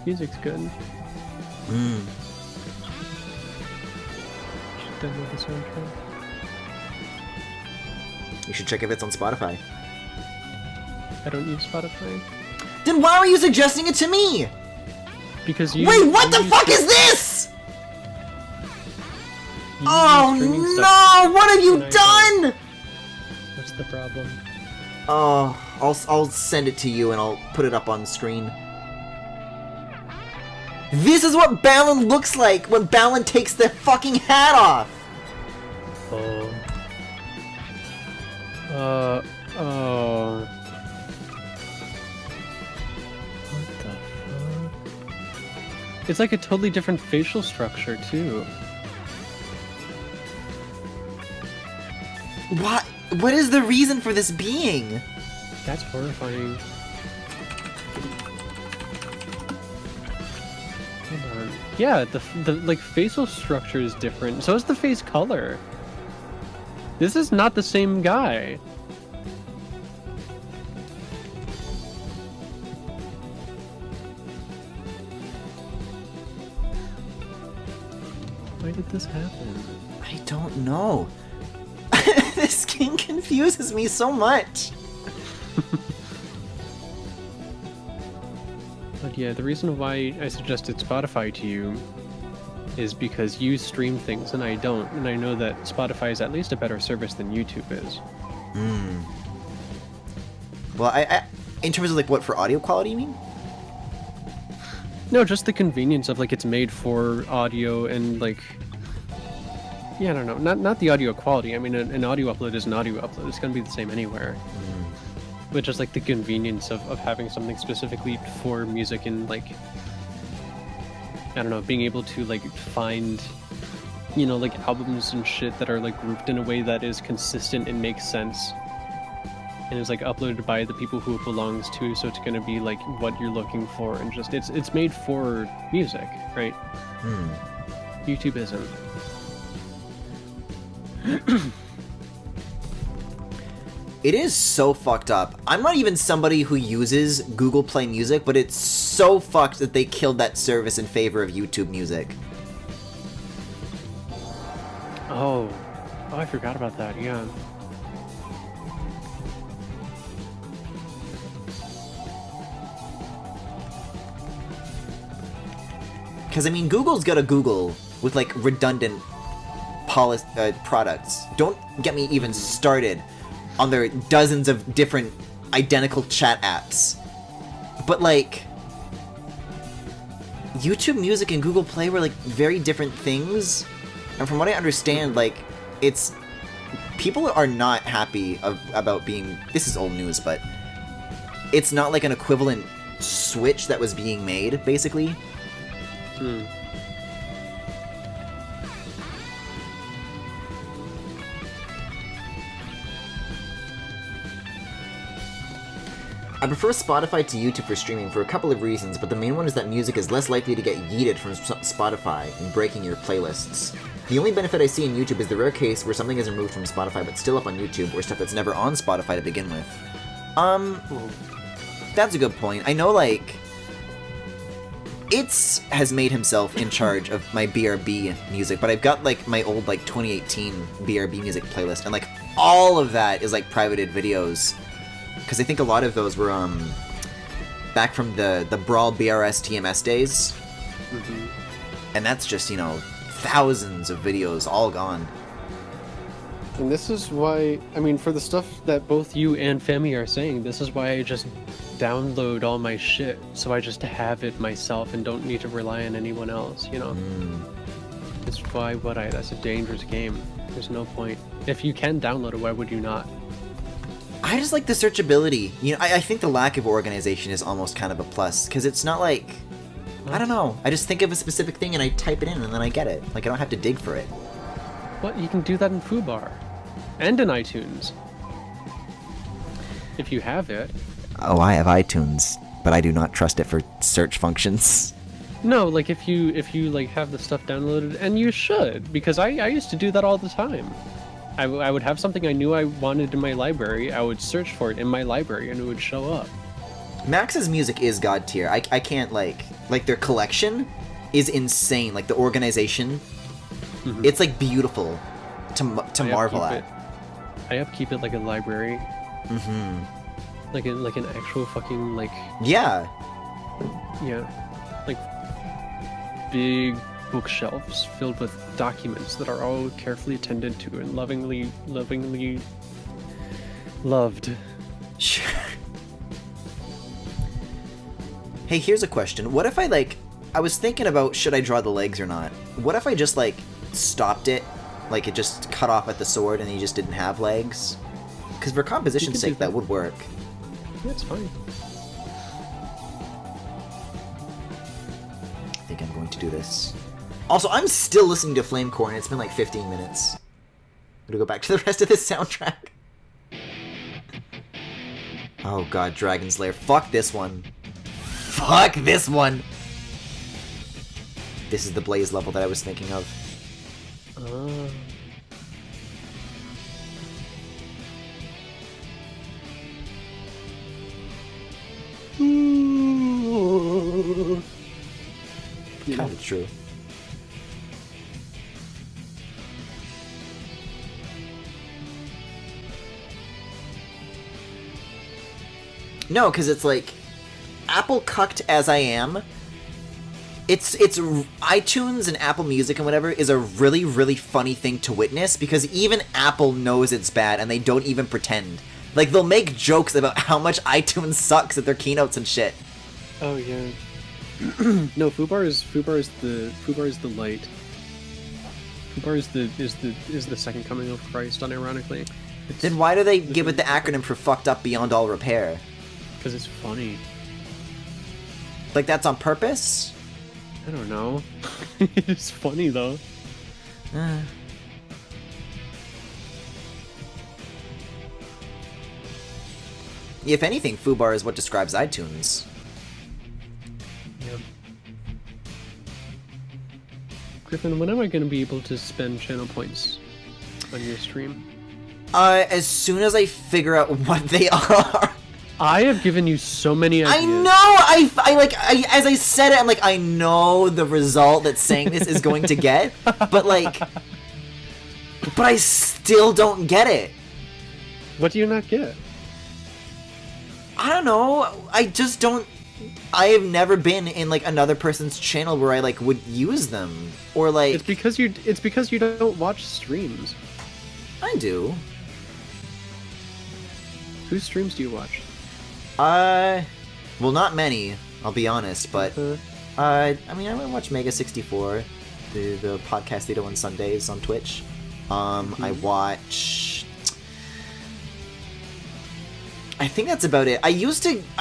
Music's good. Should download the soundtrack. You should check if it's on Spotify. I don't use Spotify. Then why were you suggesting it to me? Because you. Wait, what the fuck is this? Oh no! What have you done? What's the problem? Oh, I'll send it to you and I'll put it up on screen. This is what Balan looks like when Balan takes the fucking hat off! Oh. What the fuck? It's like a totally different facial structure, too. What? What is the reason for this being? That's horrifying. Hold on. Yeah, the like facial structure is different. So is the face color. This is not the same guy. Why did this happen? I don't know. This game confuses me so much. But yeah, the reason why I suggested Spotify to you is because you stream things and I don't, and I know that Spotify is at least a better service than YouTube is. Well, I in terms of like what, for audio quality, you mean? No, just the convenience of like it's made for audio and like, yeah, I don't know, not the audio quality. I mean, an audio upload is an audio upload. It's gonna be the same anywhere. But just like the convenience of having something specifically for music and like, I don't know, being able to like find, you know, like albums and shit that are like grouped in a way that is consistent and makes sense. And is like uploaded by the people who it belongs to, so it's gonna be like what you're looking for, and just it's made for music, right? YouTube isn't. It is so fucked up. I'm not even somebody who uses Google Play Music, but it's so fucked that they killed that service in favor of YouTube Music. Oh, I forgot about that. Yeah. Because, I mean, Google's got a Google with, like, redundant products. Don't get me even started on their dozens of different identical chat apps. But, like, YouTube Music and Google Play were, like, very different things. And from what I understand, like, it's... people are not happy about being... This is old news, but... it's not, like, an equivalent switch that was being made, basically. I prefer Spotify to YouTube for streaming for a couple of reasons, but the main one is that music is less likely to get yeeted from Spotify and breaking your playlists. The only benefit I see in YouTube is the rare case where something is removed from Spotify but still up on YouTube, or stuff that's never on Spotify to begin with. That's a good point. I know, like, Itz has made himself in charge of my BRB music, but I've got, like, my old, like, 2018 BRB music playlist, and, like, all of that is, like, privated videos. Because I think a lot of those were, back from the Brawl BRS TMS days. Mm-hmm. And that's just, you know, thousands of videos all gone. And this is why, I mean, for the stuff that both you and Femi are saying, this is why I just download all my shit, so I just have it myself and don't need to rely on anyone else, you know? That's why that's a dangerous game. There's no point. If you can download it, why would you not? I just like the searchability. You know, I think the lack of organization is almost kind of a plus, because it's not like, I don't know, I just think of a specific thing and I type it in and then I get it. Like, I don't have to dig for it. What? You can do that in Fubar. And in iTunes. If you have it. Oh, I have iTunes, but I do not trust it for search functions. No, like if you like have the stuff downloaded, and you should, because I used to do that all the time. I would have something I knew I wanted in my library, I would search for it in my library, and it would show up. Max's music is god tier. I can't, like their collection is insane. Like, the organization, it's, like, beautiful to marvel at. I upkeep it like a library. Like an actual fucking, like... Yeah. Yeah. Like, big bookshelves filled with documents that are all carefully attended to and lovingly loved. Sure. Hey, here's a question. What if I was thinking about should I draw the legs or not? What if I just, like, stopped it? Like, it just cut off at the sword and he just didn't have legs? Because for composition's sake, that would work. Yeah, it's fine. I think I'm going to do this. Also, I'm still listening to Flamecore, and it's been like 15 minutes. I'm gonna go back to the rest of this soundtrack. Oh god, Dragon's Lair. Fuck this one. Fuck this one! This is the Blaze level that I was thinking of. Kind of true. No, because it's like, Apple cucked as I am. It's iTunes and Apple Music and whatever is a really, really funny thing to witness, because even Apple knows it's bad and they don't even pretend. Like, they'll make jokes about how much iTunes sucks at their keynotes and shit. Oh yeah. No, Fubar is the light. Fubar is the second coming of Christ, unironically. Then why do they give it the acronym for fucked up beyond all repair? Because it's funny. Like, that's on purpose? I don't know. It's funny though. If anything, Fubar is what describes iTunes. Yeah. Griffin, when am I going to be able to spend channel points on your stream? As soon as I figure out what they are. I have given you so many ideas. I know! As I said it, I'm like, I know the result that saying this is going to get, but like... But I still don't get it. What do you not get? I don't know. I just don't... I have never been in, like, another person's channel where I, like, would use them. Or, like... It's because you don't watch streams. I do. Whose streams do you watch? Well, not many, I'll be honest, but, I mean, I would watch Mega64, the podcast they do on Sundays on Twitch. I watch... I think that's about it. I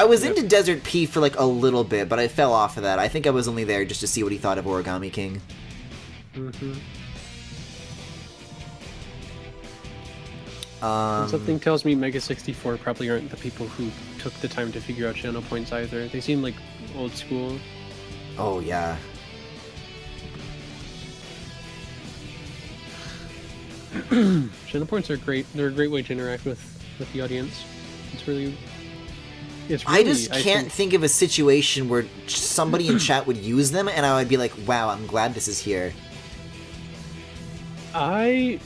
was into Desert P for, like, a little bit, but I fell off of that. I think I was only there just to see what he thought of Origami King. And something tells me Mega 64 probably aren't the people who took the time to figure out channel points either. They seem like old school. Oh yeah. Channel points are great. They're a great way to interact with the audience. It's really. I just can't think of a situation where somebody in chat would use them, and I would be like, "Wow, I'm glad this is here." I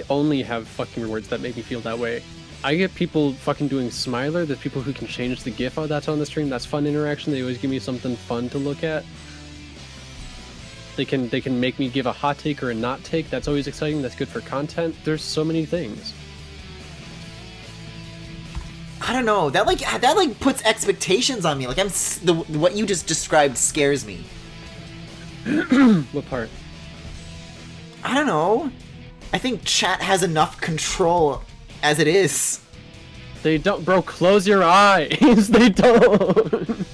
only have fucking rewards that make me feel that way. I get people fucking doing Smiler. There's people who can change the GIF that's on the stream. That's fun interaction. They always give me something fun to look at. They can make me give a hot take or a not take. That's always exciting. That's good for content. There's so many things. I don't know. That like puts expectations on me. Like what you just described scares me. What part? I don't know. I think chat has enough control as it is. They don't, bro. Close your eyes. They don't.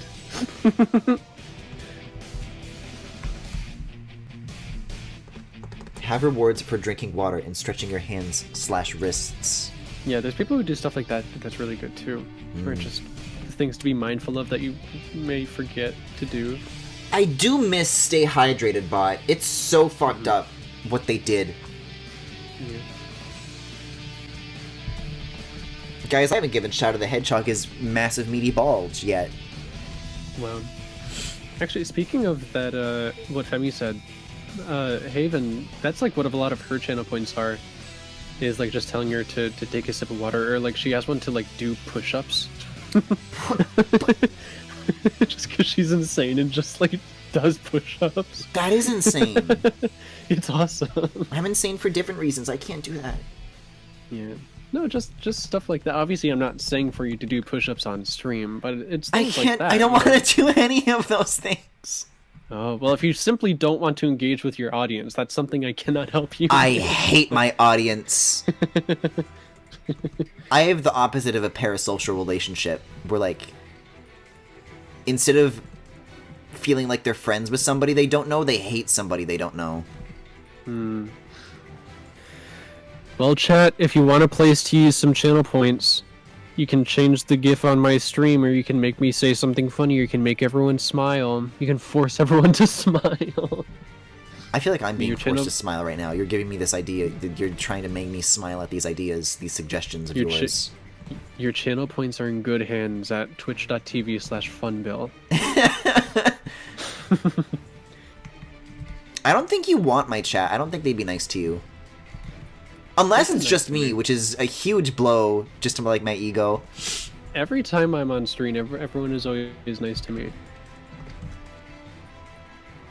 Have rewards for drinking water and stretching your hands/wrists. Yeah, there's people who do stuff like that. That's really good too. Or just things to be mindful of that you may forget to do. I do miss Stay Hydrated bot. It's so fucked up what they did. Yeah. Guys, I haven't given Shadow the Hedgehog his massive meaty bulge yet. Wow. Actually, speaking of that, what Femi said, Haven, that's like what a lot of her channel points are. Is like just telling her to take a sip of water, or like she has one to like do push-ups. Just because she's insane and just like does push-ups. That is insane. It's awesome. I'm insane for different reasons. I can't do that. Yeah. No, just stuff like that. Obviously, I'm not saying for you to do push-ups on stream, but it's things like that. I don't want to do any of those things. Oh, well, if you simply don't want to engage with your audience, that's something I cannot help you with. I hate my audience. I have the opposite of a parasocial relationship, where, like, instead of feeling like they're friends with somebody they don't know, they hate somebody they don't know. Well, chat, if you want a place to use some channel points, you can change the GIF on my stream, or you can make me say something funny, or you can make everyone smile. You can force everyone to smile. I feel like I'm being forced to smile right now. You're giving me this idea. You're trying to make me smile at these ideas, these suggestions of yours. Your channel points are in good hands at twitch.tv/funbil. I don't think you want my chat. I don't think they'd be nice to you. Unless it's just me, which is a huge blow just to like my ego. Every time I'm on stream, everyone is always nice to me.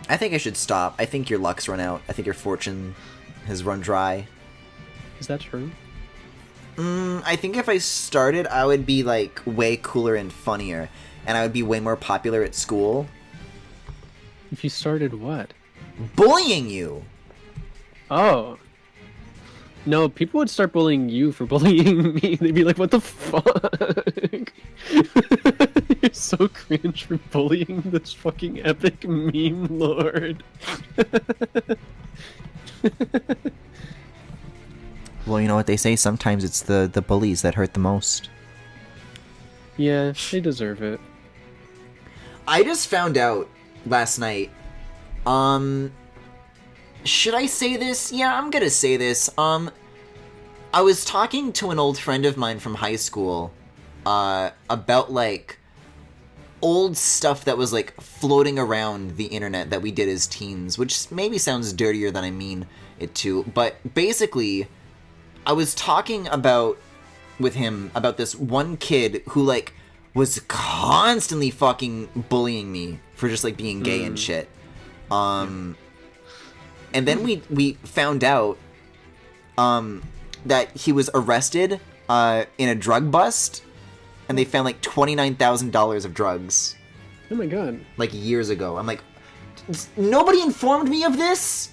I think I should stop. I think your luck's run out. I think your fortune has run dry. Is that true? I think if I started, I would be like way cooler and funnier, and I would be way more popular at school. If you started what? Bullying you! Oh. No, people would start bullying you for bullying me. They'd be like, what the fuck? You're so cringe for bullying this fucking epic meme lord. Well, you know what they say, sometimes it's the bullies that hurt the most. Yeah, they deserve it. I just found out last night, should I say this? Yeah, I'm gonna say this. I was talking to an old friend of mine from high school, about, like, old stuff that was, like, floating around the internet that we did as teens, which maybe sounds dirtier than I mean it to, but basically, I was talking with him about this one kid who, like, was constantly fucking bullying me for just, like, being gay and shit. And then we found out that he was arrested in a drug bust, and they found like $29,000 of drugs. Oh my god. Like years ago. I'm like, nobody informed me of this?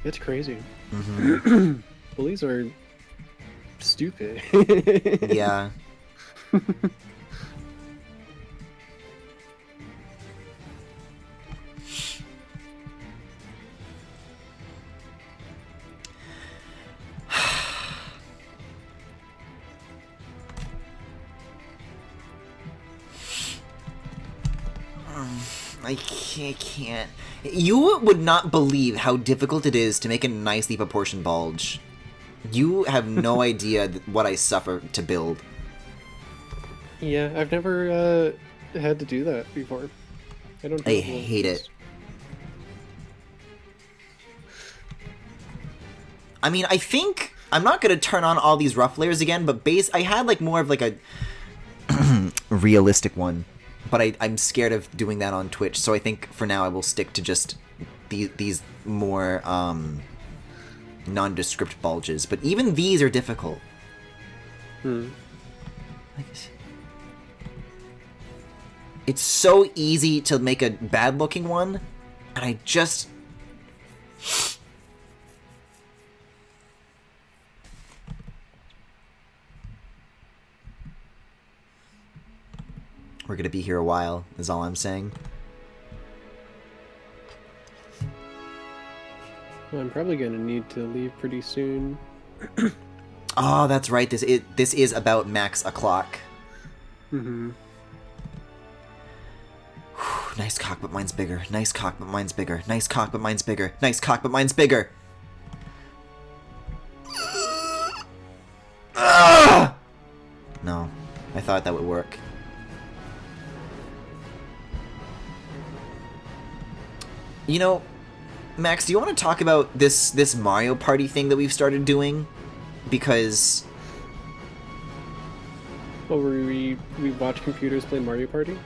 It's crazy. Mm-hmm. Bullies are stupid. Yeah. I can't. You would not believe how difficult it is to make a nicely proportioned bulge. You have no idea what I suffer to build. Yeah, I've never had to do that before. I hate it. I mean, I think I'm not gonna turn on all these rough layers again, but I had like more of like a realistic one, but I'm scared of doing that on Twitch, so I think for now I will stick to just these more nondescript bulges. But even these are difficult. It's so easy to make a bad looking one, and I just... We're gonna be here a while, is all I'm saying. Well, I'm probably gonna need to leave pretty soon. Oh, that's right. This is about Max o'clock. Mm-hmm. Nice cock, but mine's bigger. Nice cock, but mine's bigger. Nice cock, but mine's bigger. Nice cock, but mine's bigger. No, I thought that would work. You know, Max, do you want to talk about this Mario Party thing that we've started doing? Because... Oh, where we watch computers play Mario Party?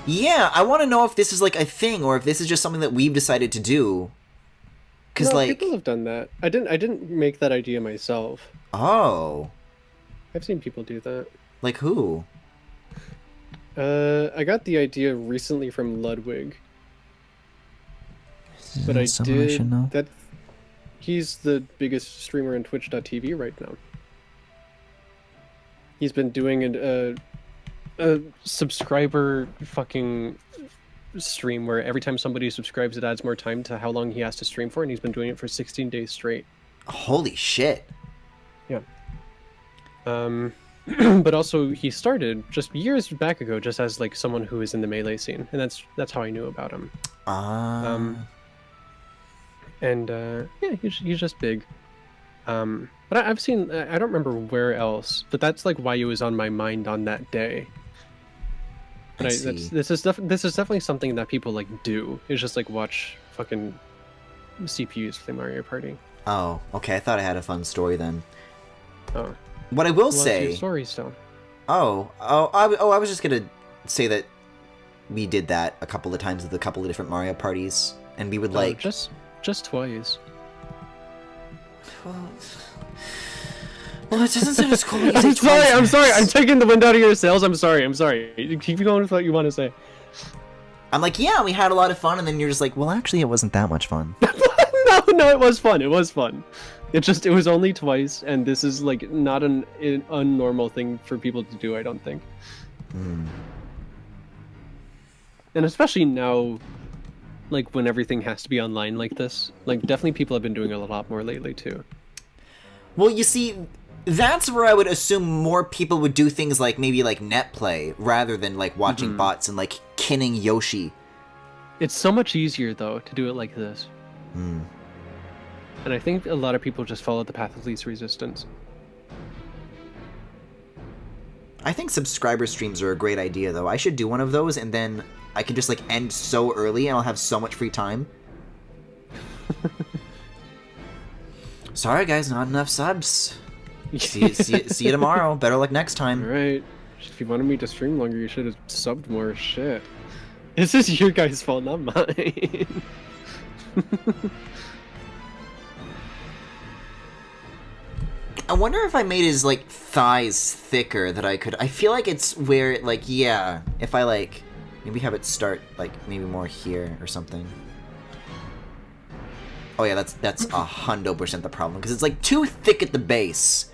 Yeah, I want to know if this is like a thing or if this is just something that we've decided to do. Cause no, like people have done that. I didn't make that idea myself. Oh. I've seen people do that. Like who? I got the idea recently from Ludwig. But I did that. He's the biggest streamer on Twitch.tv right now. He's been doing a subscriber fucking stream where every time somebody subscribes, it adds more time to how long he has to stream for, and he's been doing it for 16 days straight. Holy shit. Yeah. But also he started just years back ago, just as like someone who is in the Melee scene, and that's how I knew about him. Yeah, he's just big. But I've seen, I don't remember where else, but that's like why it was on my mind on that day. But this is definitely something that people like do. It's just like watch fucking CPUs play Mario Party. Oh, okay. I thought I had a fun story then. Oh. What I will What's say. Your story still. I was just gonna say that we did that a couple of times with a couple of different Mario parties, and we would like just twice. Well, it doesn't sound as cool. I'm sorry. I'm taking the wind out of your sails. I'm sorry. Keep going with what you want to say. I'm like, yeah, we had a lot of fun, and then you're just like, well, actually, it wasn't that much fun. No, it was fun. It was fun. It was only twice, and this is like not an unnormal thing for people to do, I don't think. And especially now, like when everything has to be online like this, like definitely people have been doing it a lot more lately too. Well, you see, that's where I would assume more people would do things like maybe like net play rather than like watching bots and like kinning Yoshi. It's so much easier though to do it like this. And I think a lot of people just follow the path of least resistance. I think subscriber streams are a great idea though. I should do one of those and then I can just like end so early and I'll have so much free time. Sorry guys, not enough subs. See you tomorrow. Better luck next time. Alright. If you wanted me to stream longer, you should have subbed more. Shit. This is your guys' fault, not mine. I wonder if I made his like thighs thicker that I feel like it's where like, yeah, if I like maybe have it start like maybe more here or something. Oh yeah, that's 100% the problem because it's like too thick at the base.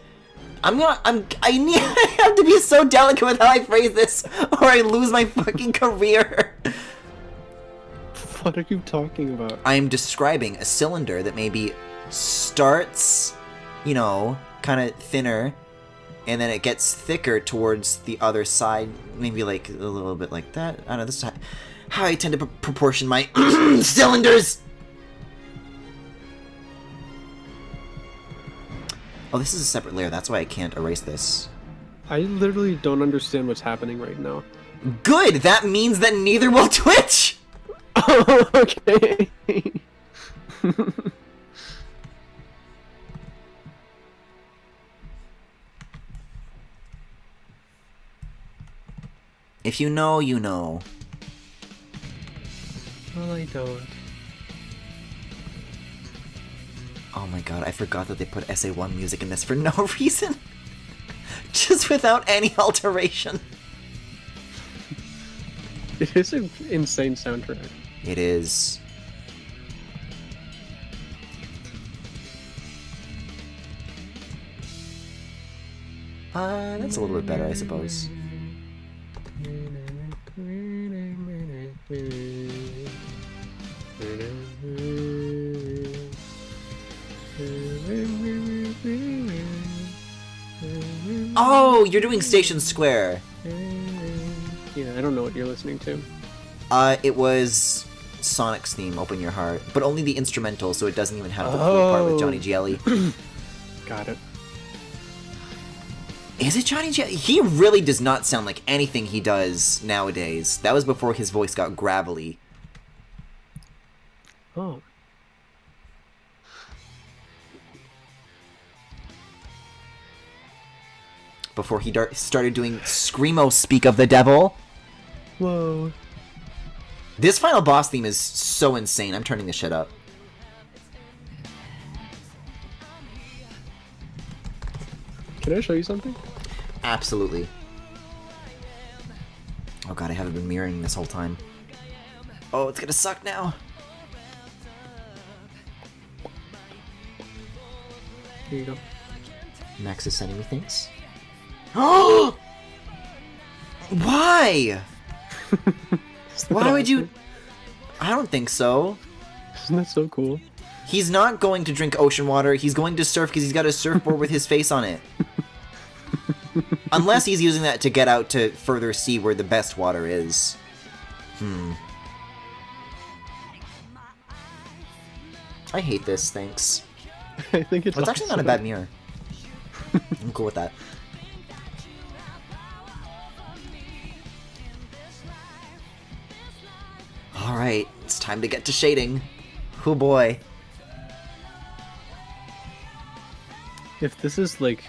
I have to be so delicate with how I phrase this or I lose my fucking career. What are you talking about? I am describing a cylinder that maybe starts, you know, kind of thinner and then it gets thicker towards the other side, maybe like a little bit like that. I don't know, this is how I tend to proportion my cylinders! Oh, this is a separate layer, that's why I can't erase this. I literally don't understand what's happening right now. Good! That means that neither will Twitch! Oh, okay. If you know, you know. Well, I don't. Oh my god, I forgot that they put SA1 music in this for no reason. Just without any alteration. It is an insane soundtrack. It is. That's a little bit better, I suppose. Oh, you're doing Station Square. Yeah, I don't know what you're listening to. It was Sonic's theme, Open Your Heart, but only the instrumental, so it doesn't even have the cool part with Johnny GLE. Got it. Is it Johnny GLE? He really does not sound like anything he does nowadays. That was before his voice got gravelly. Oh. Before he started doing Screamo Speak of the Devil. Whoa. This final boss theme is so insane. I'm turning this shit up. Can I show you something? Absolutely. Oh god, I haven't been mirroring this whole time. Oh, it's gonna suck now. Here you go. Max is sending me things. Oh! Why? Why would you... I don't think so. Isn't that so cool? He's not going to drink ocean water. He's going to surf because he's got a surfboard with his face on it. Unless he's using that to get out to further see where the best water is. I hate this, thanks. I think it's It's actually not a bad mirror. I'm cool with that. Alright, it's time to get to shading. Oh boy. If this is like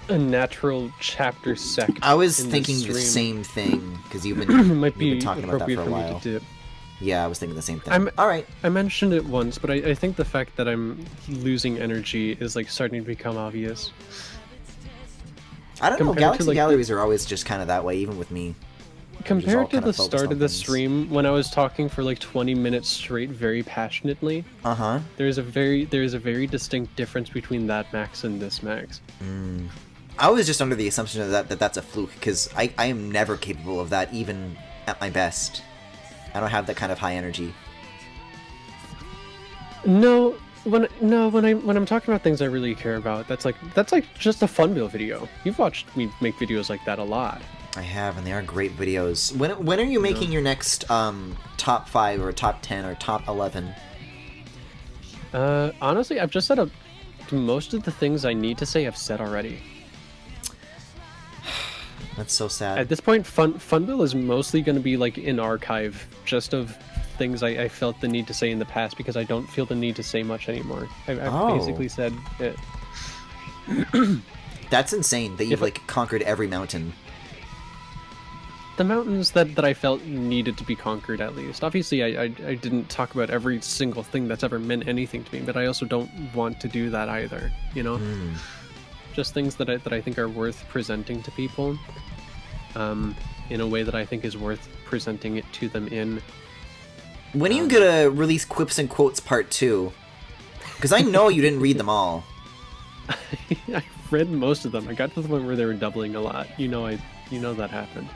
a natural chapter sec, I was in thinking this the stream, same thing, because you've it been, might be talking about that appropriate for a for me while. to dip. Yeah, I was thinking the same thing. Alright. I mentioned it once, but I think the fact that I'm losing energy is like starting to become obvious. I don't know, Compared to, Galaxy like, Galleries are always just kind of that way, even with me. Compared to kinda the focused start on of the things. stream, when I was talking for like 20 minutes straight very passionately, Uh-huh. there's a very distinct difference between that Max and this Max. I was just under the assumption that that's a fluke, because I am never capable of that, even at my best. I don't have that kind of high energy. No, when I'm talking about things I really care about, that's like just a Funbil video. You've watched me make videos like that a lot. I have, and they are great videos. When are you making your next top 5 or top 10 or top 11? Honestly, I've just said most of the things I need to say I've said already. That's so sad. At this point, Funbil is mostly going to be like an archive just of things I felt the need to say in the past, because I don't feel the need to say much anymore. I've basically said it. That's insane that you've like conquered every mountain. The mountains that I felt needed to be conquered, at least. Obviously, I didn't talk about every single thing that's ever meant anything to me, but I also don't want to do that either, you know? Just things that I think are worth presenting to people, in a way that I think is worth presenting it to them in. When are you gonna release Quips and Quotes Part 2? Because I know you didn't read them all. I read most of them. I got to the point where they were doubling a lot. You know that happened.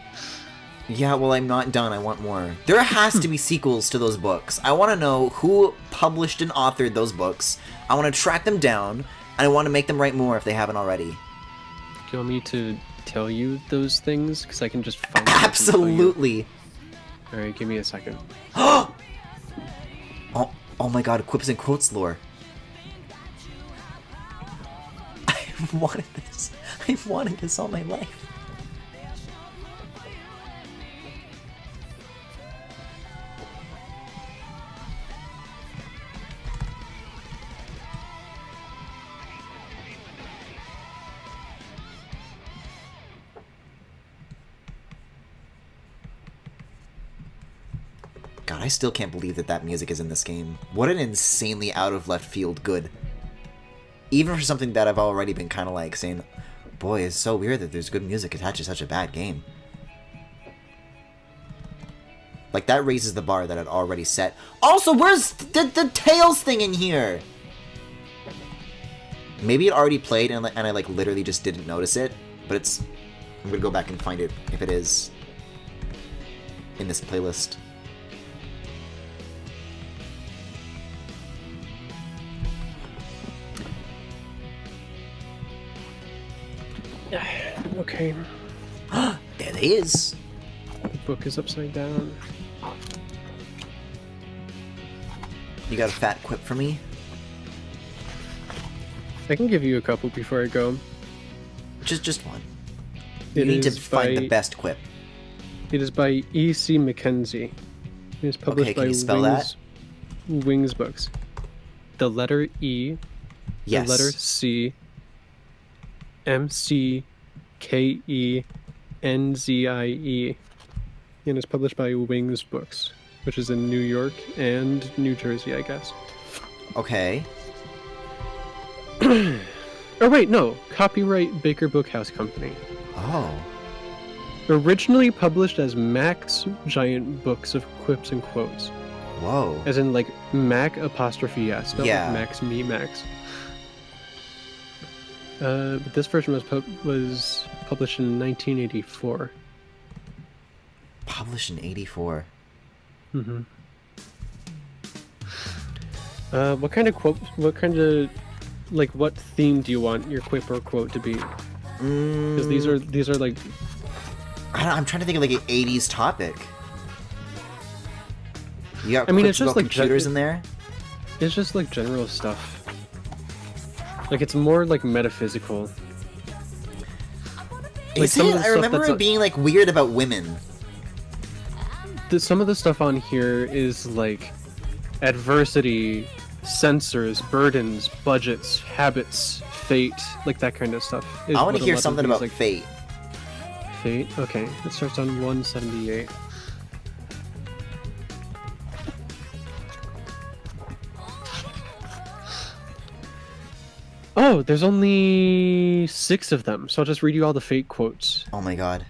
Yeah, well, I'm not done. I want more. There has to be sequels to those books. I want to know who published and authored those books. I want to track them down, and I want to make them write more if they haven't already. you want me to tell you those things? Because I can just find them. Absolutely. Alright, give me a second. Oh my god, quips and quotes lore. I've wanted this. I've wanted this all my life. God, I still can't believe that that music is in this game. What an insanely out of left field good. Even for something that I've already been kind of like saying, boy, it's so weird that there's good music attached to such a bad game. Like, that raises the bar that I'd already set. Also, where's the Tails thing in here? Maybe it already played and I like literally just didn't notice it, but it's... I'm gonna go back and find it if it is in this playlist. Okay. There it is. The book is upside down. You got a fat quip for me? I can give you a couple before I go. Just one. You need to find the best quip. It is by E.C. Mackenzie. It is published by can you spell that? Wings Books. The letter E, Yes. the letter C, MCKENZIE. And it's published by Wings Books, which is in New York and New Jersey, I guess. Okay. Or wait, no. Copyright Baker Bookhouse Company. Oh. Originally published as Mac's Giant Books of Quips and Quotes. Whoa. As in, like, Mac apostrophe S, not Yeah. like Max Me Max. But this version was published in 1984. Published in 84. Mm-hmm. What kind of quote? What kind of, like, what theme do you want your quip or quote to be? Because these are like. I'm trying to think of like an 80s topic. You got it's quips just about like computers in there? It's just like general stuff. Like, it's more like metaphysical. Is it? I remember it being like weird about women. Some of the stuff on here is like adversity, censors, burdens, budgets, habits, fate, like that kind of stuff. I want to hear something about fate. Fate? Okay, it starts on 178. Oh, there's only 6 of them, so I'll just read you all the fate quotes. Oh my god.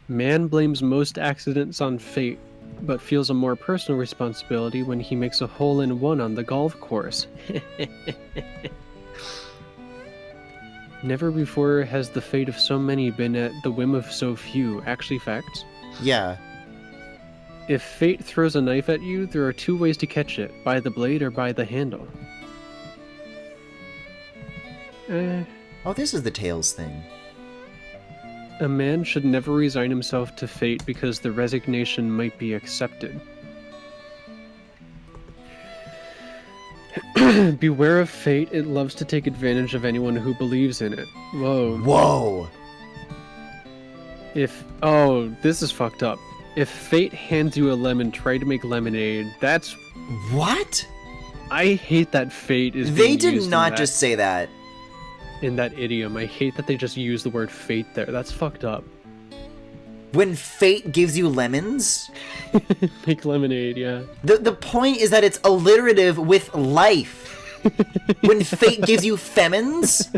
Man blames most accidents on fate, but feels a more personal responsibility when he makes a hole-in-one on the golf course. Never before has the fate of so many been at the whim of so few. Actually, facts. Yeah. If fate throws a knife at you, there are 2 ways to catch it, by the blade or by the handle. Oh, this is the Tails thing. A man should never resign himself to fate because the resignation might be accepted. Beware of fate, it loves to take advantage of anyone who believes in it. Whoa. Whoa! Oh, this is fucked up. If fate hands you a lemon, try to make lemonade. That's... What? I hate that fate is They being did used not just say that. in that idiom. I hate that they just use the word fate there. That's fucked up. When fate gives you lemons? Make lemonade, yeah. The point is that it's alliterative with life. When fate gives you femins?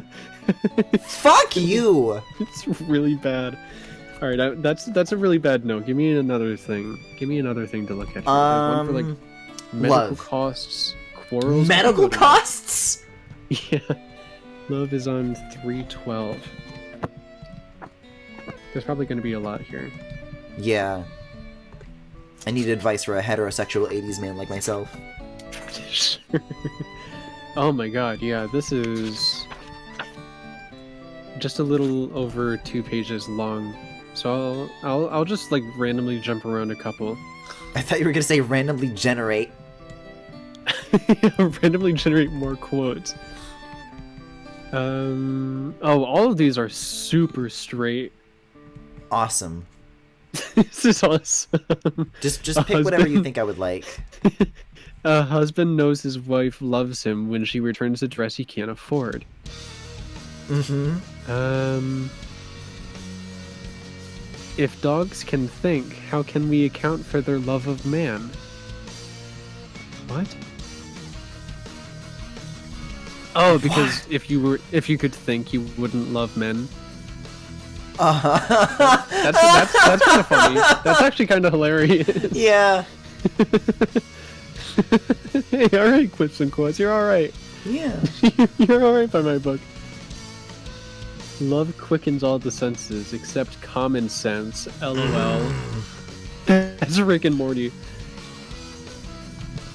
Fuck you! It's really bad. Alright, that's a really bad note. Give me another thing. Give me another thing to look at. One for, like, medical love. Costs, quarrels. Medical costs? Yeah. Love is on 312. There's probably going to be a lot here. Yeah. I need advice for a heterosexual 80s man like myself. Oh my god, yeah, this is... just a little over 2 pages long. So I'll just like randomly jump around a couple. I thought you were gonna say randomly generate. Randomly generate more quotes. Oh, all of these are super straight. Awesome. This is awesome. Just pick whatever you think I would like. A husband knows his wife loves him when she returns a dress he can't afford. Mm-hmm. If dogs can think, how can we account for their love of man? What? Oh, because if you could think, you wouldn't love men. That's kind of funny. That's actually kind of hilarious. Yeah. Hey, alright, quips and quotes. You're alright. Yeah. You're alright by my book. Love quickens all the senses except common sense. LOL. That's Rick and Morty.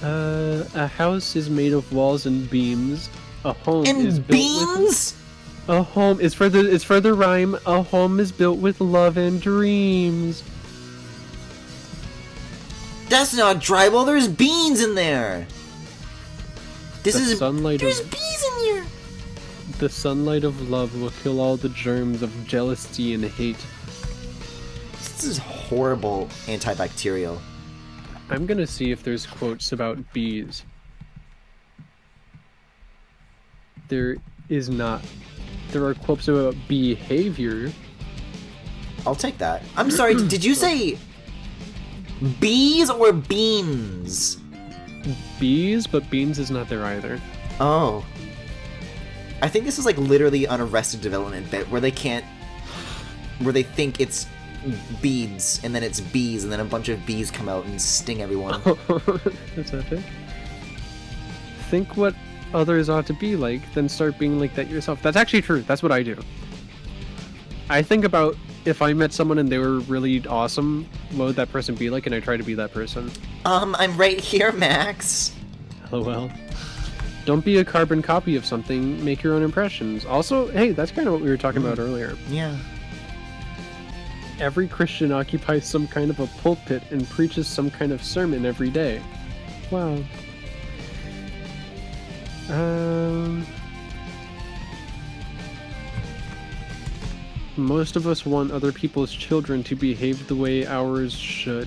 A house is made of walls and beams. A home is built beams? with... A home is for the rhyme. A home is built with love and dreams. That's not drywall. There's beans in there. There's bees in here. The sunlight of love will kill all the germs of jealousy and hate. This is horrible antibacterial. I'm gonna see if there's quotes about bees. There is not. There are quotes about behavior. I'll take that. I'm sorry, did you say bees or beans? Bees, but beans is not there either. Oh. I think this is like literally an Arrested Development bit where they think it's beads and then it's bees and then a bunch of bees come out and sting everyone. That's epic. Think what others ought to be like, then start being like that yourself. That's actually true. That's what I do. I think about if I met someone and they were really awesome, what would that person be like, and I try to be that person. I'm right here, Max. LOL. Don't be a carbon copy of something, make your own impressions. Also, hey, that's kind of what we were talking about earlier. Yeah. Every Christian occupies some kind of a pulpit and preaches some kind of sermon every day. Wow. Most of us want other people's children to behave the way ours should.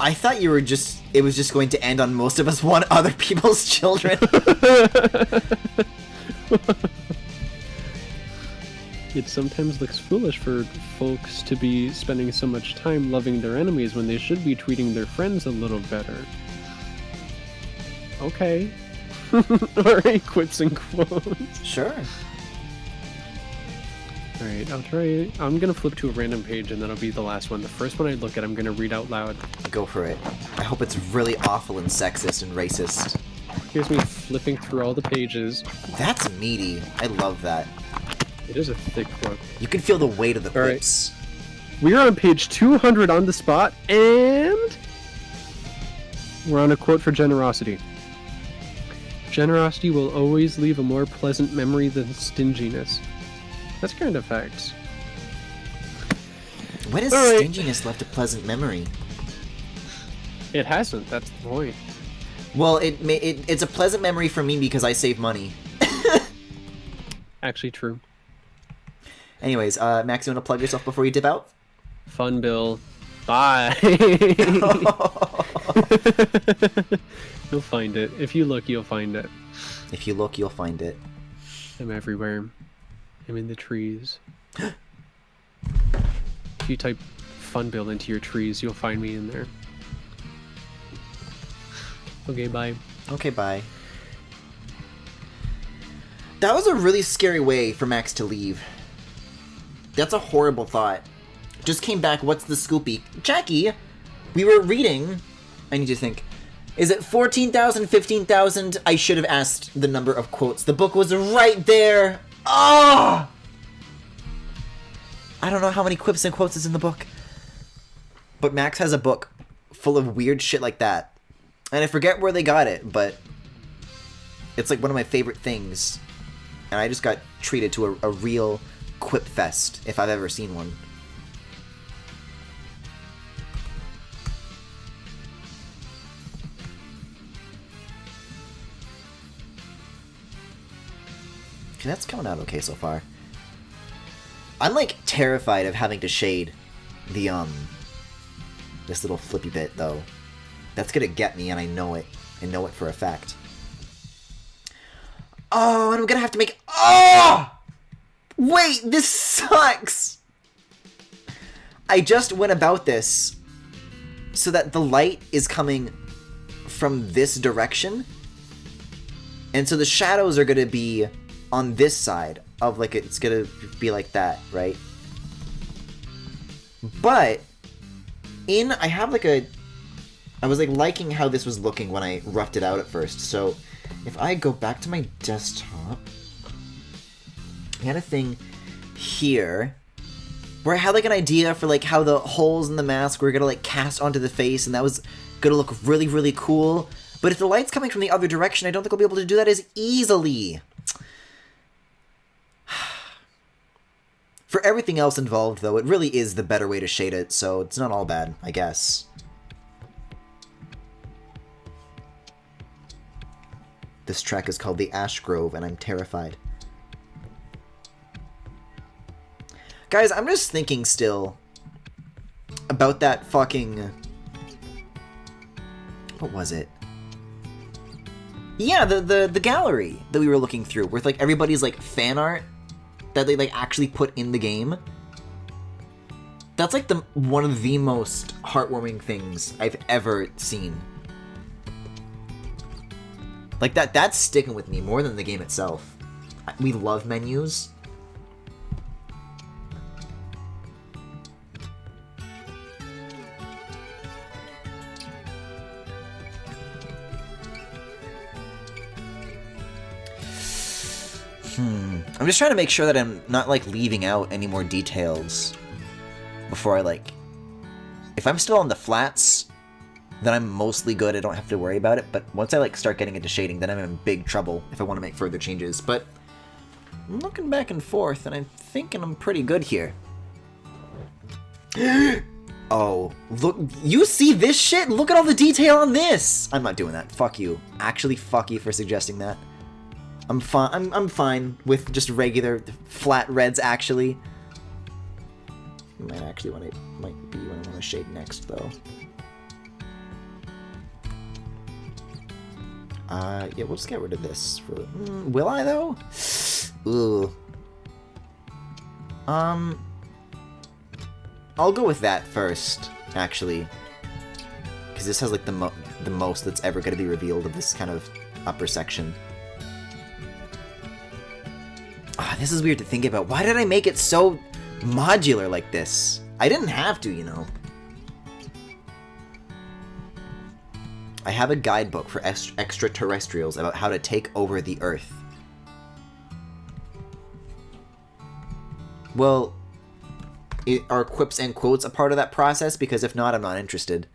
I thought it was just going to end on most of us want other people's children. It sometimes looks foolish for folks to be spending so much time loving their enemies when they should be treating their friends a little better. Okay. Alright, quips and quotes. Sure. Alright, I'll try. I'm gonna flip to a random page and that'll be the last one. The first one I look at, I'm gonna read out loud. Go for it. I hope it's really awful and sexist and racist. Here's me flipping through all the pages. That's meaty. I love that. It is a thick book. You can feel the weight of the quips. We are on page 200 on the spot, and we're on a quote for generosity. Generosity will always leave a more pleasant memory than stinginess. That's kind of facts. When has stinginess left a pleasant memory? It hasn't. That's the point. Well, it's a pleasant memory for me because I save money. Actually true. Anyways, Max, you want to plug yourself before you dip out? Funbil. Bye! You'll find it. If you look, you'll find it. If you look, you'll find it. I'm everywhere. I'm in the trees. If you type Funbil into your trees, you'll find me in there. Okay, bye. Okay, bye. That was a really scary way for Max to leave. That's a horrible thought. Just came back, what's the scoopy? Jackie, we were reading... I need to think. Is it 14,000, 15,000? I should have asked the number of quotes. The book was right there! Oh! I don't know how many quips and quotes is in the book. But Max has a book full of weird shit like that. And I forget where they got it, but... it's like one of my favorite things. And I just got treated to a real quip fest, if I've ever seen one. Okay, that's coming out okay so far. I'm like terrified of having to shade the this little flippy bit though. That's gonna get me, and I know it. I know it for a fact. Oh, and I'm gonna have to make... Oh! Wait, this sucks! I just went about this so that the light is coming from this direction. And so the shadows are gonna be on this side of, like, it's gonna be like that, right? But I have like I was like liking how this was looking when I roughed it out at first. So if I go back to my desktop, I had a thing here where I had like an idea for like how the holes in the mask were gonna like cast onto the face, and that was gonna look really, really cool. But if the light's coming from the other direction, I don't think I'll be able to do that as easily. For everything else involved, though, it really is the better way to shade it, so it's not all bad, I guess. This track is called The Ash Grove, and I'm terrified. Guys, I'm just thinking still about that fucking... What was it? Yeah, the gallery that we were looking through, with like everybody's like fan art that they like actually put in the game. That's like one of the most heartwarming things I've ever seen. Like that's sticking with me more than the game itself. We love menus. I'm just trying to make sure that I'm not like leaving out any more details before I like... If I'm still on the flats, then I'm mostly good. I don't have to worry about it. But once I like start getting into shading, then I'm in big trouble if I want to make further changes. But I'm looking back and forth, and I'm thinking I'm pretty good here. Oh, look, you see this shit? Look at all the detail on this! I'm not doing that. Fuck you. Actually, fuck you for suggesting that. I'm fine. I'm fine with just regular flat reds. Actually, might be when I want to shade next, though. Yeah, we'll just get rid of this. Will I though? Ooh. I'll go with that first, actually, because this has like the most that's ever going to be revealed of this kind of upper section. Ah, this is weird to think about. Why did I make it so modular like this? I didn't have to, you know. I have a guidebook for extraterrestrials about how to take over the Earth. Well, are quips and quotes a part of that process? Because if not, I'm not interested.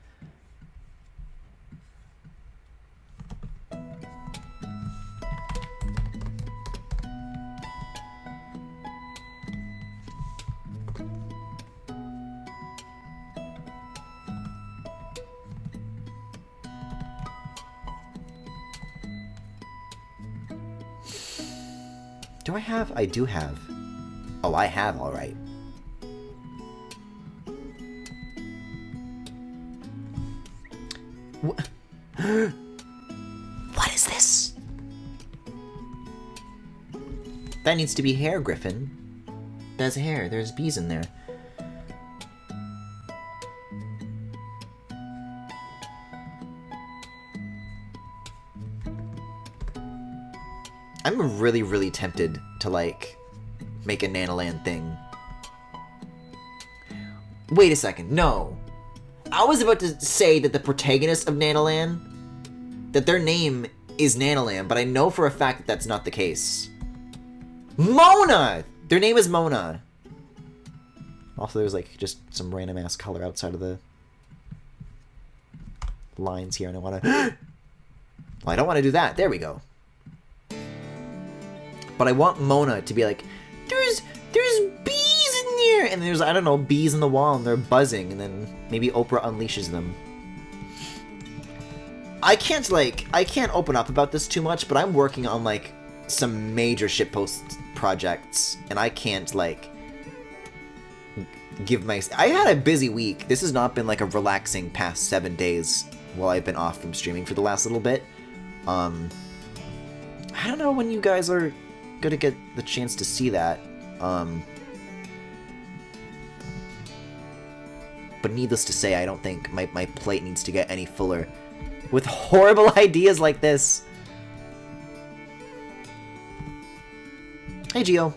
Do I have? I do have. Oh, I have, alright. What is this? That needs to be hair, Griffin. That's hair. There's bees in there. I'm really, really tempted to, like, make a Nanoland thing. Wait a second, no. I was about to say that the protagonist of Nanoland, that their name is Nanoland, but I know for a fact that that's not the case. Mona! Their name is Mona. Also, there's, like, just some random-ass color outside of the lines here, and I want to... Well, I don't want to do that. There we go. But I want Mona to be like, there's bees in there, and there's, I don't know, bees in the wall, and they're buzzing, and then maybe Oprah unleashes them. I can't open up about this too much, but I'm working on, like, some major shitpost projects, and I can't, like, give my... I had a busy week. This has not been, like, a relaxing past 7 days while I've been off from streaming for the last little bit. I don't know when you guys are gonna get the chance to see that. But needless to say, I don't think my plate needs to get any fuller with horrible ideas like this. Hey, Gio.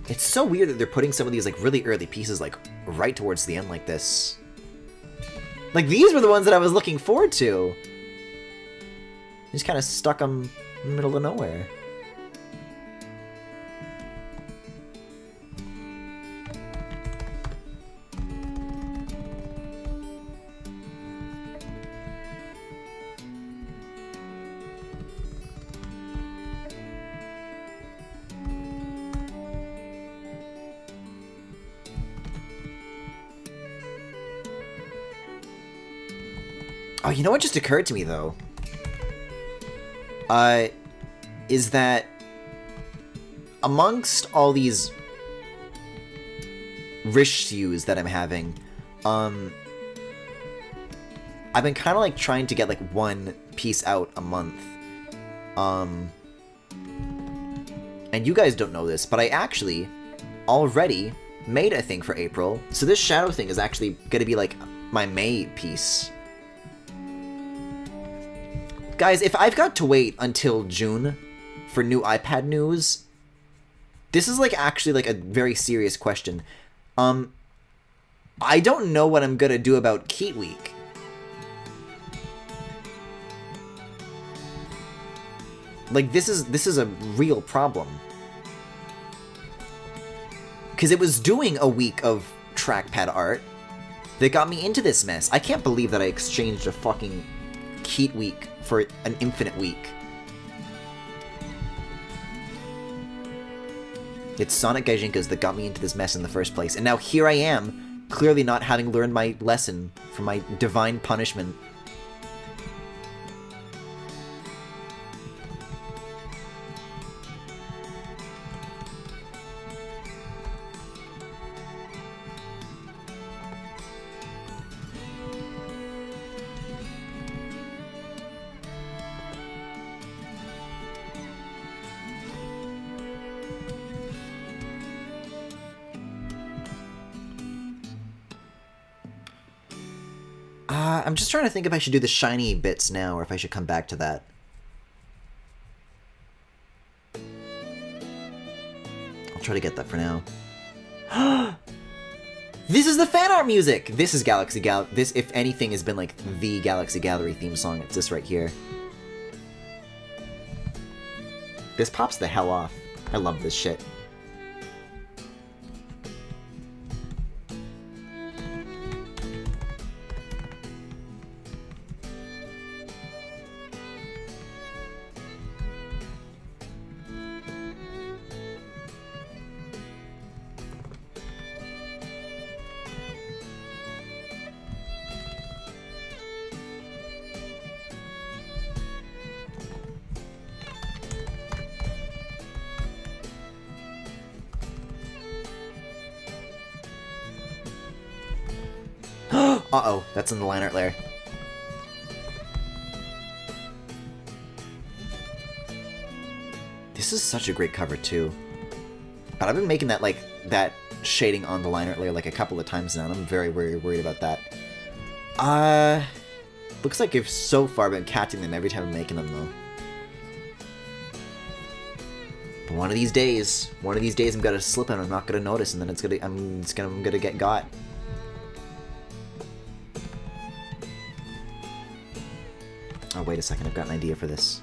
It's so weird that they're putting some of these, like, really early pieces, like, right towards the end like this. Like, these were the ones that I was looking forward to. Just kind of stuck them in the middle of nowhere. Oh, you know what just occurred to me, though? Is that amongst all these issues that I'm having, I've been kind of, like, trying to get, like, one piece out a month. And you guys don't know this, but I actually already made a thing for April. So this shadow thing is actually gonna be, like, my May piece. Guys, if I've got to wait until June for new iPad news, this is, like, actually, like, a very serious question. I don't know what I'm gonna do about Keat Week. Like, this is a real problem. Because it was doing a week of trackpad art that got me into this mess. I can't believe that I exchanged a fucking Keat Week for an infinite week. It's Sonic Gaijinkas that got me into this mess in the first place, and now here I am, clearly not having learned my lesson from my divine punishment. I'm just trying to think if I should do the shiny bits now, or if I should come back to that. I'll try to get that for now. This is the fan art music! This is this, if anything, has been, like, the Galaxy Gallery theme song. It's this right here. This pops the hell off. I love this shit. Uh-oh, that's in the line art layer. This is such a great cover, too. But I've been making that, like, that shading on the line art layer, like, a couple of times now, and I'm very, very worried about that. Looks like I've so far been catching them every time I'm making them, though. But one of these days I'm gonna slip and I'm not gonna notice, and then I'm gonna get got. Oh, wait a second, I've got an idea for this.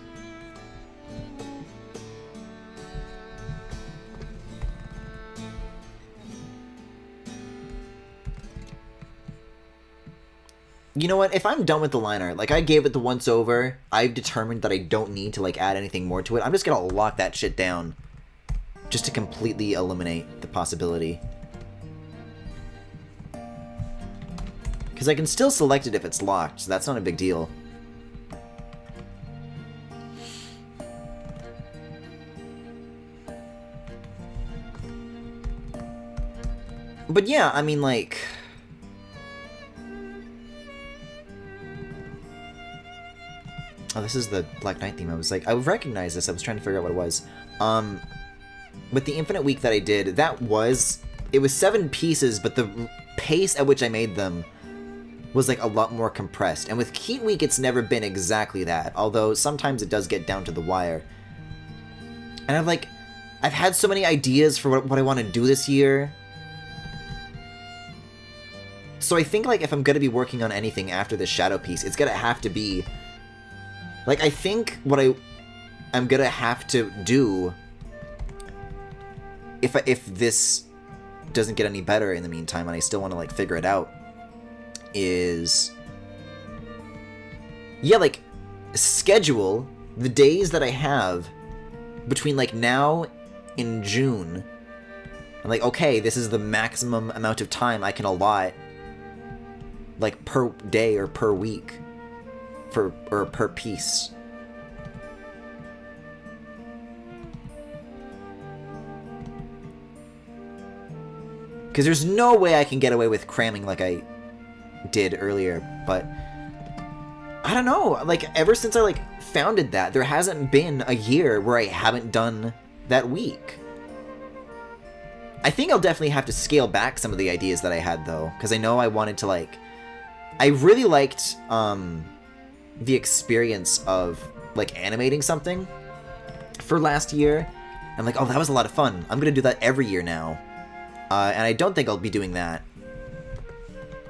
You know what? If I'm done with the line art, like I gave it the once over, I've determined that I don't need to like add anything more to it. I'm just gonna lock that shit down, just to completely eliminate the possibility. Because I can still select it if it's locked, so that's not a big deal. But yeah, I mean, like... Oh, this is the Black Knight theme. I was like, I would recognize this. I was trying to figure out what it was. With the Infinite Week that I did, it was 7 pieces, but the pace at which I made them was like a lot more compressed. And with Heat Week, it's never been exactly that, although sometimes it does get down to the wire. And I've had so many ideas for what I want to do this year. So I think, like, if I'm gonna be working on anything after this Shadow piece, it's gonna have to be... Like, I think what I'm gonna have to do, if this doesn't get any better in the meantime, and I still want to, like, figure it out, is... Yeah, like, schedule the days that I have between, like, now and June. I'm like, okay, this is the maximum amount of time I can allot, like, per day or per week. Or per piece. Because there's no way I can get away with cramming like I did earlier, but I don't know, like, ever since I, like, founded that, there hasn't been a year where I haven't done that week. I think I'll definitely have to scale back some of the ideas that I had, though, because I know I wanted to, like... I really liked, the experience of, like, animating something for last year. I'm like, oh, that was a lot of fun. I'm gonna do that every year now. And I don't think I'll be doing that.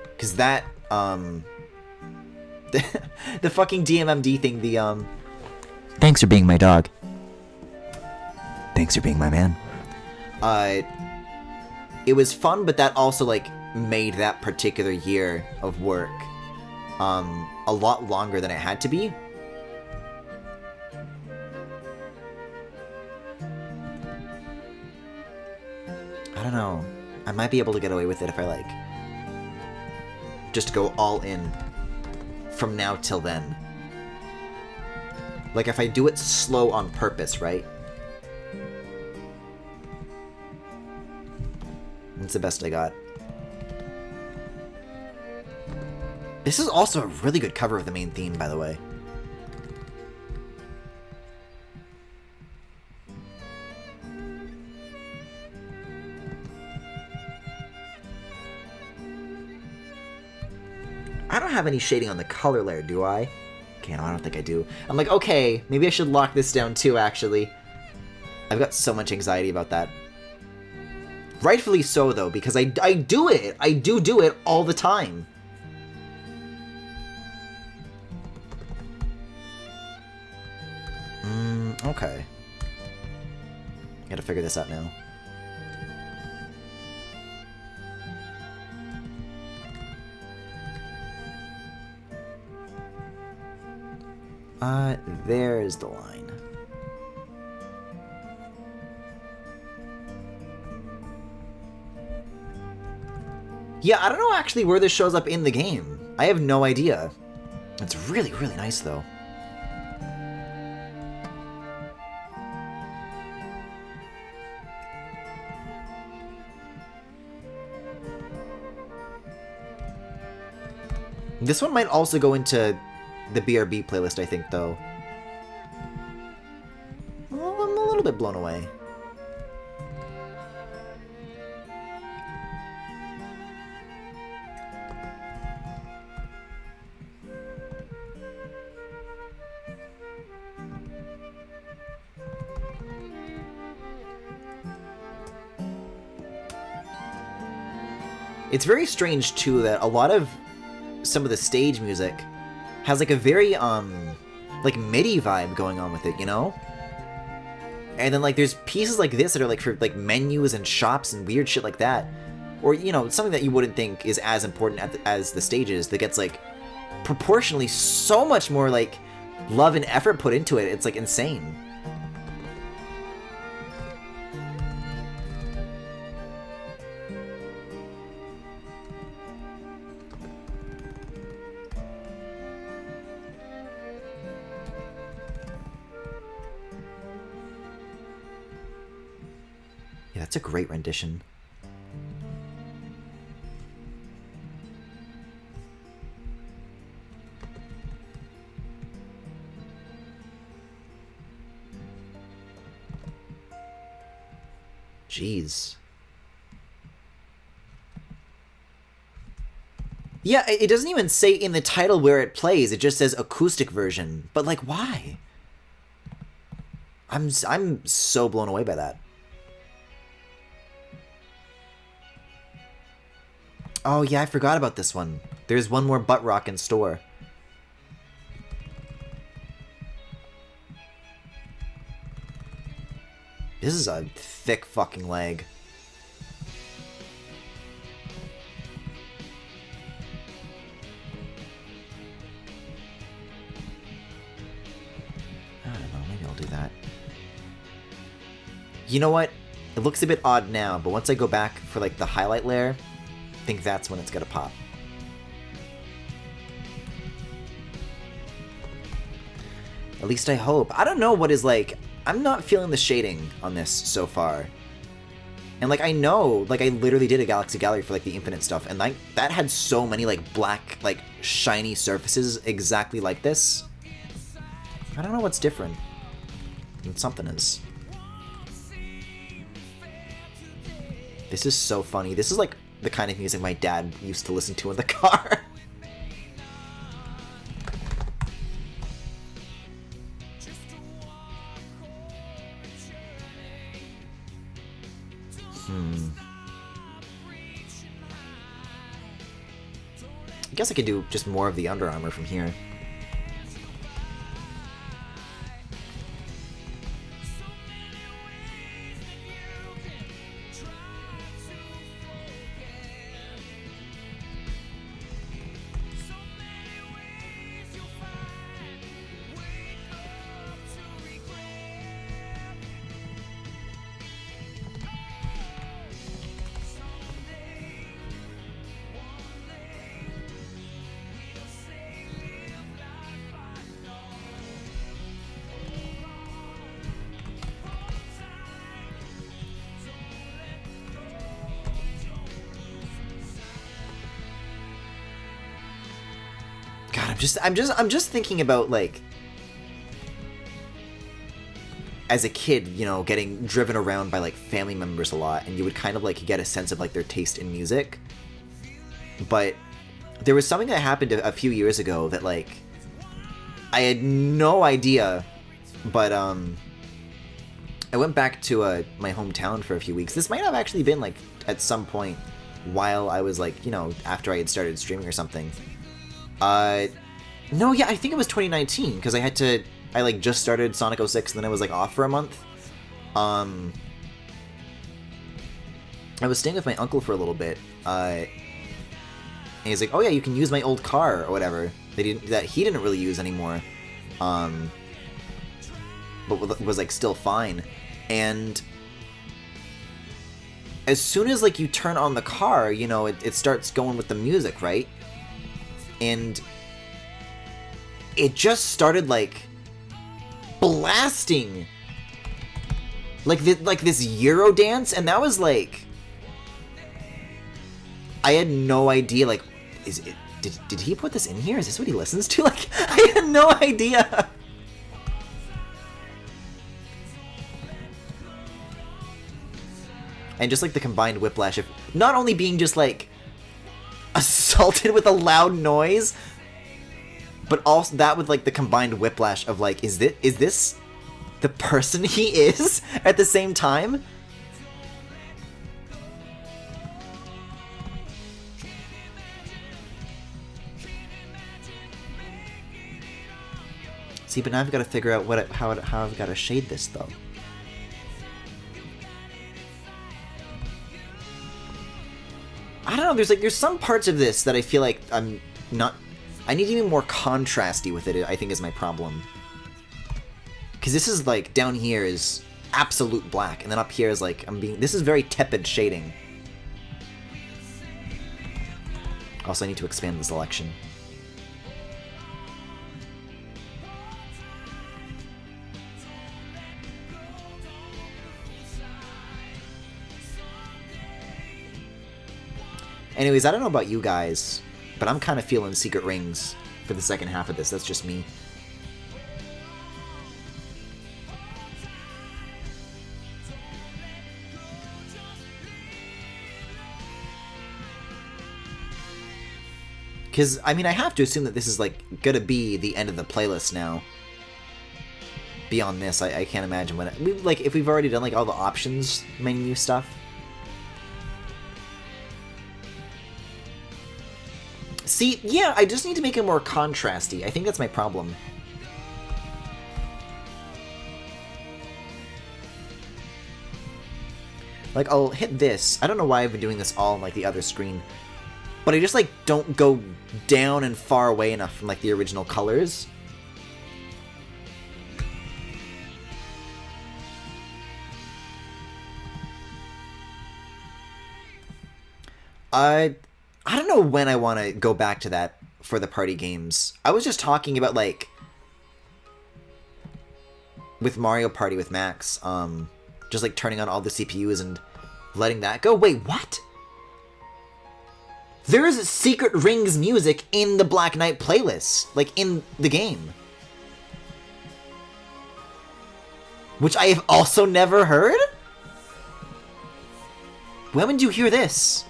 Because that, the fucking DMMD thing, the, Thanks for being my dog. Thanks for being my man. It was fun, but that also, like, made that particular year of work, a lot longer than it had to be. I don't know. I might be able to get away with it if I, like, just go all in from now till then. Like, if I do it slow on purpose, right? That's the best I got. This is also a really good cover of the main theme, by the way. I don't have any shading on the color layer, do I? Okay, no, I don't think I do. I'm like, okay, maybe I should lock this down too, actually. I've got so much anxiety about that. Rightfully so, though, because I do it! I do it all the time. Okay. Gotta figure this out now. There's the line. Yeah, I don't know actually where this shows up in the game. I have no idea. It's really, really nice, though. This one might also go into the BRB playlist, I think, though. Well, I'm a little bit blown away. It's very strange, too, that a lot of some of the stage music has, like, a very, like, MIDI vibe going on with it, you know? And then, like, there's pieces like this that are, like, for, like, menus and shops and weird shit like that. Or, you know, something that you wouldn't think is as important as the stages that gets, like, proportionally so much more like love and effort put into it. It's like insane. Yeah, that's a great rendition. Jeez. Yeah, it doesn't even say in the title where it plays. It just says acoustic version. But like, why? I'm so blown away by that. Oh yeah, I forgot about this one. There's one more butt rock in store. This is a thick fucking leg. I don't know, maybe I'll do that. You know what? It looks a bit odd now, but once I go back for like the highlight layer, I think that's when it's gonna pop. At least I hope. I don't know what is like... I'm not feeling the shading on this so far. And like I know, like I literally did a Galaxy Gallery for like the Infinite stuff, and like that had so many like black, like shiny surfaces exactly like this. I don't know what's different. And something is. This is so funny. This is like the kind of music my dad used to listen to in the car. I guess I could do just more of the Under Armour from here. I'm just thinking about like as a kid, you know, getting driven around by like family members a lot, and you would kind of like get a sense of like their taste in music. But there was something that happened a few years ago that like I had no idea, but I went back to my hometown for a few weeks. This might have actually been like at some point while I was like, you know, after I had started streaming or something. No, yeah, I think it was 2019, because I like just started Sonic 06, and then I was like off for a month. I was staying with my uncle for a little bit, and he's like, oh yeah, you can use my old car, or whatever, that he didn't really use anymore, but was like still fine. And as soon as like you turn on the car, you know, it starts going with the music, right? And it just started like blasting like this Euro dance, and that was like, I had no idea, like, did he put this in here? Is this what he listens to? Like, I had no idea. And just like the combined whiplash of not only being just like assaulted with a loud noise, but also that with like the combined whiplash of like, is this the person he is at the same time? See, but now I've got to figure out how I've got to shade this though. I don't know, there's some parts of this that I feel like I'm I need to be more contrasty with it, I think is my problem. Because this is like, down here is absolute black, and then up here is like, this is very tepid shading. Also, I need to expand the selection. Anyways, I don't know about you guys, but I'm kind of feeling Secret Rings for the second half of this. That's just me. Because, I mean, I have to assume that this is, like, gonna be the end of the playlist now. Beyond this, I can't imagine when... if we've already done, like, all the options menu stuff. See, yeah, I just need to make it more contrasty. I think that's my problem. Like, I'll hit this. I don't know why I've been doing this all on, like, the other screen. But I just, like, don't go down and far away enough from, like, the original colors. I don't know when I want to go back to that for the party games. I was just talking about, like, with Mario Party with Max, just, like, turning on all the CPUs and letting that go. Wait, what? There is Secret Rings music in the Black Knight playlist, like, in the game. Which I have also never heard? When would you hear this?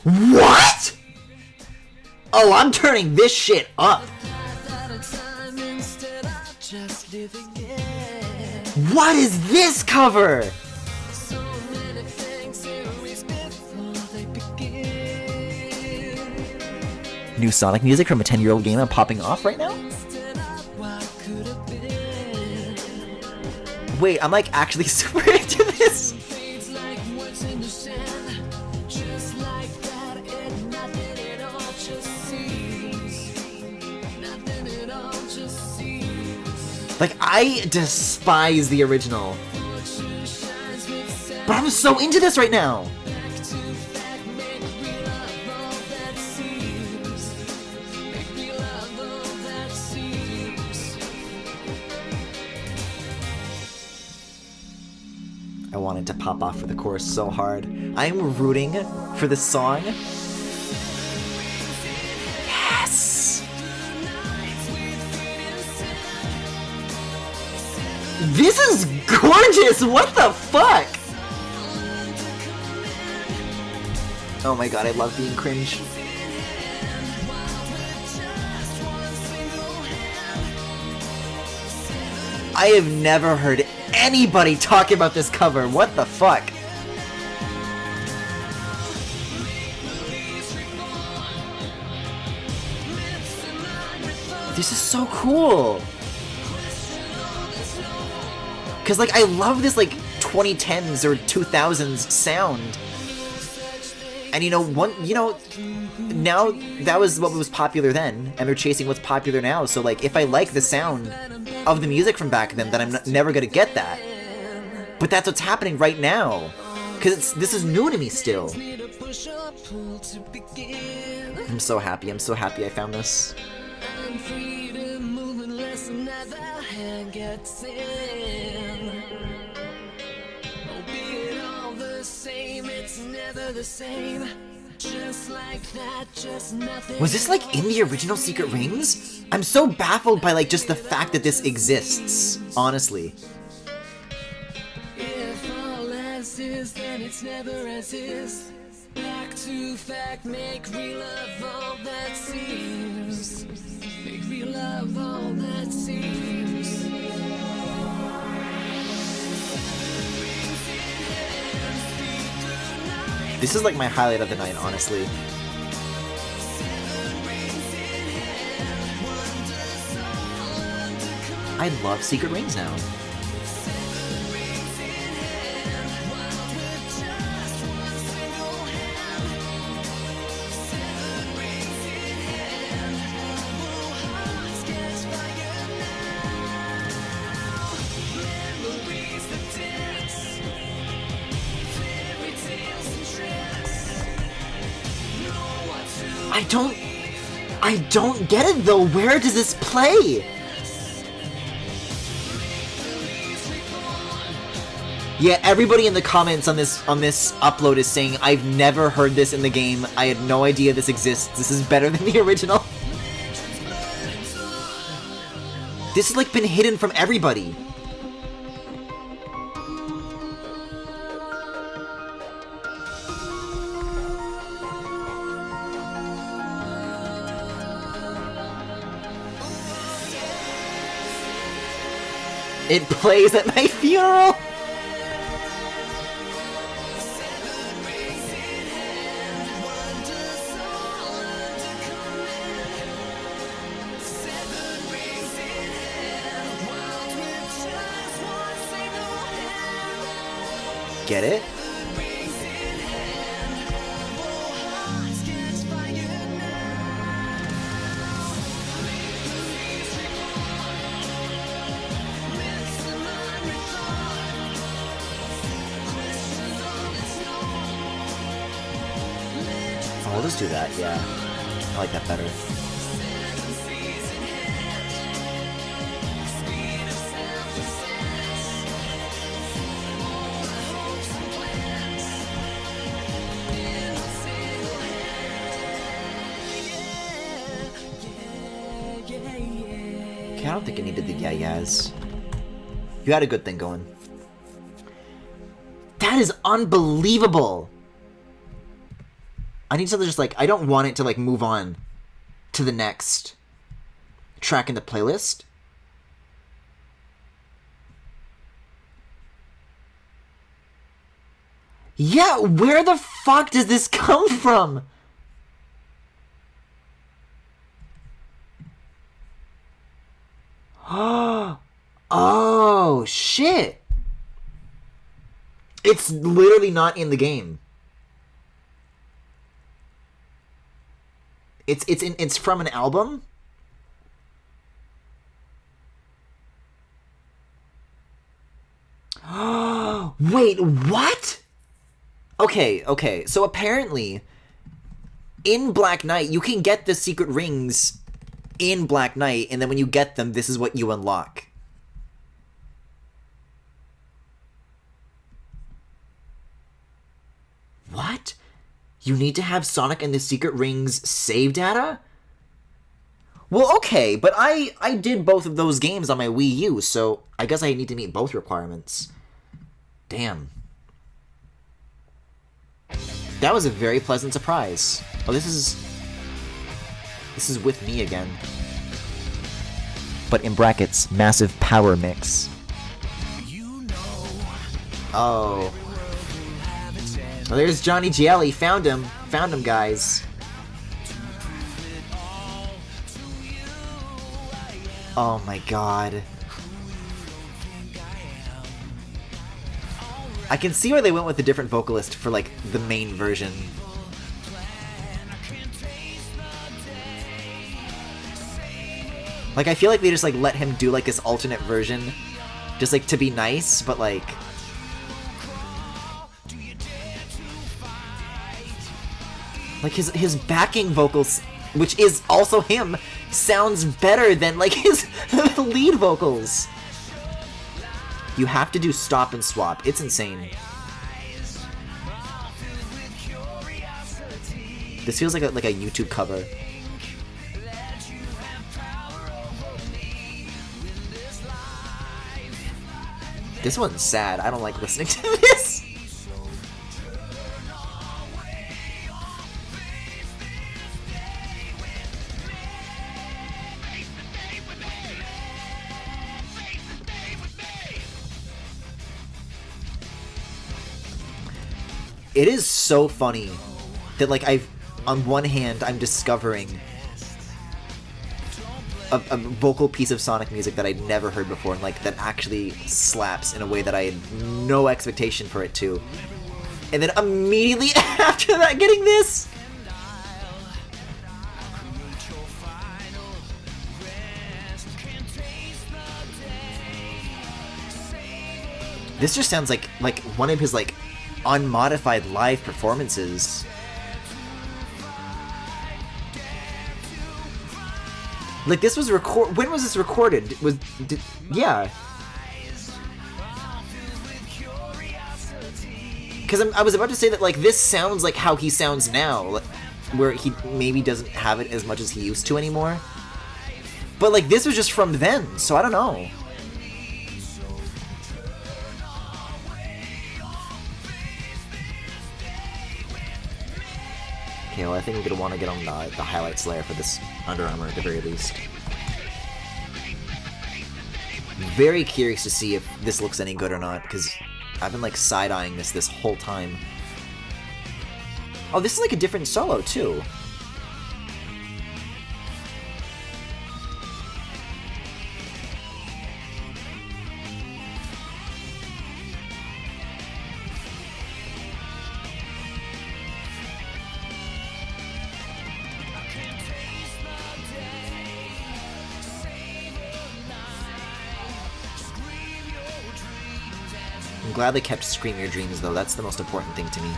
What? Oh, I'm turning this shit up. What is this cover? New Sonic music from a 10-year-old game I'm popping off right now? Wait, I'm like actually super into this. Like, I despise the original. But I'm so into this right now! I wanted to pop off for the chorus so hard. I'm rooting for this song. This is gorgeous! What the fuck? Oh my god, I love being cringe. I have never heard anybody talk about this cover. What the fuck? This is so cool. Because, like, I love this, like, 2010s or 2000s sound. And, now that was what was popular then, and they're chasing what's popular now. So, like, if I like the sound of the music from back then, then I'm never gonna get that. But that's what's happening right now. Because this is new to me still. I'm so happy I found this. Was this like in the original Secret Rings? I'm so baffled by like just the fact that this exists, honestly. If all as is, then it's never as is. Back to fact, make real of all that seems. Make real of all that seems. This is like my highlight of the night, honestly. I love Secret Rings now. I don't get it though. Where does this play? Yeah, everybody in the comments on this upload is saying I've never heard this in the game. I had no idea this exists. This is better than the original. This has like been hidden from everybody. It plays at my funeral. Get it? Oh, we'll just do that, yeah. I like that better. I don't think it needed the yeah-yeahs. You had a good thing going. That is unbelievable! I need something just like, I don't want it to like move on to the next track in the playlist. Yeah, where the fuck does this come from? Oh, shit. It's literally not in the game. It's from an album? Wait, what? Okay. So apparently in Black Knight you can get the secret rings in Black Knight, and then when you get them, this is what you unlock. What? You need to have Sonic and the Secret Rings save data? Well, okay, but I did both of those games on my Wii U, so I guess I need to meet both requirements. Damn. That was a very pleasant surprise. Oh, this is with me again. But in brackets, massive power mix. Oh. Well, there's Johnny Gielli. Found him, guys. Oh my god. I can see where they went with a different vocalist for, like, the main version. Like, I feel like they just, like, let him do, like, this alternate version. Just, like, to be nice, but, like... Like, his backing vocals, which is also him, sounds better than, like, his lead vocals. You have to do stop and swap. It's insane. This feels like a YouTube cover. This one's sad. I don't like listening to this. It is so funny that, like, on one hand, I'm discovering a vocal piece of Sonic music that I'd never heard before, and, like, that actually slaps in a way that I had no expectation for it to. And then immediately after that, getting this! This just sounds like one of his, like, unmodified live performances. Like, this was when was this recorded? Yeah. Because I was about to say that, like, this sounds like how he sounds now, where he maybe doesn't have it as much as he used to anymore. But, like, this was just from then, so I don't know. Okay, well, I think we're gonna want to get on the highlights layer for this Under Armour at the very least. Very curious to see if this looks any good or not, because I've been, like, side-eyeing this whole time. Oh, this is, like, a different solo, too. I'm glad they kept Scream Your Dreams, though. That's the most important thing to me.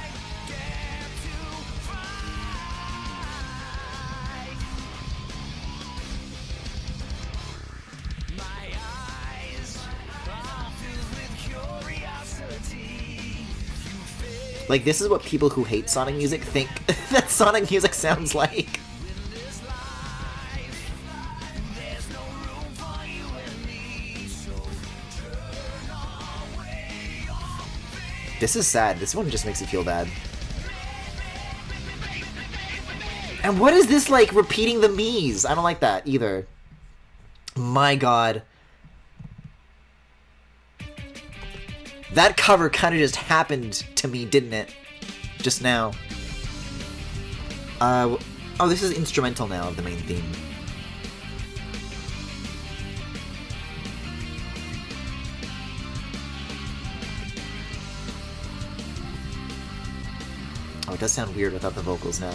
Like, this is what people who hate Sonic music think that Sonic music sounds like. This is sad. This one just makes me feel bad. And what is this, like, repeating the Mii's? I don't like that, either. My god. That cover kind of just happened to me, didn't it? Just now. Oh, this is instrumental now of the main theme. Oh, it does sound weird without the vocals now.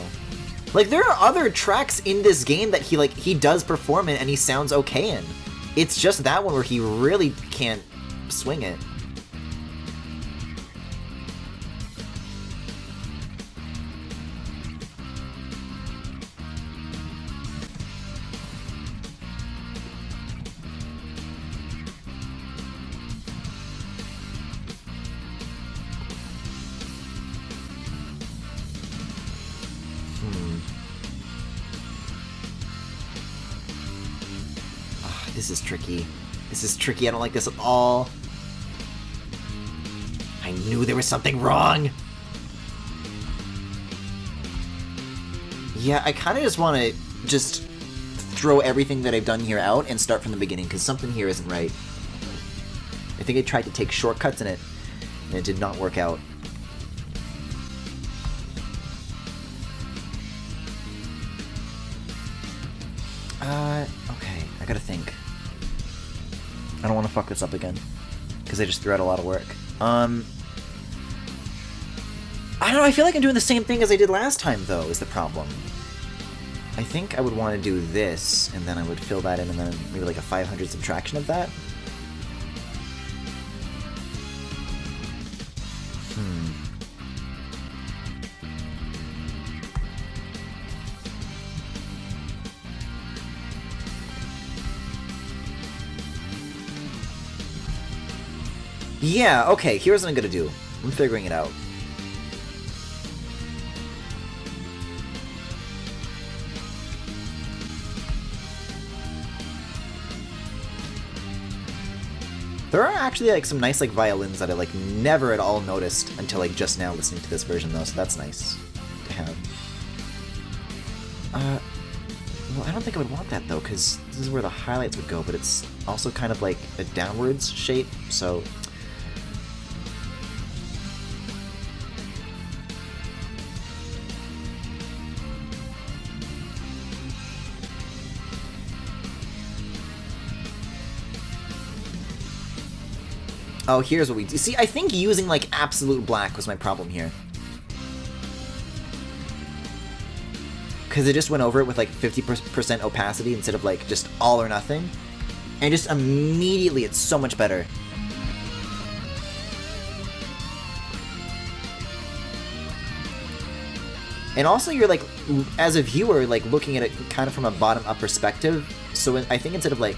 Like, there are other tracks in this game that he does perform in and he sounds okay in. It's just that one where he really can't swing it. This is tricky. This is tricky. I don't like this at all. I knew there was something wrong. Yeah, I kind of just want to just throw everything that I've done here out and start from the beginning, because something here isn't right. I think I tried to take shortcuts in it, and it did not work out. Okay, I gotta think. I don't want to fuck this up again, because I just threw out a lot of work. I don't know, I feel like I'm doing the same thing as I did last time, though, is the problem. I think I would want to do this, and then I would fill that in, and then maybe like a 500 subtraction of that. Yeah, okay, here's what I'm gonna do. I'm figuring it out. There are actually, like, some nice, like, violins that I, like, never at all noticed until, like, just now listening to this version, though, so that's nice to have. Well, I don't think I would want that, though, because this is where the highlights would go, but it's also kind of, like, a downwards shape, so... Oh, here's what we do. See, I think using, like, absolute black was my problem here. Because it just went over it with, like, 50% opacity instead of, like, just all or nothing. And just immediately, it's so much better. And also you're like, as a viewer, like looking at it kind of from a bottom-up perspective. So I think instead of like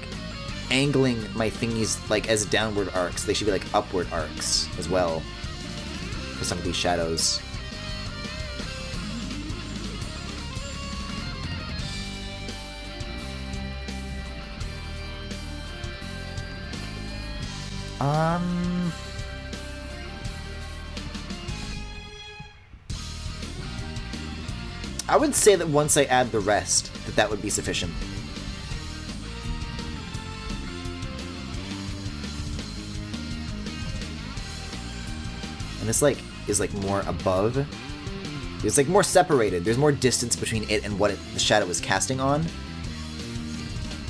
angling my thingies like as downward arcs, they should be like upward arcs as well for some of these shadows. I would say that once I add the rest, that would be sufficient. And this, like, is, like, more above. It's, like, more separated. There's more distance between it and what the shadow is casting on.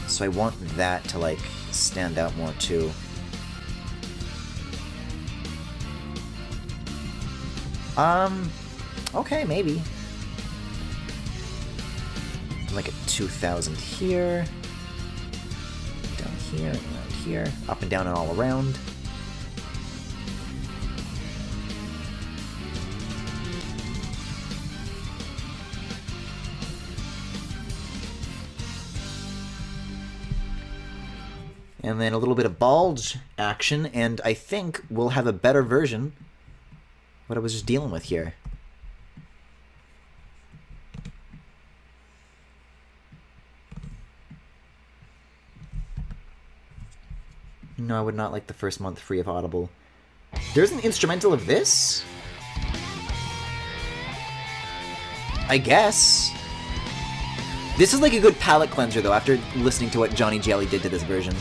So I want that to, like, stand out more, too. Okay, maybe. Like a 2,000 here, down here, around here, up and down and all around. And then a little bit of bulge action, and I think we'll have a better version of what I was just dealing with here. No, I would not like the first month free of Audible. There's an instrumental of this? I guess. This is like a good palate cleanser, though, after listening to what Johnny Jelly did to this version.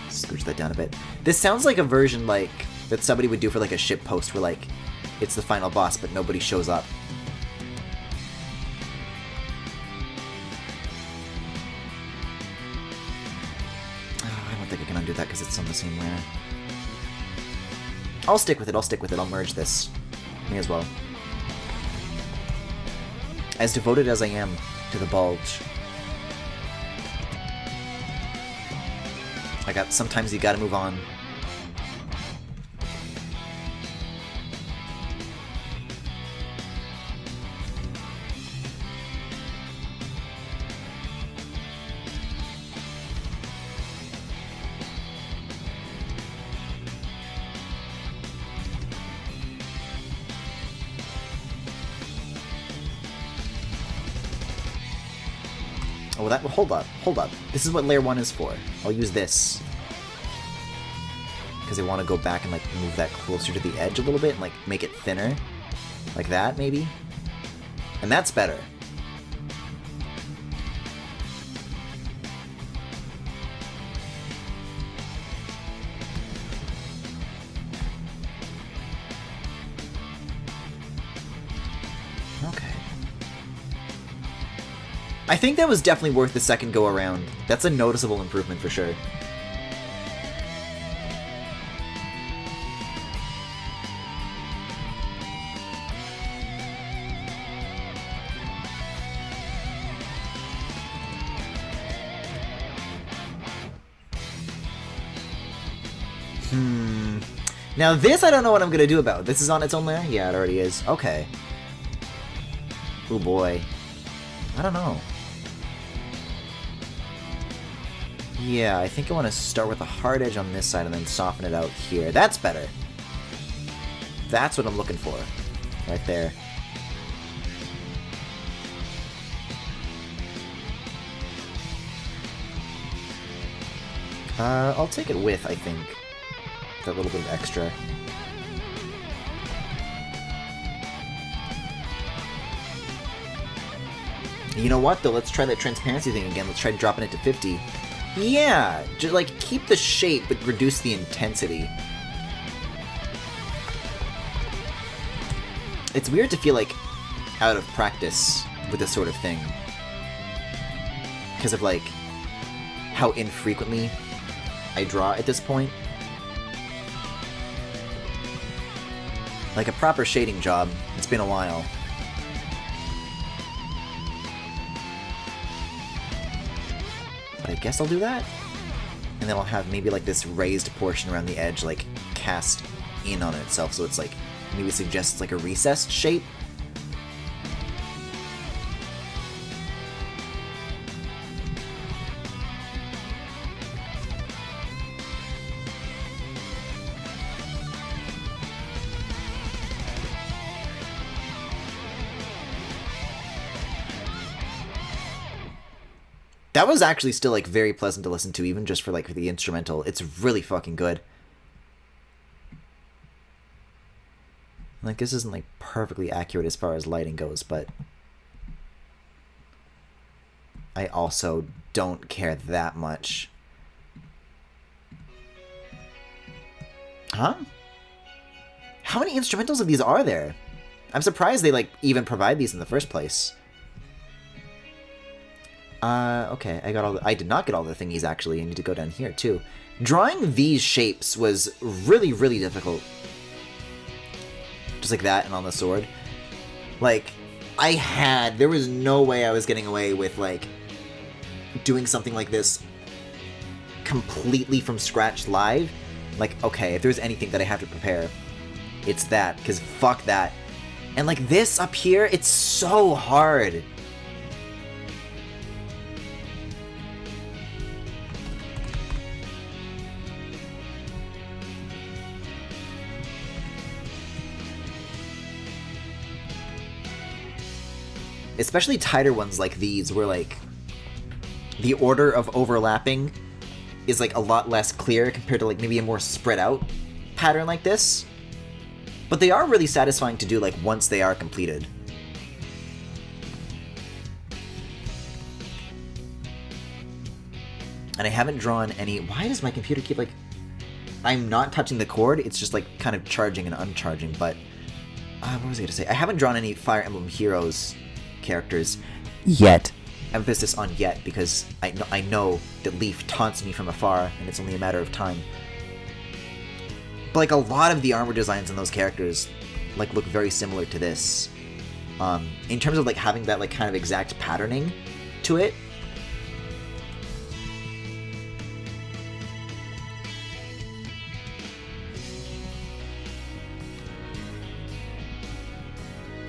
Scooch that down a bit. This sounds like a version, like, that somebody would do for, like, a ship post where, like, it's the final boss, but nobody shows up. Oh, I don't think I can undo that because it's on the same layer. I'll stick with it, I'll merge this. May as well. As devoted as I am to the bulge. Sometimes you gotta move on. Oh, that, hold up. This is what layer 1 is for. I'll use this. Because I want to go back and, like, move that closer to the edge a little bit and, like, make it thinner. Like that, maybe? And that's better. Okay. I think that was definitely worth the second go around. That's a noticeable improvement for sure. Now this I don't know what I'm gonna do about. This is on its own layer? Yeah, it already is. Okay. Oh boy. I don't know. Yeah, I think I want to start with a hard edge on this side and then soften it out here. That's better. That's what I'm looking for. Right there. I'll take it with, I think. That little bit of extra. You know what, though? Let's try that transparency thing again. Let's try dropping it to 50. Yeah! Just, like, keep the shape, but reduce the intensity. It's weird to feel, like, out of practice with this sort of thing. Because of, like, how infrequently I draw at this point. Like a proper shading job. It's been a while. but I guess I'll do that. And then I'll have maybe like this raised portion around the edge like cast in on itself, so it's like maybe suggests like a recessed shape. That was actually still like very pleasant to listen to, even just for like the instrumental. It's really fucking good. Like, this isn't like perfectly accurate as far as lighting goes, but I also don't care that much. Huh? How many instrumentals of these are there? I'm surprised they like even provide these in the first place. Okay, I did not get all the thingies, actually. I need to go down here, too. Drawing these shapes was really, really difficult. Just like that and on the sword. Like, there was no way I was getting away with, like, doing something like this completely from scratch live. Like, okay, if there's anything that I have to prepare, it's that, because fuck that. And, like, this up here, it's so hard. Especially tighter ones like these, where like the order of overlapping is like a lot less clear compared to like maybe a more spread out pattern like this. But they are really satisfying to do like once they are completed. And I haven't drawn any... Why does my computer keep like... I'm not touching the cord, it's just like kind of charging and uncharging, but... what was I going to say? I haven't drawn any Fire Emblem Heroes characters yet. Emphasis on yet, because I know that Leaf taunts me from afar, and it's only a matter of time. But like a lot of the armor designs in those characters like look very similar to this. In terms of like having that like kind of exact patterning to it.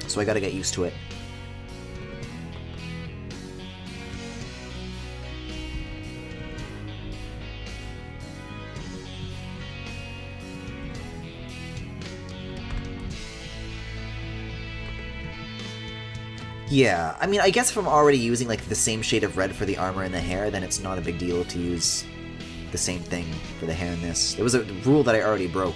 So I gotta get used to it. Yeah, I mean, I guess if I'm already using like the same shade of red for the armor and the hair, then it's not a big deal to use the same thing for the hair in this. It was a rule that I already broke.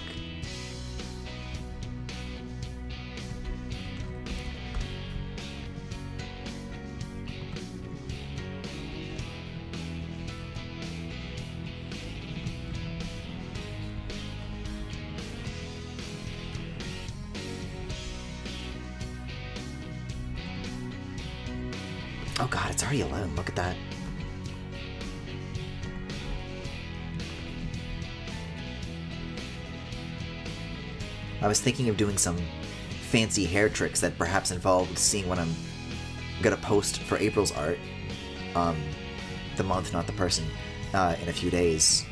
Oh god, it's already 11, look at that. I was thinking of doing some fancy hair tricks that perhaps involved seeing what I'm gonna post for April's art. The month, not the person, in a few days.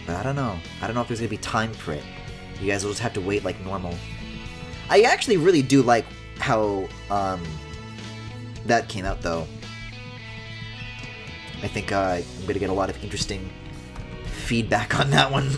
But I don't know. I don't know if there's gonna be time for it. You guys will just have to wait like normal. I actually really do like how that came out, though. I think I'm gonna get a lot of interesting feedback on that one.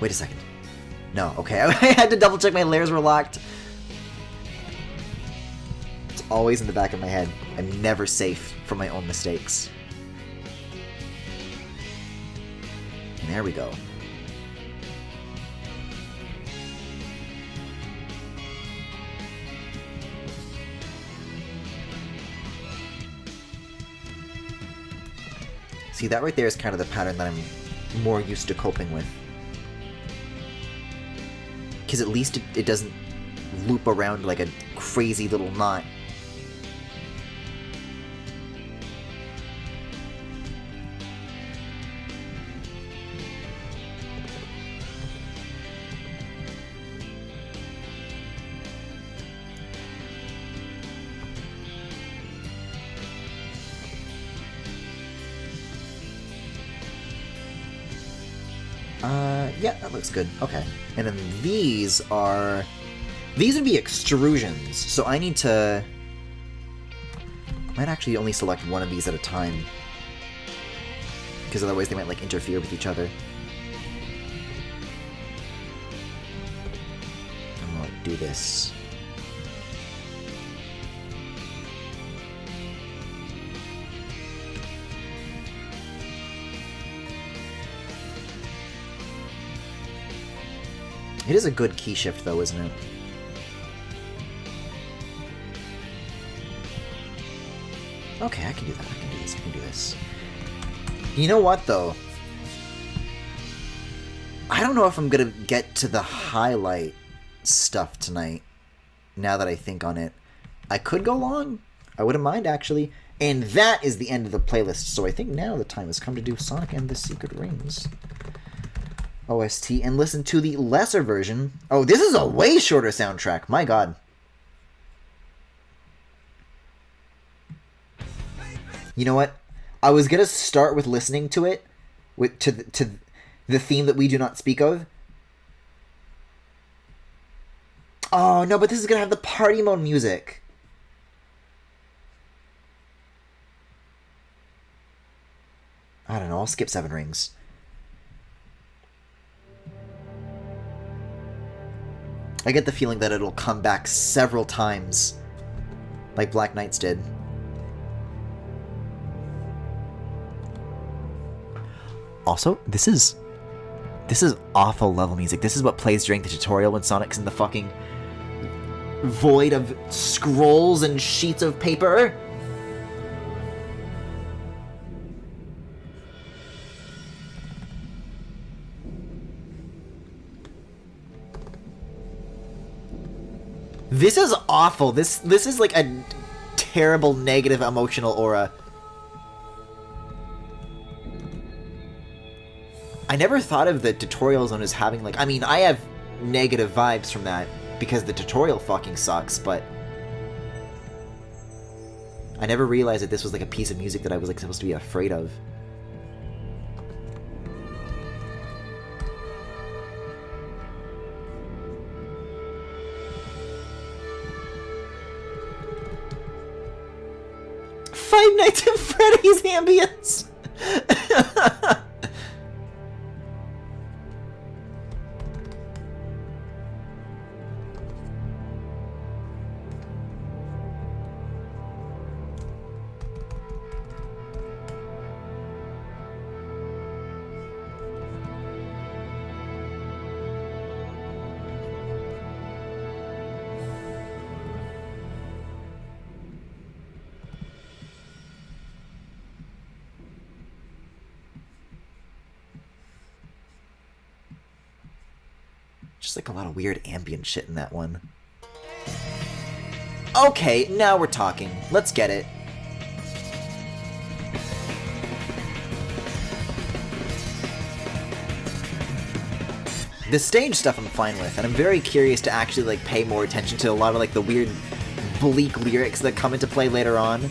Wait a second. No, okay, I had to double check my layers were locked. It's always in the back of my head. I'm never safe from my own mistakes. And there we go. See, that right there is kind of the pattern that I'm more used to coping with. Because at least it doesn't loop around like a crazy little knot. Yeah, that looks good. Okay. And then these would be extrusions, so I need to... might actually only select one of these at a time. Because otherwise they might, like, interfere with each other. I'm gonna, like, do this. It is a good key shift, though, isn't it? Okay, I can do that. I can do this. I can do this. You know what, though? I don't know if I'm gonna get to the highlight stuff tonight, now that I think on it. I could go long. I wouldn't mind, actually. And that is the end of the playlist, so I think now the time has come to do Sonic and the Secret Rings OST and listen to the lesser version. Oh, this is a way shorter soundtrack. My god. You know what? I was gonna start with listening to it, to the theme that we do not speak of. Oh no, but this is gonna have the party mode music. I don't know. I'll skip Seven Rings. I get the feeling that it'll come back several times, like Black Knights did. Also, this is awful level music. This is what plays during the tutorial when Sonic's in the fucking void of scrolls and sheets of paper. This is awful. This is like a terrible negative emotional aura. I never thought of the tutorial zone as having like... I mean, I have negative vibes from that because the tutorial fucking sucks, but... I never realized that this was like a piece of music that I was like supposed to be afraid of. Five Nights at Freddy's ambience! Just like a lot of weird ambient shit in that one. Okay, now we're talking. Let's get it. The stage stuff I'm fine with, and I'm very curious to actually like pay more attention to a lot of like the weird bleak lyrics that come into play later on.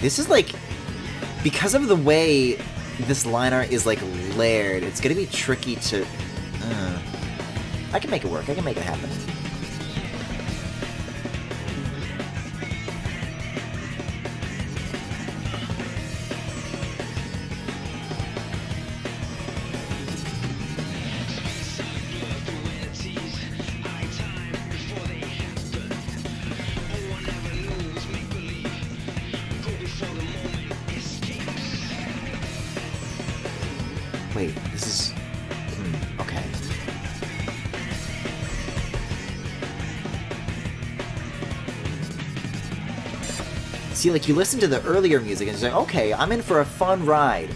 This is like, because of the way this line art is like layered, it's gonna be tricky to... I can make it work, I can make it happen. Wait, this is... okay. See, like, you listen to the earlier music and it's like, okay, I'm in for a fun ride.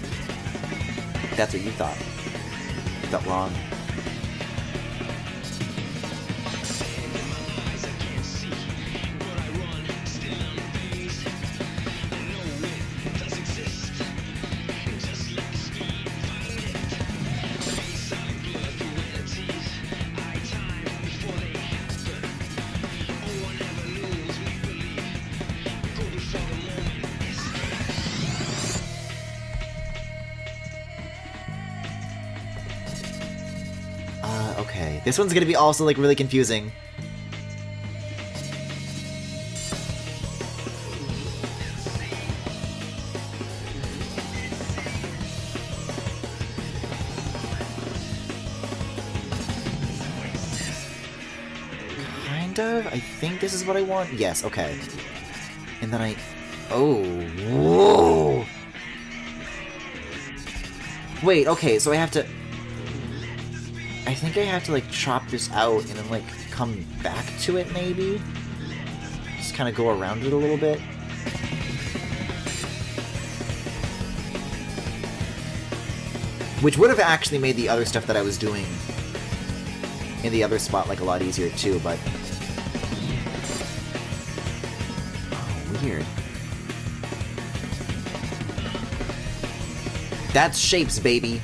That's what you thought. You thought wrong. Okay. This one's gonna be also, like, really confusing. Kind of? I think this is what I want? Yes, okay. And then I... Oh, whoa! Wait, okay, so I have to... I think I have to, like, chop this out and then, like, come back to it, maybe? Just kind of go around it a little bit. Which would have actually made the other stuff that I was doing in the other spot, like, a lot easier, too, but... Oh, weird. That's shapes, baby!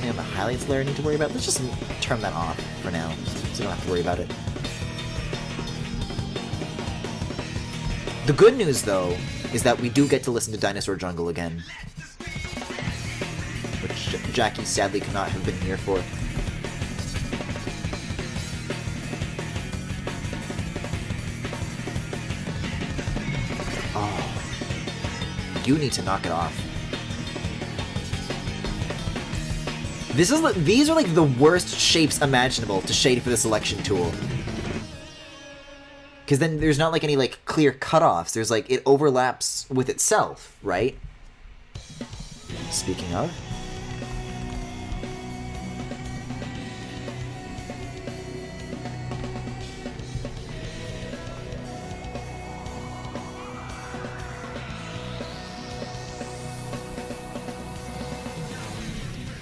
On the highlights layer I need to worry about. Let's just turn that off for now, so I don't have to worry about it. The good news, though, is that we do get to listen to Dinosaur Jungle again. Which Jackie sadly could not have been here for. Oh. You need to knock it off. These are like the worst shapes imaginable to shade for the selection tool. Because then there's not like any like clear cutoffs. There's like, it overlaps with itself, right? Speaking of.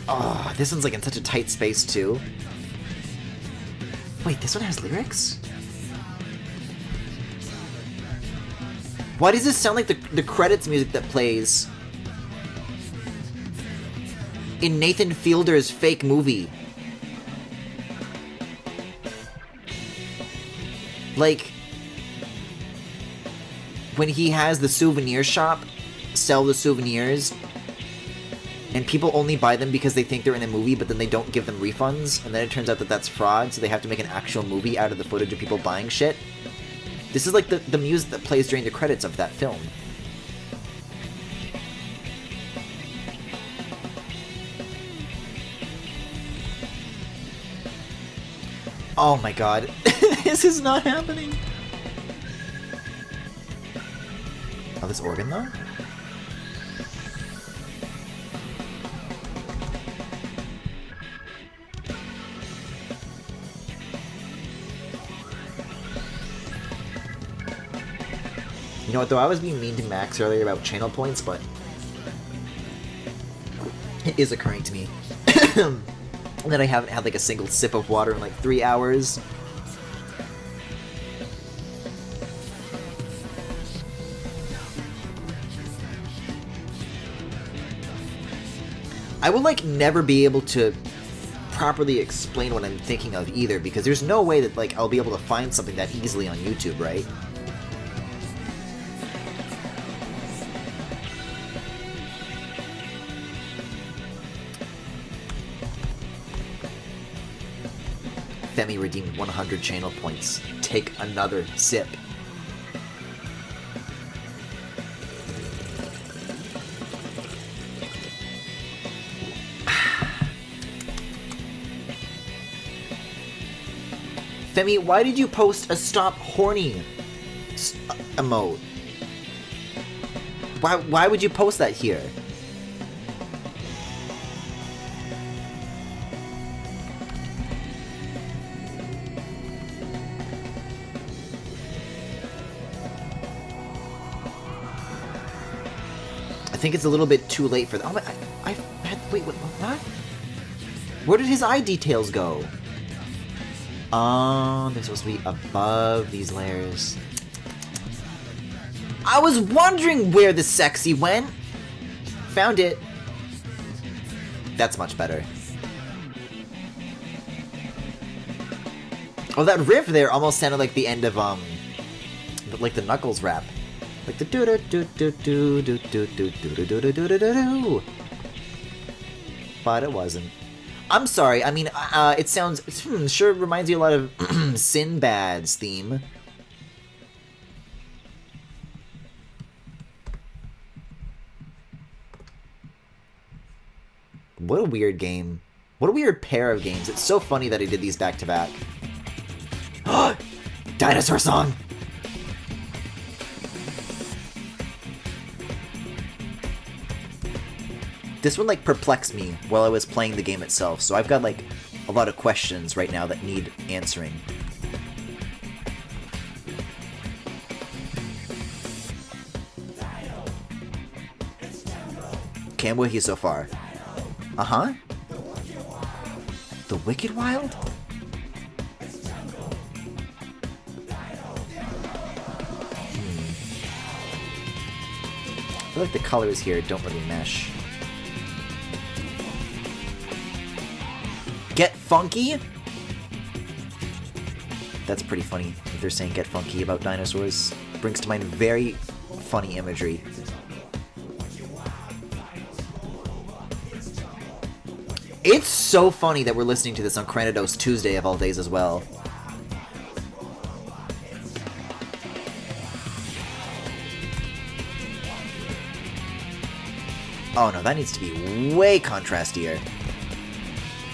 Oh, this one's like in such a tight space too. Wait, this one has lyrics? Why does this sound like the credits music that plays in Nathan Fielder's fake movie? Like, when he has the souvenir shop sell the souvenirs, and people only buy them because they think they're in a movie, but then they don't give them refunds, and then it turns out that that's fraud, so they have to make an actual movie out of the footage of people buying shit. This is like the music that plays during the credits of that film. Oh my god. This is not happening! Oh, this organ though? You know what, though? I was being mean to Max earlier about channel points, but it is occurring to me that I haven't had like a single sip of water in like 3 hours. I will like never be able to properly explain what I'm thinking of either, because there's no way that like I'll be able to find something that easily on YouTube, right? Femi redeemed 100 channel points. Take another sip. Femi, why did you post a stop horny emote? Why would you post that here? I think it's a little bit too late for that. Oh, wait, what? Where did his eye details go? They're supposed to be above these layers. I was wondering where the sexy went. Found it. That's much better. Oh, that riff there almost sounded like the end of, like the Knuckles rap. Like the do do do do do do do do do do do do do do. But it wasn't. I'm sorry. I mean, it sounds sure reminds you a lot of Sinbad's theme. What a weird game. What a weird pair of games. It's so funny that I did these back to back. Dinosaur song. This one, like, perplexed me while I was playing the game itself, so I've got, like, a lot of questions right now that need answering. Okay, I'm with you so far. Uh-huh. The Wicked Wild? I feel like the colors here don't really mesh. Get funky? That's pretty funny if they're saying get funky about dinosaurs. Brings to mind very funny imagery. It's so funny that we're listening to this on Cranidos Tuesday of all days as well. Oh no, that needs to be way contrastier.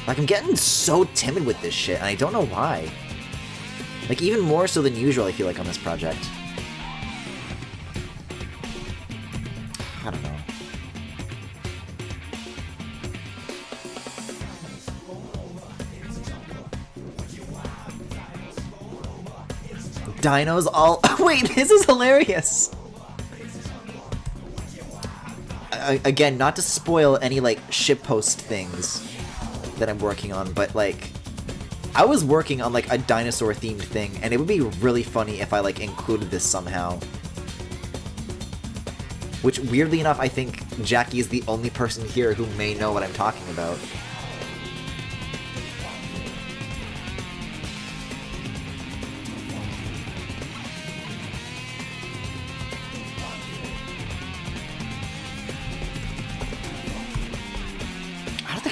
Like, I'm getting so timid with this shit, and I don't know why. Like, even more so than usual, I feel like, on this project. I don't know. Dinos all... Wait, this is hilarious! Again, not to spoil any, like, shitpost things that I'm working on, but, like, I was working on, like, a dinosaur-themed thing, and it would be really funny if I, like, included this somehow. Which, weirdly enough, I think Jackie is the only person here who may know what I'm talking about.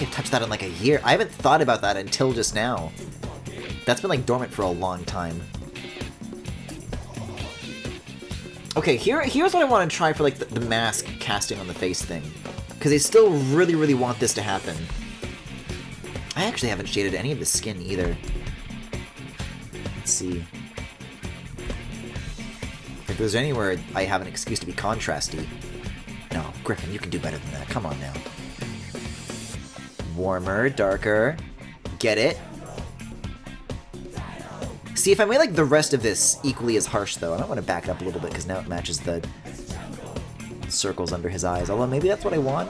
I've touched that in like a year. I haven't thought about that until just now. That's been like dormant for a long time. Okay, here's what I want to try for like the mask casting on the face thing. Because I still really, really want this to happen. I actually haven't shaded any of the skin either. Let's see. If there's anywhere I have an excuse to be contrasty. No, Griffin, you can do better than that. Come on now. Warmer, darker. Get it? See, if I made like the rest of this equally as harsh though, I might want to back it up a little bit because now it matches the circles under his eyes. Although maybe that's what I want.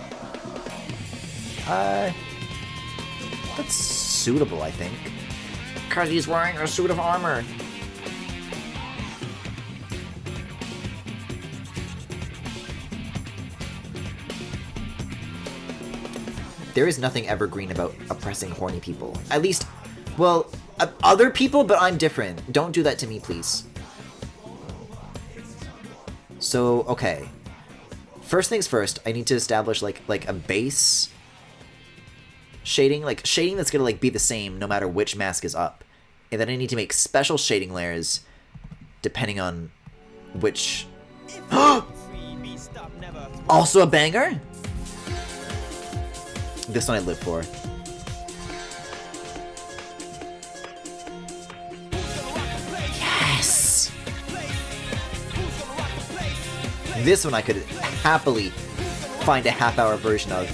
That's suitable, I think. Because he's wearing a suit of armor. There is nothing evergreen about oppressing horny people. At least, well, other people, but I'm different. Don't do that to me, please. So, okay. First things first, I need to establish, like a base shading. Like, shading that's gonna, like, be the same no matter which mask is up. And then I need to make special shading layers depending on which... Also a banger? This one I live for. Yes! This one I could happily find a half-hour version of.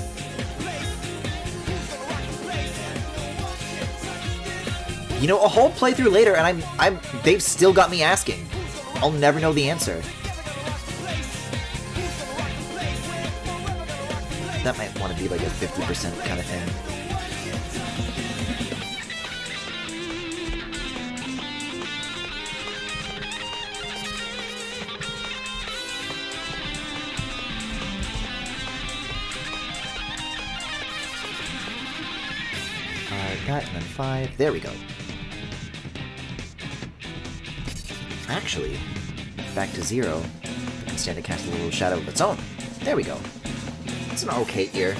You know, a whole playthrough later, and they've still got me asking. I'll never know the answer. That might want to be like a 50% kind of thing. That, and then 5. There we go. Actually, back to 0. I can stand to cast a little shadow of its own. There we go. It's an okay ear.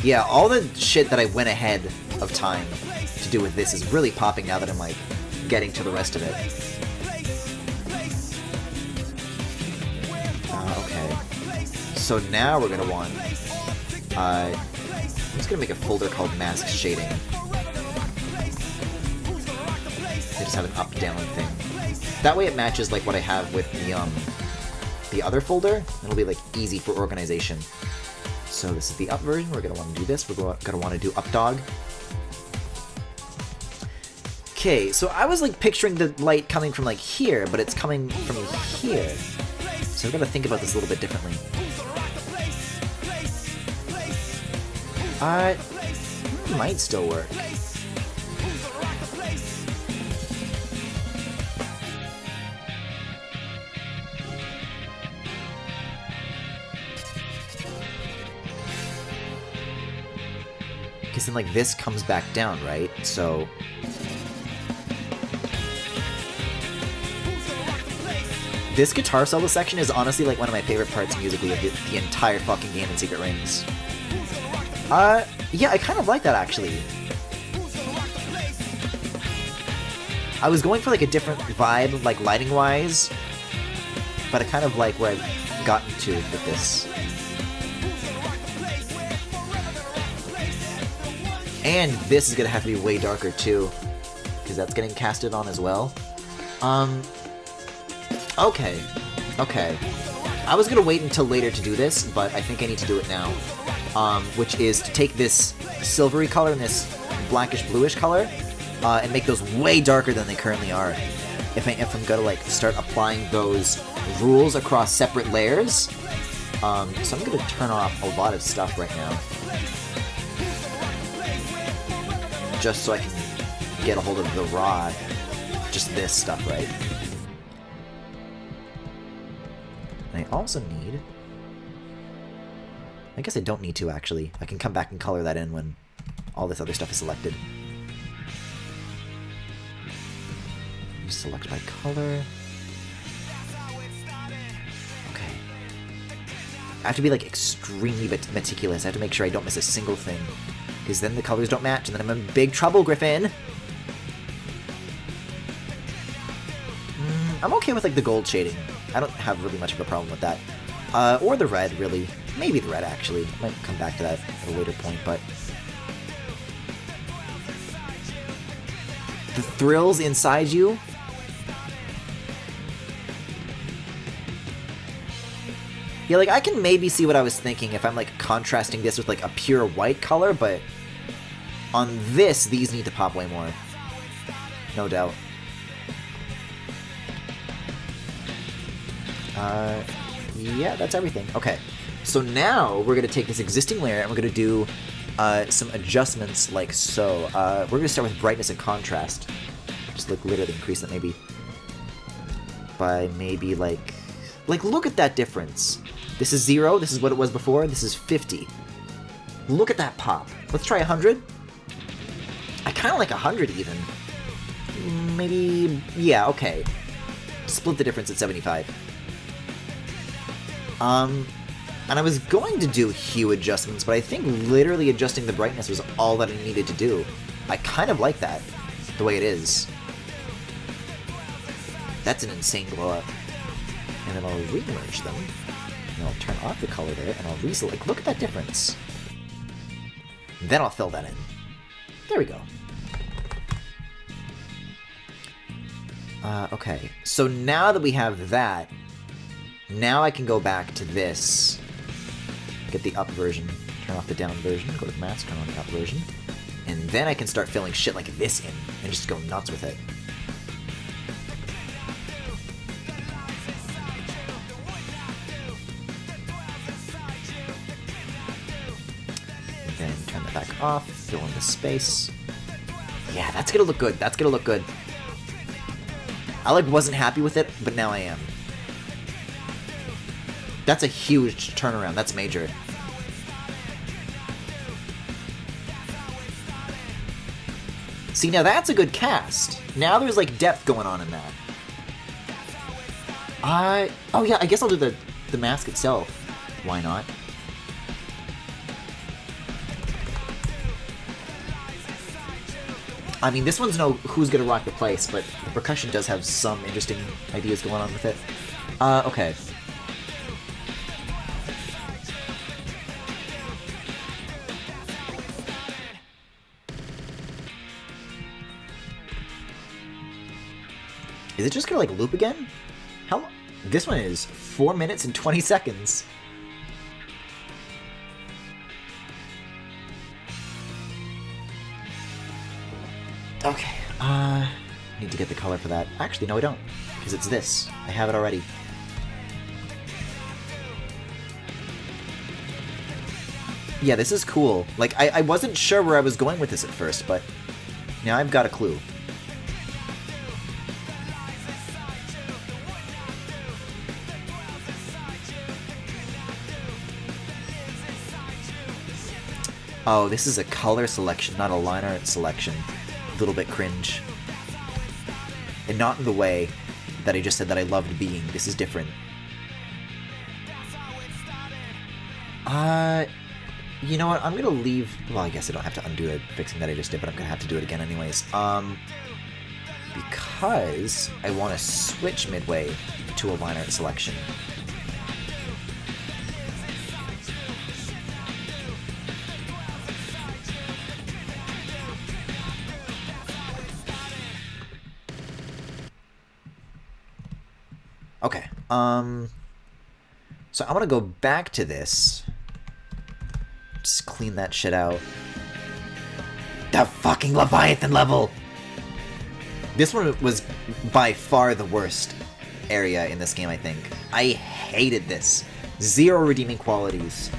Yeah, all the shit that I went ahead of time to do with this is really popping now that I'm, like, getting to the rest of it. Okay. So now we're gonna want... I'm just gonna make a folder called Mask Shading. They just have an up-down thing. That way it matches like what I have with the other folder. It'll be like easy for organization. So this is the up version. We're gonna want to do this. We're gonna want to do up dog. Okay, so I was like picturing the light coming from like here, but it's coming from here. So we're gonna think about this a little bit differently. Might still work. Because then, like, this comes back down, right? So... This guitar solo section is honestly, like, one of my favorite parts musically of the entire fucking game in Secret Rings. Yeah, I kind of like that, actually. I was going for, like, a different vibe, like, lighting-wise, but I kind of like where I've gotten to with this. And this is gonna have to be way darker, too, because that's getting casted on as well. Okay. Okay. I was gonna wait until later to do this, but I think I need to do it now. Which is to take this silvery color and this blackish-bluish color, and make those way darker than they currently are. If I'm gonna, like, start applying those rules across separate layers. So I'm gonna turn off a lot of stuff right now. Just so I can get a hold of the raw, just this stuff, right? And I also need... I guess I don't need to, actually. I can come back and color that in when all this other stuff is selected. Select by color. Okay. I have to be, like, extremely meticulous. I have to make sure I don't miss a single thing. Because then the colors don't match, and then I'm in big trouble, Griffin! I'm okay with, like, the gold shading. I don't have really much of a problem with that. Or the red, really. Maybe the red, actually. I might come back to that at a later point, but... The thrills inside you? Yeah, like, I can maybe see what I was thinking if I'm, like, contrasting this with, like, a pure white color, but... On this, these need to pop way more. No doubt. Yeah, that's everything. Okay, so now we're going to take this existing layer and we're going to do some adjustments like so. We're going to start with brightness and contrast. Just, like, literally increase that maybe by maybe, like, look at that difference. This is 0, this is what it was before, this is 50. Look at that pop. Let's try 100. I kind of like 100 even. Maybe, yeah, okay. Split the difference at 75. And I was going to do hue adjustments, but I think literally adjusting the brightness was all that I needed to do. I kind of like that, the way it is. That's an insane glow up. And then I'll re-merge them. And I'll turn off the color there, and I'll reselect. Look at that difference. Then I'll fill that in. There we go. Okay. So now that we have that, now I can go back to this. Get the up version, turn off the down version, go to mask, turn on the up version. And then I can start filling shit like this in and just go nuts with it. And then turn that back off, fill in the space. Yeah, that's gonna look good. That's gonna look good. I like wasn't happy with it, but now I am. That's a huge turnaround. That's major. See, now that's a good cast. Now there's like depth going on in that. Oh yeah, I guess I'll do the mask itself. Why not? I mean, this one's no who's gonna rock the place, but the percussion does have some interesting ideas going on with it. Okay. Is it just gonna like loop again? How long? This one is 4 minutes and 20 seconds. Okay, need to get the color for that. Actually, no I don't, because it's this. I have it already. Yeah, this is cool. Like, I wasn't sure where I was going with this at first, but now I've got a clue. Oh, this is a color selection, not a line art selection. A little bit cringe. And not in the way that I just said that I loved being. This is different. You know what? I'm gonna leave... Well, I guess I don't have to undo the fixing that I just did, but I'm gonna have to do it again anyways. Because I want to switch midway to a line art selection. Okay, so I want to go back to this. Just clean that shit out. The fucking Leviathan level! This one was by far the worst area in this game, I think. I hated this. Zero redeeming qualities.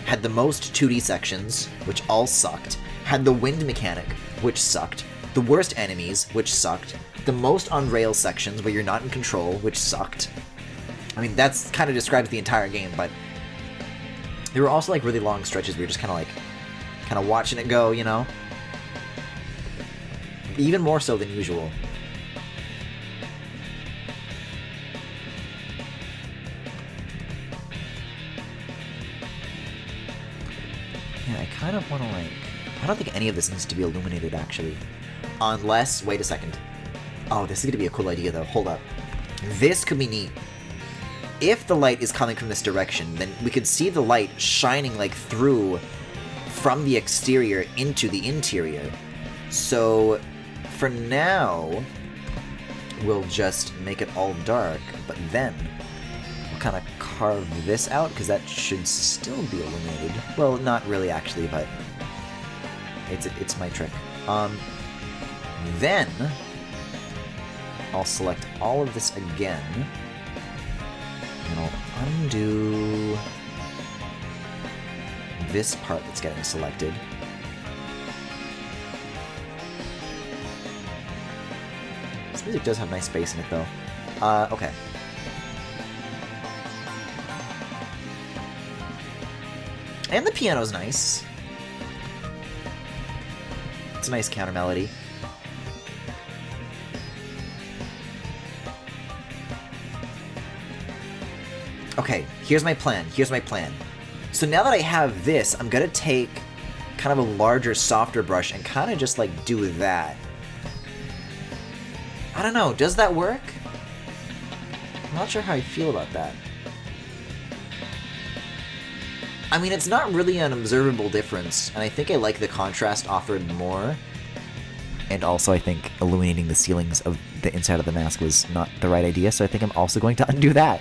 Had the most 2D sections, which all sucked. Had the wind mechanic, which sucked. The worst enemies, which sucked. The most on-rails sections where you're not in control, which sucked. I mean, that's kind of describes the entire game, but there were also like really long stretches where you're just kind of watching it go, you know? Even more so than usual. Yeah, I kind of want to like... I don't think any of this needs to be illuminated, actually. Unless... Wait a second. Oh, this is going to be a cool idea, though. Hold up. This could be neat. If the light is coming from this direction, then we could see the light shining, like, through from the exterior into the interior. So, for now, we'll just make it all dark, but then we'll kind of carve this out, because that should still be illuminated. Well, not really, actually, but it's my trick. Then I'll select all of this again, and I'll undo this part that's getting selected. This music does have nice bass in it, though. Okay. And the piano's nice. It's a nice counter melody. Okay, here's my plan. So now that I have this, I'm gonna take kind of a larger, softer brush and kind of just like do that. I don't know, does that work? I'm not sure how I feel about that. I mean, it's not really an observable difference, and I think I like the contrast offered more. And also, I think illuminating the ceilings of the inside of the mask was not the right idea, so I think I'm also going to undo that.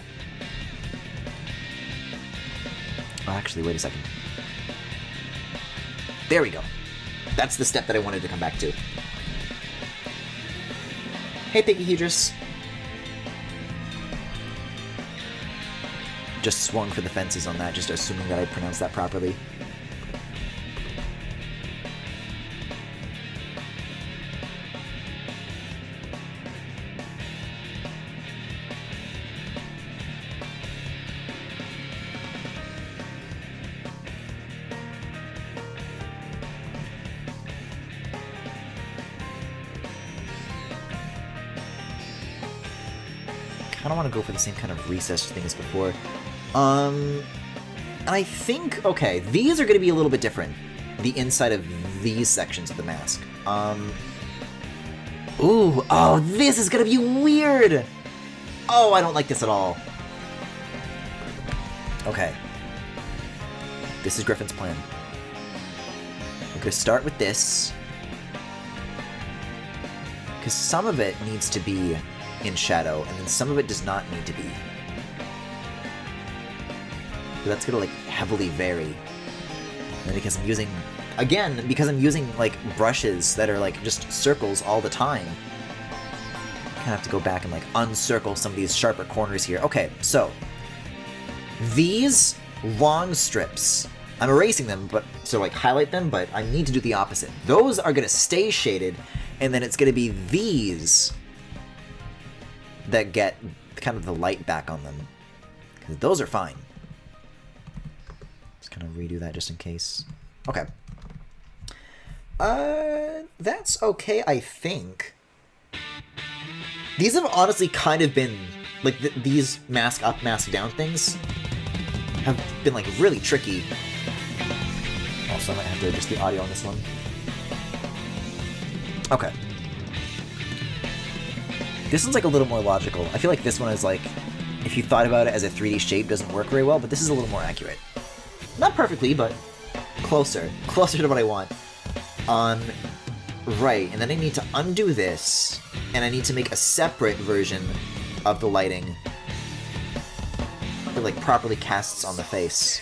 Oh, actually, wait a second. There we go. That's the step that I wanted to come back to. Hey, Piggyhedrus. Just swung for the fences on that, just assuming that I pronounced that properly. I don't want to go for the same kind of recessed thing as before. And I think, okay, these are going to be a little bit different. The inside of these sections of the mask. Ooh, oh, this is going to be weird! Oh, I don't like this at all. Okay. This is Griffin's plan. We're going to start with this. Because some of it needs to be in shadow, and then some of it does not need to be. But that's gonna, like, heavily vary. And because I'm using, again, because I'm using, like, brushes that are, like, just circles all the time, I kind of have to go back and, like, uncircle some of these sharper corners here. Okay, so, these long strips, I'm erasing them, but to, like, highlight them, but I need to do the opposite. Those are gonna stay shaded, and then it's gonna be these that get kind of the light back on them. Because those are fine. Just kind of redo that just in case. Okay. That's okay, I think. These have honestly kind of been, like, these mask up, mask down things have been, like, really tricky. Also, I might have to adjust the audio on this one. Okay. This one's, like, a little more logical. I feel like this one is, like, if you thought about it as a 3D shape, doesn't work very well, but this is a little more accurate. Not perfectly, but closer. Closer to what I want. Right, and then I need to undo this, and I need to make a separate version of the lighting that, like, properly casts on the face.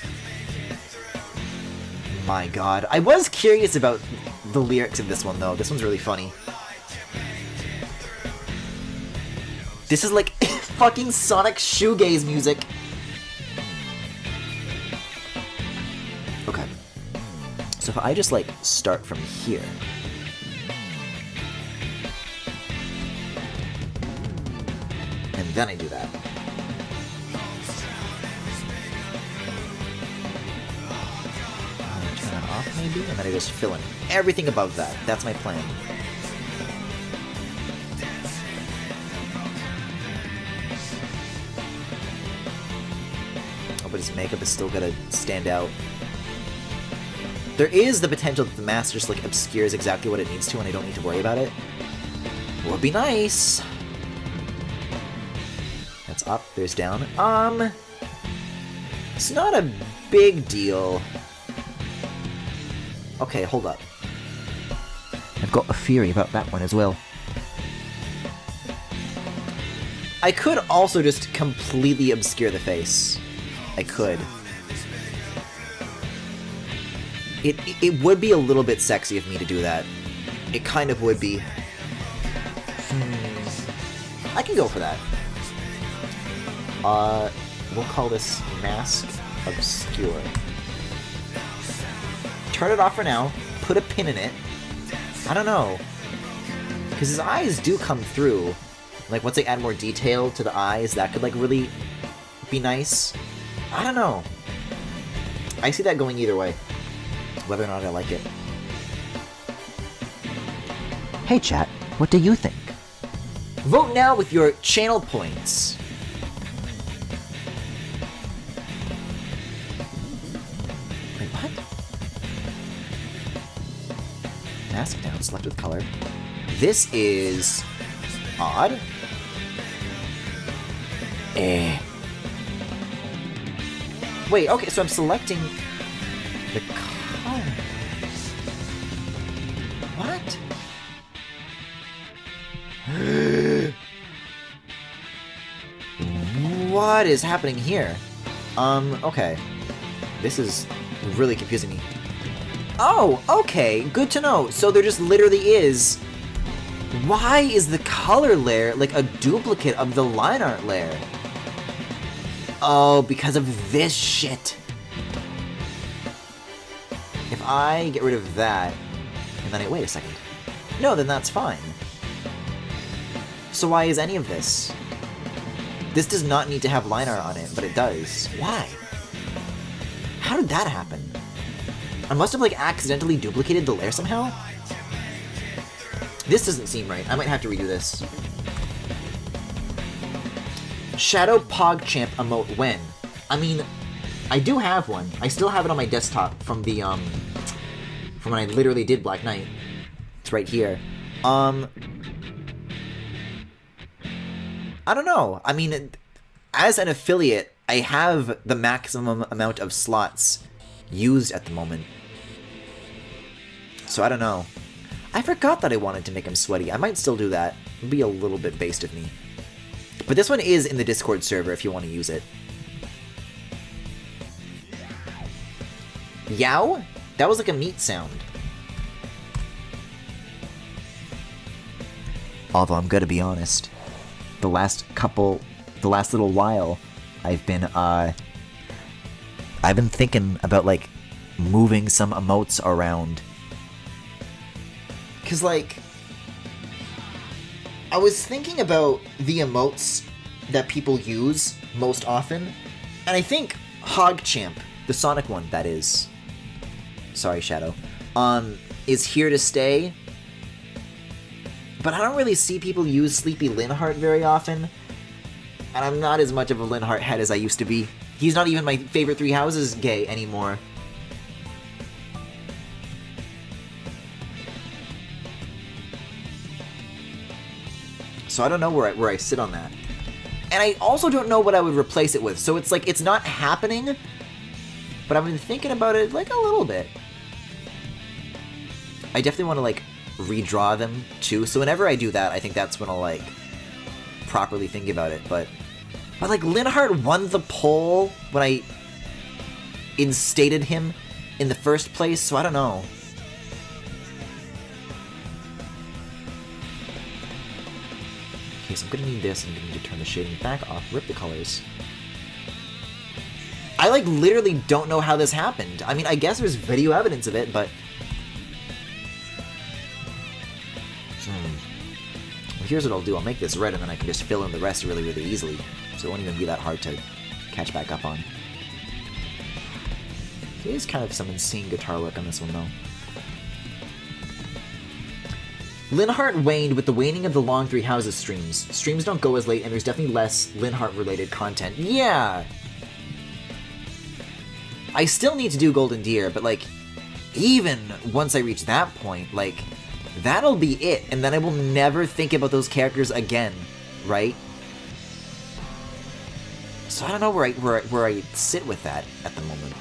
My god. I was curious about the lyrics of this one, though. This one's really funny. This is like fucking Sonic shoegaze music. Okay. So if I just, like, start from here. And then I do that. Turn that off, maybe? And then I just fill in everything above that. That's my plan. But his makeup is still gonna stand out. There is the potential that the mask just, like, obscures exactly what it needs to and I don't need to worry about it. Would be nice. That's up, there's down. It's not a big deal. Okay, hold up. I've got a theory about that one as well. I could also just completely obscure the face. I could. It would be a little bit sexy of me to do that. It kind of would be. I can go for that. We'll call this Mask Obscure. Turn it off for now. Put a pin in it. I don't know. Because his eyes do come through. Like, once they add more detail to the eyes, that could, like, really be nice. I don't know. I see that going either way. Whether or not I like it. Hey chat, what do you think? Vote now with your channel points. Wait, what? Mask down, select with color. This is odd. Wait, okay, so I'm selecting the color. What? What is happening here? Okay. This is really confusing me. Oh, okay, good to know. So there just literally is... Why is the color layer like a duplicate of the line art layer? Oh, because of this shit. If I get rid of that, and then wait a second. No, then that's fine. So why is any of this? This does not need to have line art on it, but it does. Why? How did that happen? I must have like accidentally duplicated the layer somehow? This doesn't seem right. I might have to redo this. Shadow PogChamp emote when? I mean, I do have one. I still have it on my desktop from the, from when I literally did Black Knight. It's right here. I don't know. I mean, as an affiliate, I have the maximum amount of slots used at the moment. So I don't know. I forgot that I wanted to make him sweaty. I might still do that. It'd be a little bit based of me. But this one is in the Discord server if you want to use it. Yow? That was like a meat sound. Although I'm gonna be honest, the last little while, I've been thinking about like moving some emotes around. Cause like, I was thinking about the emotes that people use most often, and I think PogChamp, the Sonic one, that is. Sorry, Shadow. Is here to stay. But I don't really see people use Sleepy Linhart very often. And I'm not as much of a Linhart head as I used to be. He's not even my favorite Three Houses gay anymore. So I don't know where I sit on that. And I also don't know what I would replace it with. So it's like, it's not happening, but I've been thinking about it like a little bit. I definitely want to like redraw them too. So whenever I do that, I think that's when I'll like properly think about it. But like Linhart won the poll when I instated him in the first place, so I don't know. Okay, so I'm gonna need this, and I'm gonna need to turn the shading back off, rip the colors. I like literally don't know how this happened. I mean, I guess there's video evidence of it, but well, here's what I'll do. I'll make this red, and then I can just fill in the rest really, really easily. So it won't even be that hard to catch back up on. There is kind of some insane guitar work on this one, though. Linhart waned with the waning of the long Three Houses streams. Streams don't go as late, and there's definitely less Linhart-related content. Yeah! I still need to do Golden Deer, but, like, even once I reach that point, like, that'll be it, and then I will never think about those characters again, right? So I don't know where I sit with that at the moment.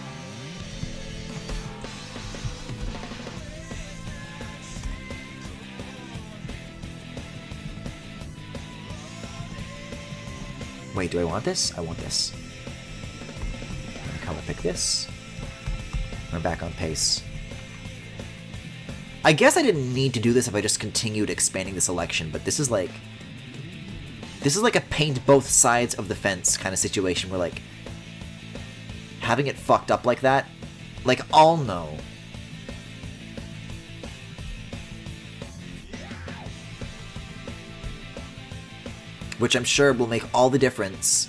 Wait, do I want this? I want this. I'm gonna color pick this. We're back on pace. I guess I didn't need to do this if I just continued expanding the selection, but this is like a paint both sides of the fence kind of situation where, like, having it fucked up like that, like, I'll know. Which I'm sure will make all the difference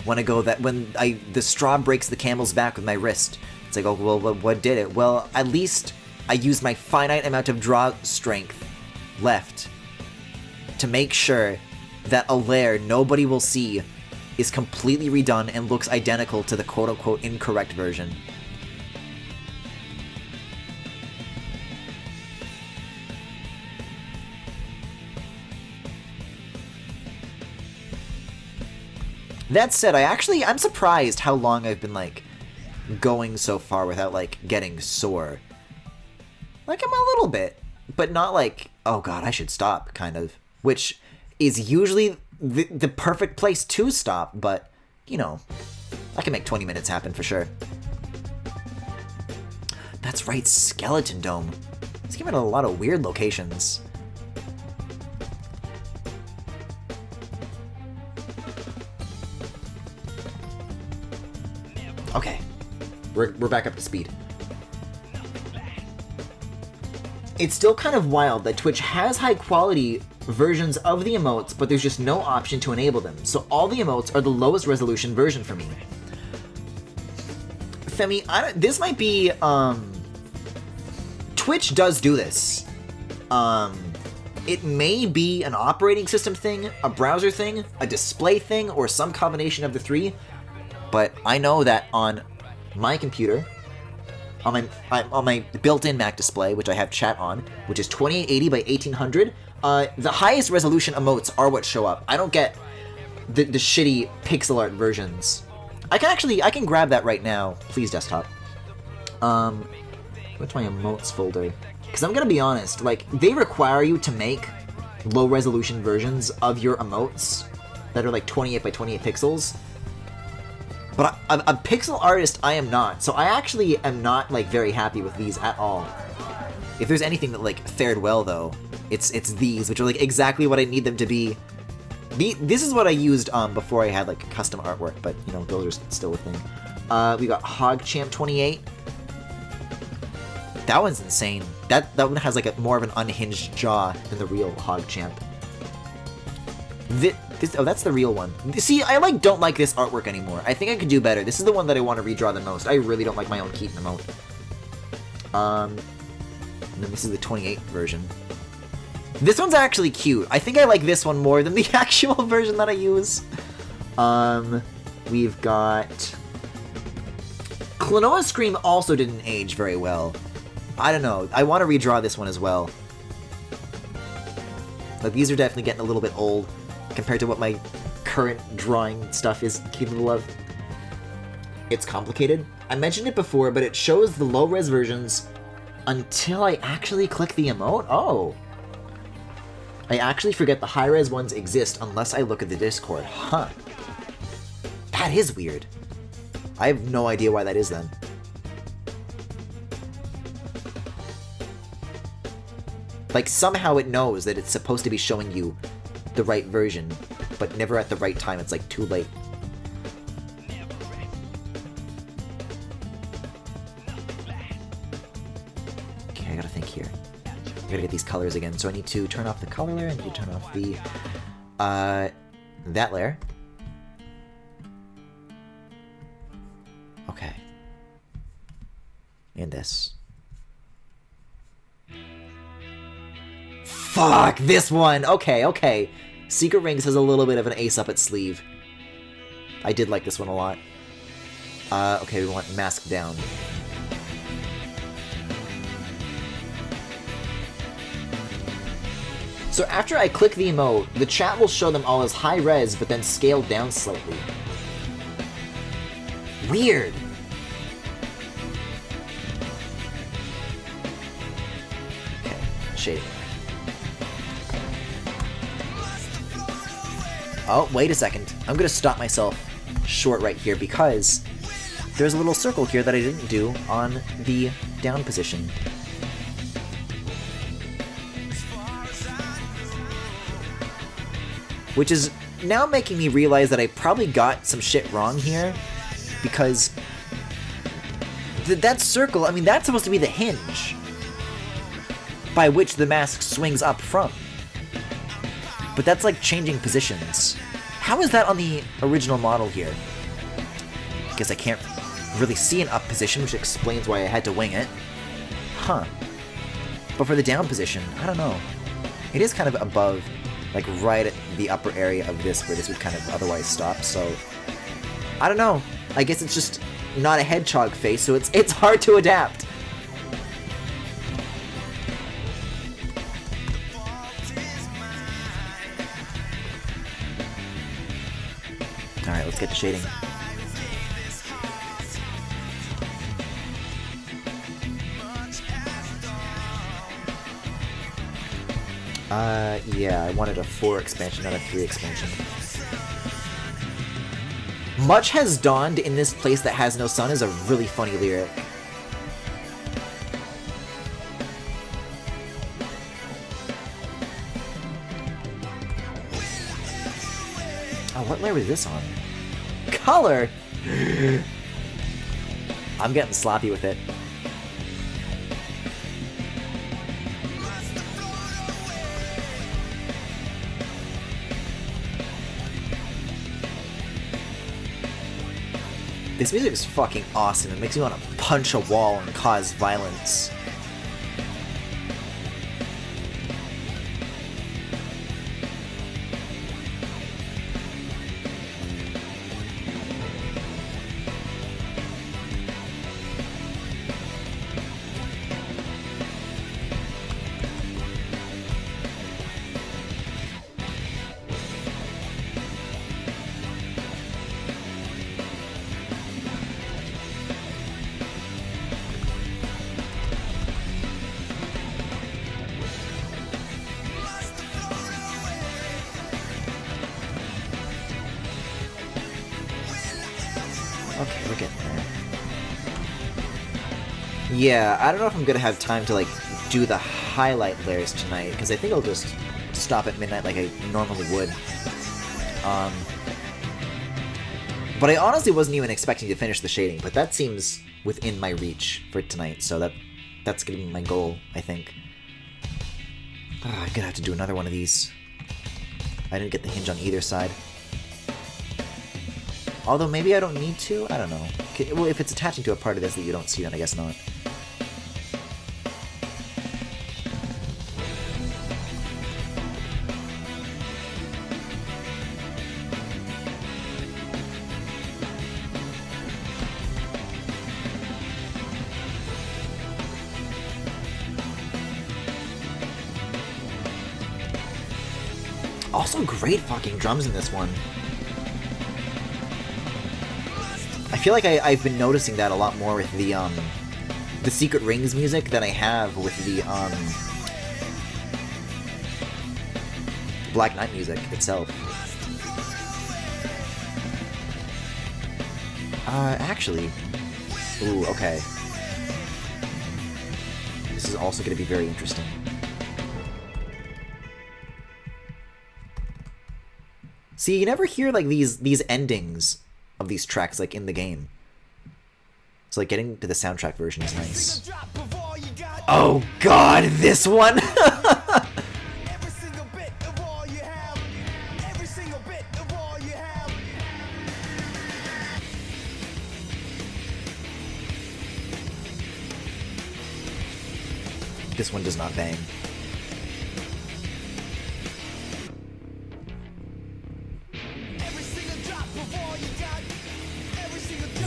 when the straw breaks the camel's back with my wrist. It's like, oh, well, what did it? Well, at least I used my finite amount of draw strength left to make sure that a layer nobody will see is completely redone and looks identical to the quote-unquote incorrect version. That said, I'm surprised how long I've been, like, going so far without, like, getting sore. Like, I'm a little bit, but not like, oh god, I should stop, kind of. which is usually the perfect place to stop, but, you know, I can make 20 minutes happen for sure. That's right, Skeleton Dome. It's given a lot of weird locations. Okay, we're back up to speed. It's still kind of wild that Twitch has high quality versions of the emotes, but there's just no option to enable them. So all the emotes are the lowest resolution version for me. Femi, this might be, Twitch does do this. It may be an operating system thing, a browser thing, a display thing, or some combination of the three, but I know that on my computer, on my built-in Mac display, which I have chat on, which is 2880 by 1800, the highest resolution emotes are what show up. I don't get the shitty pixel art versions. I can grab that right now. Please, desktop. What's my emotes folder? Because I'm gonna be honest, like, they require you to make low-resolution versions of your emotes that are like 28 by 28 pixels. But a pixel artist I am not, so I actually am not, like, very happy with these at all. If there's anything that, like, fared well, though, it's these, which are, like, exactly what I need them to be. This is what I used before I had, like, custom artwork, but, you know, those are still a thing. We got HogChamp 28. That one's insane. That one has, like, more of an unhinged jaw than the real HogChamp. Oh, that's the real one. See, I don't like this artwork anymore. I think I could do better. This is the one that I want to redraw the most. I really don't like my own Keaton emote. And then this is the 28 version. This one's actually cute. I think I like this one more than the actual version that I use. We've got... Klonoa Scream also didn't age very well. I don't know. I want to redraw this one as well. Like, these are definitely getting a little bit old compared to what my current drawing stuff is capable of. It's complicated. I mentioned it before, but it shows the low-res versions until I actually click the emote. Oh. I actually forget the high-res ones exist unless I look at the Discord. Huh. That is weird. I have no idea why that is then. Like, somehow it knows that it's supposed to be showing you the right version, but never at the right time. It's like too late. Okay, I gotta think here. I gotta get these colors again. So I need to turn off the color layer, I need to turn off the that layer. Okay. And this. Fuck, this one! Okay. Secret Rings has a little bit of an ace up its sleeve. I did like this one a lot. Okay, we want Mask down. So after I click the emote, the chat will show them all as high res, but then scaled down slightly. Weird! Okay, shading. Oh, wait a second. I'm gonna stop myself short right here because there's a little circle here that I didn't do on the down position. Which is now making me realize that I probably got some shit wrong here, because that circle, I mean, that's supposed to be the hinge by which the mask swings up from. But that's like changing positions. How is that on the original model here? I guess I can't really see an up position, which explains why I had to wing it. Huh. But for the down position, I don't know. It is kind of above, like right at the upper area of this, where this would kind of otherwise stop, so... I don't know. I guess it's just not a hedgehog face, so it's hard to adapt. Alright, let's get to shading. Yeah, I wanted a 4 expansion, not a 3 expansion. Much has dawned in this place that has no sun is a really funny lyric. Oh, what layer was this on? Color! I'm getting sloppy with it. This music is fucking awesome. It makes me want to punch a wall and cause violence. Okay, we're getting there. Yeah, I don't know if I'm gonna have time to, like, do the highlight layers tonight, because I think I'll just stop at midnight like I normally would. But I honestly wasn't even expecting to finish the shading, but that seems within my reach for tonight, so that's gonna be my goal, I think. I'm gonna have to do another one of these. I didn't get the hinge on either side. Although maybe I don't need to? I don't know. Well, if it's attaching to a part of this that you don't see, then I guess not. Also great fucking drums in this one. I feel like I've been noticing that a lot more with the Secret Rings music than I have with the Black Knight music itself. Actually, ooh, okay. This is also going to be very interesting. See, you never hear like these endings of these tracks like in the game. So like getting to the soundtrack version is nice. Oh god, this one! This one does not bang.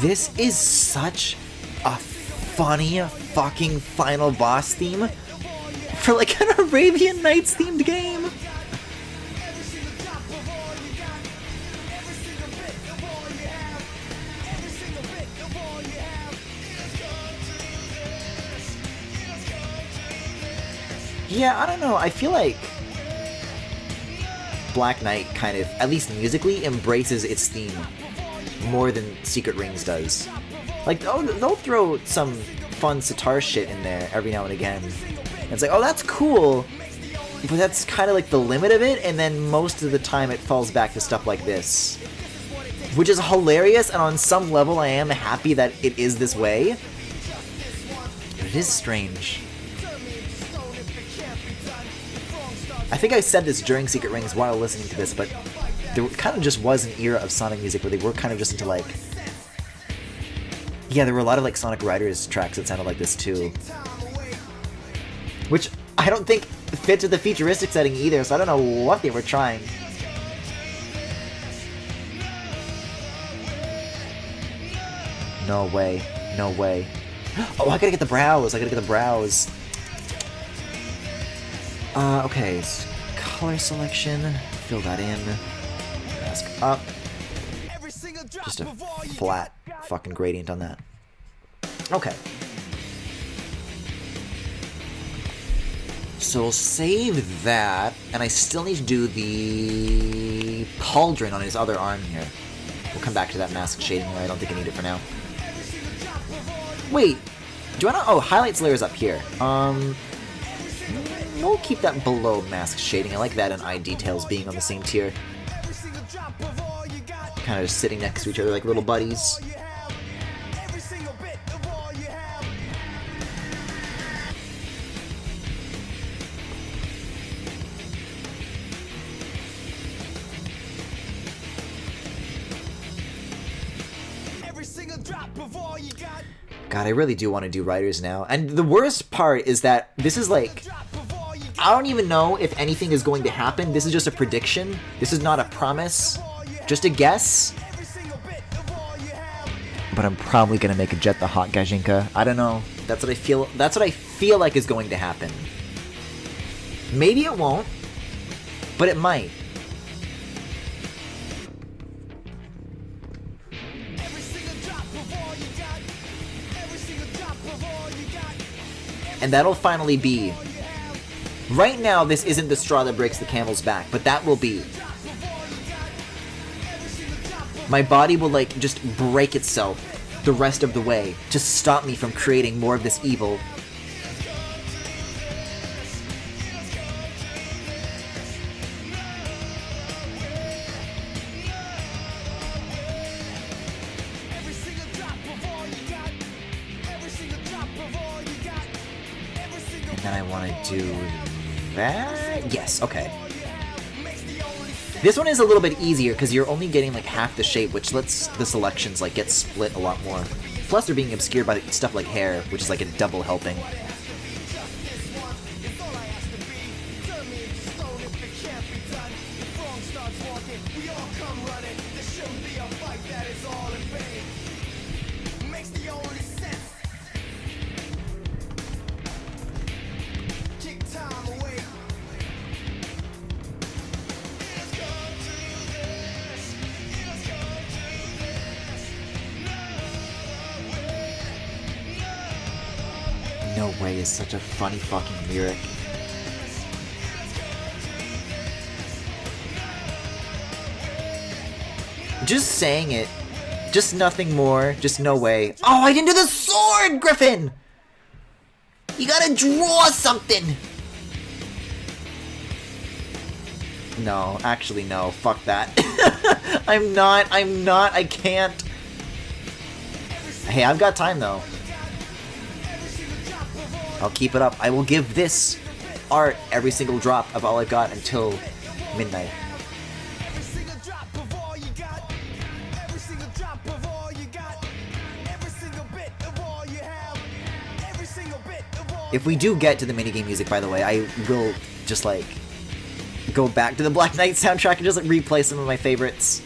This is such a funny fucking final boss theme for like an Arabian Nights themed game. Yeah, I don't know. I feel like Black Knight kind of, at least musically, embraces its theme more than Secret Rings does. Like, oh, they'll throw some fun sitar shit in there every now and again. And it's like, oh, that's cool, but that's kind of like the limit of it, and then most of the time it falls back to stuff like this. Which is hilarious, and on some level I am happy that it is this way. But it is strange. I think I said this during Secret Rings while listening to this, but there kind of just was an era of Sonic music where they were kind of just into like... Yeah, there were a lot of like Sonic Riders tracks that sounded like this too. Which I don't think fits with the futuristic setting either, so I don't know what they were trying. No way. No way. Oh, I gotta get the brows. I gotta get the brows. Okay. Color selection. Fill that in. Mask up. Just a flat fucking gradient on that. Okay. So we'll save that, and I still need to do the pauldron on his other arm here. We'll come back to that mask shading layer. I don't think I need it for now. Wait, do I not? Oh, highlights layer is up here. We'll keep that below mask shading. I like that and eye details being on the same tier. Kind of just sitting next to each other like little buddies. God, I really do want to do writers now. And the worst part is that this is like... I don't even know if anything is going to happen. This is just a prediction. This is not a promise. Just a guess. But I'm probably going to make a Jet the Hot Gajinka. I don't know. That's what I feel. That's what I feel like is going to happen. Maybe it won't. But it might. And that'll finally be... Right now, this isn't the straw that breaks the camel's back, but that will be. My body will, like, just break itself the rest of the way to stop me from creating more of this evil. And then I want to do that? Yes, okay. This one is a little bit easier because you're only getting like half the shape, which lets the selections like get split a lot more. Plus they're being obscured by stuff like hair, which is like a double helping. No way is such a funny fucking lyric. Just saying it. Just nothing more. Just no way. Oh, I didn't do the sword, Griffin! You gotta draw something! No, actually no. Fuck that. I'm not, I can't. Hey, I've got time though. I'll keep it up. I will give this art every single drop of all I've got until midnight. If we do get to the minigame music, by the way, I will just like go back to the Black Knight soundtrack and just like replay some of my favorites.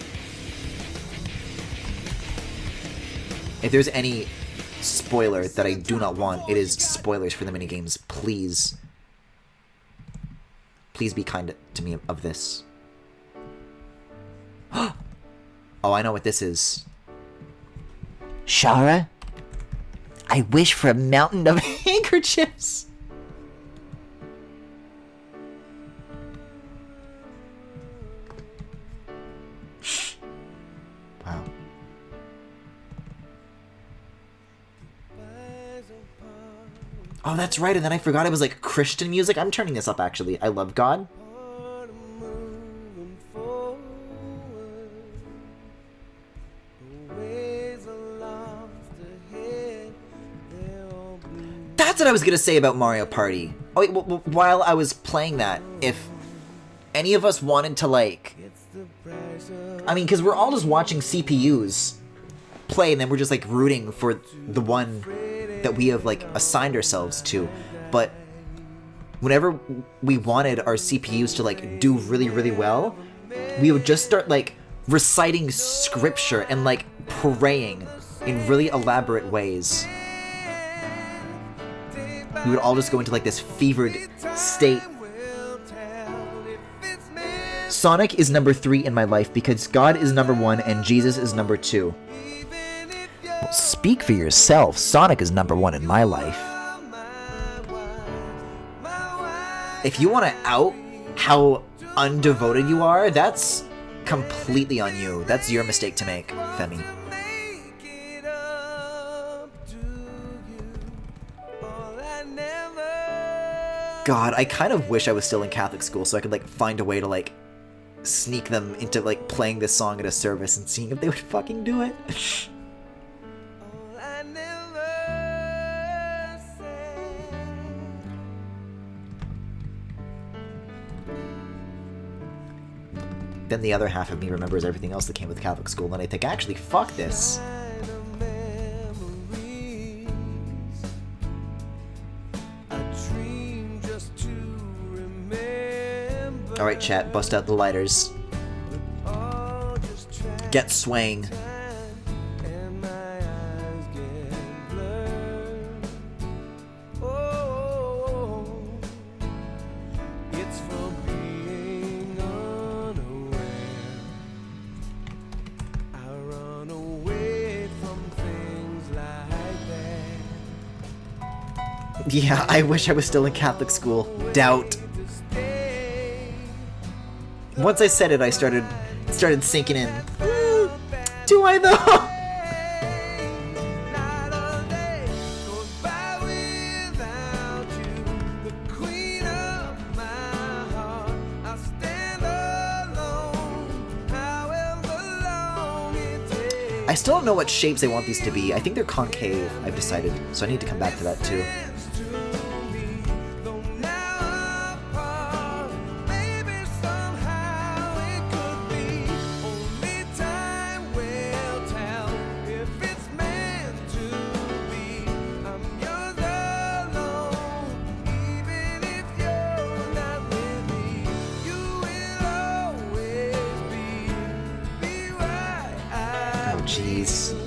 If there's any spoiler that I do not want, it is spoilers for the minigames. Please. Please be kind to me of this. Oh, I know what this is. Shara? I wish for a mountain of handkerchiefs. Wow. Oh, that's right, and then I forgot it was like Christian music. I'm turning this up, actually. I love God. That's what I was gonna say about Mario Party. Oh wait, while I was playing that, if any of us wanted to like... I mean, because we're all just watching CPUs play, and then we're just like rooting for the one that we have like assigned ourselves to. But whenever we wanted our CPUs to like do really, really well, we would just start like reciting scripture and like praying in really elaborate ways. We would all just go into like this fevered state. Sonic is number 3 in my life because God is number 1 and Jesus is number 2. Well, speak for yourself. Sonic is number 1 in my life. If you want to out how undevoted you are, that's completely on you. That's your mistake to make, Femi. God, I kind of wish I was still in Catholic school so I could, like, find a way to, like, sneak them into, like, playing this song at a service and seeing if they would fucking do it. Then the other half of me remembers everything else that came with Catholic school, and I think, actually, fuck this. Alright, chat, bust out the lighters. Get swaying. Yeah, I wish I was still in Catholic school. Doubt. Once I said it, I started sinking in. Do I though? I still don't know what shapes they want these to be. I think they're concave, I've decided, so I need to come back to that too.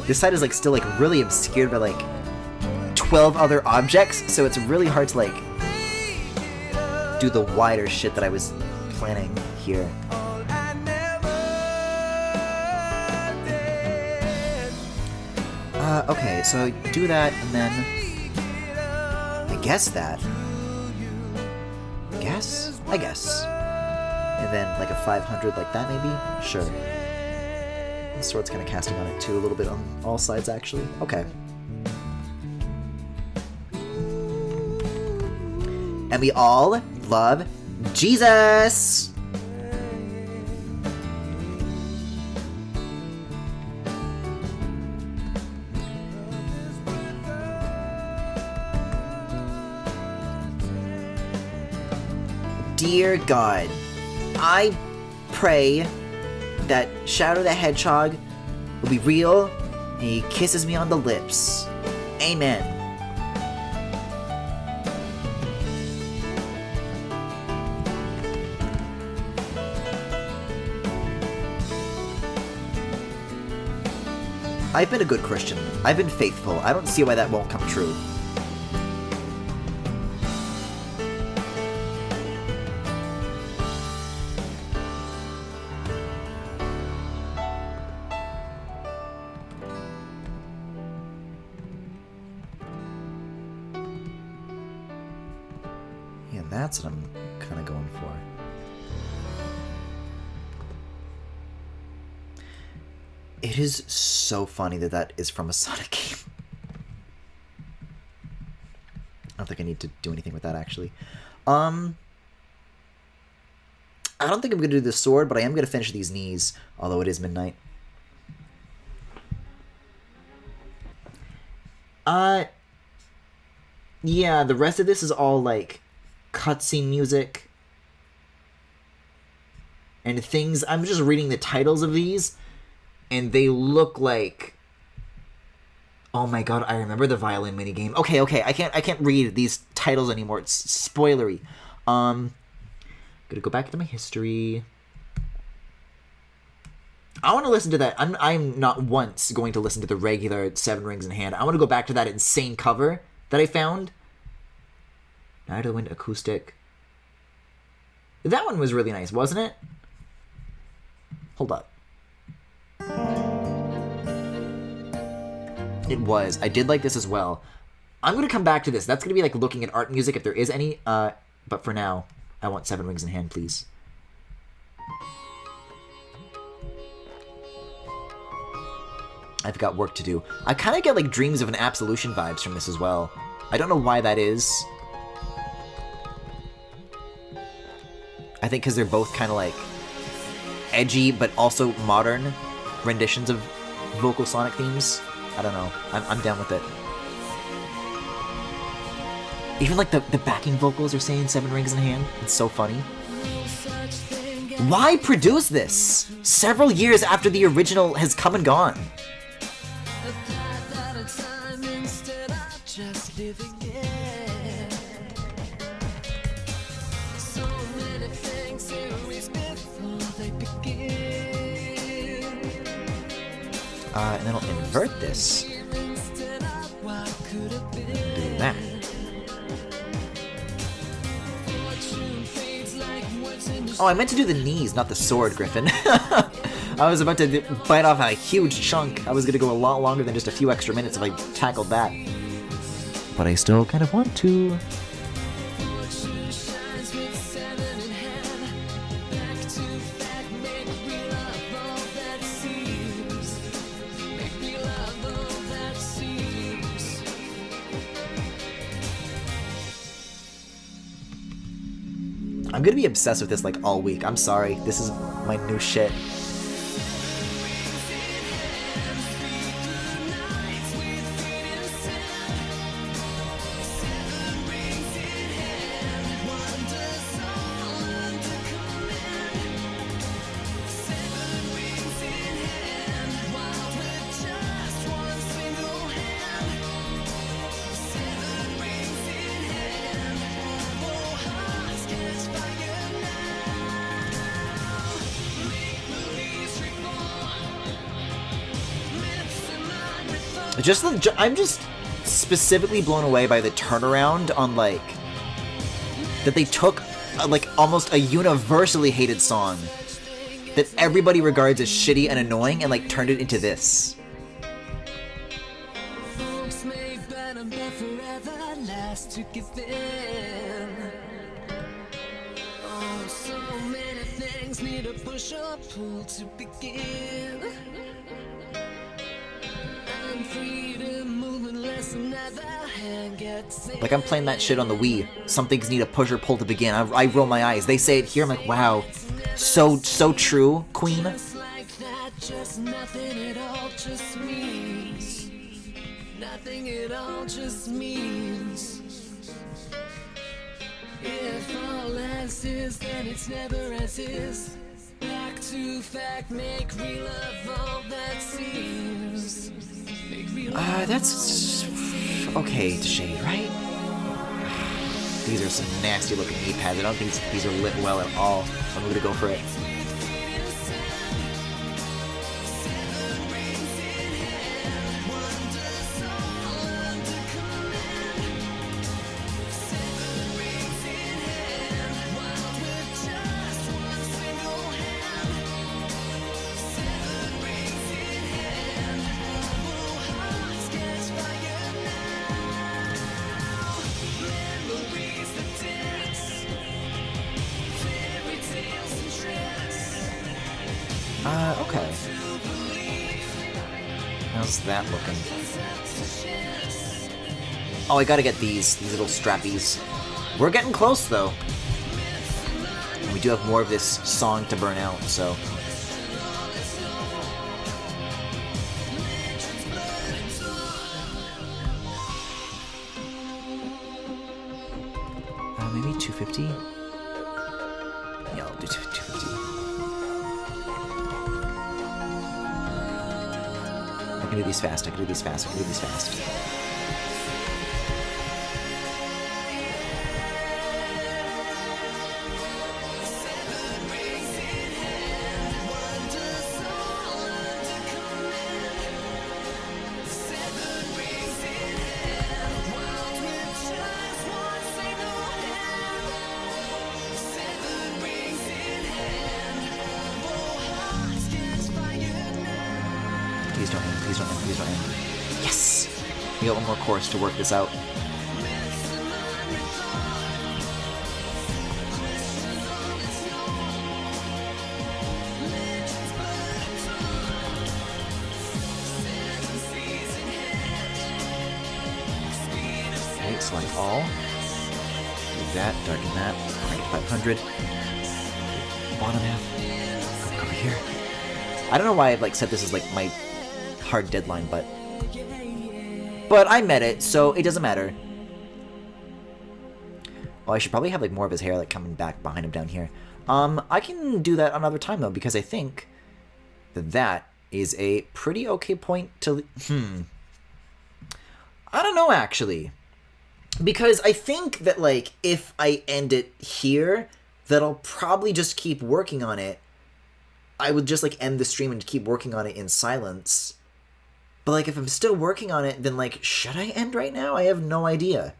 This side is like still like really obscured by like 12 other objects, so it's really hard to like do the wider shit that I was planning here. Okay, so I do that and then I guess that. I guess. And then like a 500 like that maybe? Sure. The sword's kind of casting on it too, a little bit on all sides actually. Okay. And we all love Jesus! Dear God, I pray that Shadow the Hedgehog will be real and he kisses me on the lips. Amen. I've been a good Christian. I've been faithful. I don't see why that won't come true. That's what I'm kind of going for. It is so funny that that is from a Sonic game. I don't think I need to do anything with that, actually. I don't think I'm going to do the sword, but I am going to finish these knees, although it is midnight. Yeah, the rest of this is all, like, cutscene music and things. I'm just reading the titles of these and they look like, oh my god, I remember the violin minigame. Okay, I can't read these titles anymore. It's spoilery. Gonna go back to my history. I want to listen to that. I'm not once going to listen to the regular Seven Rings in Hand. I want to go back to that insane cover that I found. Night of the Wind acoustic. That one was really nice, wasn't it? Hold up. It was. I did like this as well. I'm going to come back to this. That's going to be like looking at art music if there is any. But for now, I want 7 rings in hand, please. I've got work to do. I kind of get like Dreams of an Absolution vibes from this as well. I don't know why that is. I think because they're both kind of like edgy but also modern renditions of vocal Sonic themes. I don't know. I'm down with it. Even like the backing vocals are saying 7 rings in hand. It's so funny. Why produce this several years after the original has come and gone? And then I'll invert this. Do that. Oh, I meant to do the knees, not the sword, Griffin. I was about to bite off a huge chunk. I was going to go a lot longer than just a few extra minutes if I tackled that. But I still kind of want to. I'm gonna be obsessed with this like all week. I'm sorry. This is my new shit. I'm just specifically blown away by the turnaround on, like, that they took, like, almost a universally hated song that everybody regards as shitty and annoying and, like, turned it into this. Like, I'm playing that shit on the Wii. Some things need a push or pull to begin. I roll my eyes. They say it here. I'm like, wow. So true, Queen. If all as is, then it's never as is. Back to fact, make real of all that seems. That's okay to shade, right? These are some nasty looking knee pads. I don't think these are lit well at all. I'm gonna go for it. Okay. How's that looking? Oh, I gotta get these little strappies. We're getting close, though. And we do have more of this song to burn out, so... maybe 250? Yeah, I'll do 250. I can do these fast, I can do these fast, I can do these fast. Please don't end, please don't end, please don't end. Yes! We got one more chorus to work this out. select all. Do that, darken that, crank it to 500. Bottom half. Go over here. I don't know why I've like set this as like my hard deadline, but I met it, so it doesn't matter. Oh, I should probably have like more of his hair like coming back behind him down here. I can do that another time though, because I think that is a pretty okay point to... I don't know, actually. Because I think that, like, if I end it here, that I'll probably just keep working on it. I would just, like, end the stream and keep working on it in silence. But, like, if I'm still working on it, then, like, should I end right now? I have no idea.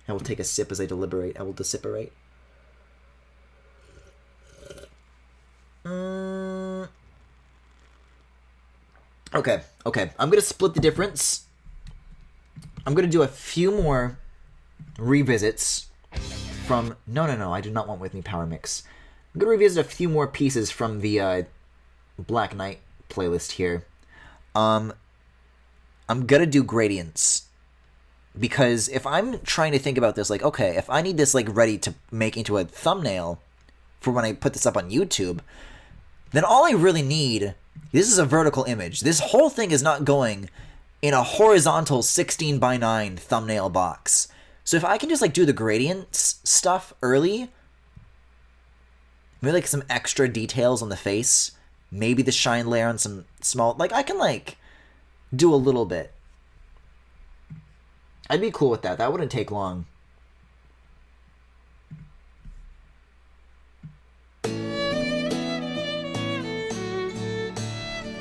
I will take a sip as I deliberate. I will deciperate. Okay. I'm going to split the difference. I'm going to do a few more revisits from... No, I do not want With Me Power Mix. I'm going to revisit a few more pieces from the Black Knight playlist here. I'm going to do gradients. Because if I'm trying to think about this, like, okay, if I need this, like, ready to make into a thumbnail for when I put this up on YouTube, then all I really need... This is a vertical image. This whole thing is not going in a horizontal 16:9 thumbnail box. So if I can just, like, do the gradients stuff early, maybe, like, some extra details on the face, maybe the shine layer on some small... Like, I can, like, do a little bit. I'd be cool with that. That wouldn't take long.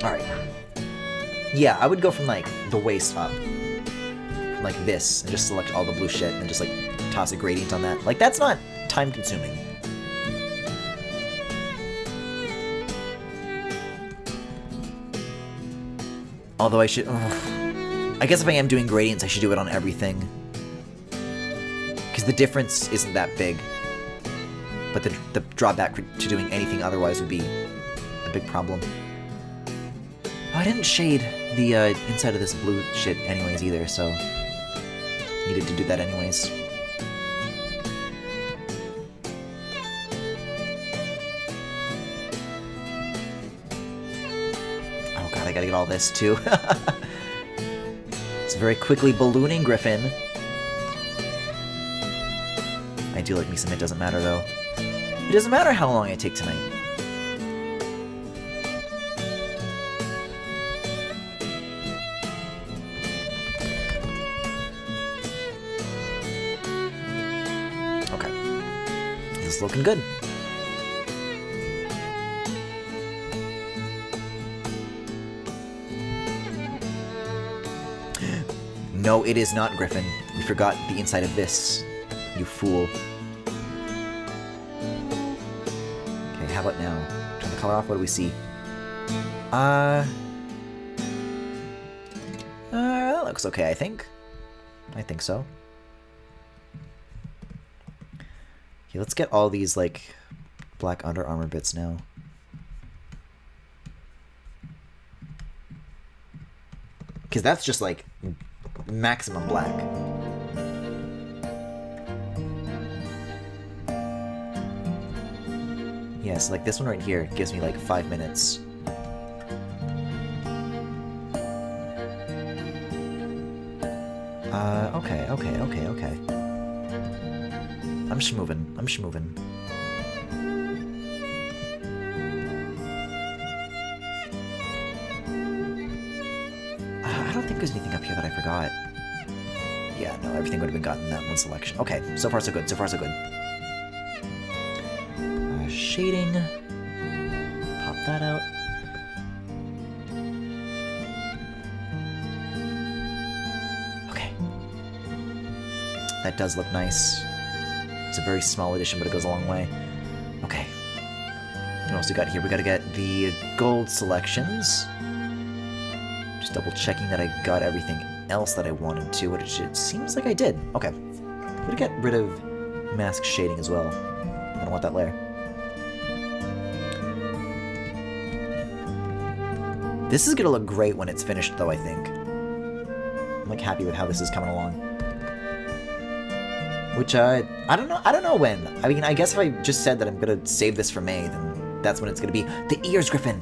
Alright. Yeah, I would go from, like, the waist up. Like this. And just select all the blue shit and just, like, toss a gradient on that. Like, that's not time-consuming. Although I should... I guess if I am doing gradients, I should do it on everything. Because the difference isn't that big. But the drawback to doing anything otherwise would be a big problem. Oh, I didn't shade the inside of this blue shit anyways either, so... Needed to do that anyways. Oh god, I gotta get all this too. It's very quickly ballooning, Griffin. I do like me some It Doesn't Matter, though. It doesn't matter how long I take tonight. Okay. This is looking good. No, it is not, Griffin. You forgot the inside of this. You fool. Okay, how about now? Turn the color off, what do we see? That looks okay, I think. I think so. Okay, let's get all these, like, black Under Armour bits now. Because that's just, like... maximum black. Yes, like this one right here gives me like 5 minutes. Okay. I'm schmovin'. I don't think there's anything up here that I forgot. Yeah, no, everything would have been gotten in that one selection. Okay, so far so good, shading. Pop that out. Okay. That does look nice. It's a very small addition, but it goes a long way. Okay. What else we got here? We gotta get the gold selections. Just double checking that I got everything else that I wanted to, which it seems like I did. Okay. I'm gonna get rid of mask shading as well. I don't want that layer. This is gonna look great when it's finished, though, I think. like, happy with how this is coming along. Which, I don't know when. I mean, I guess if I just said that I'm gonna save this for May, then that's when it's gonna be. The ears, Griffin!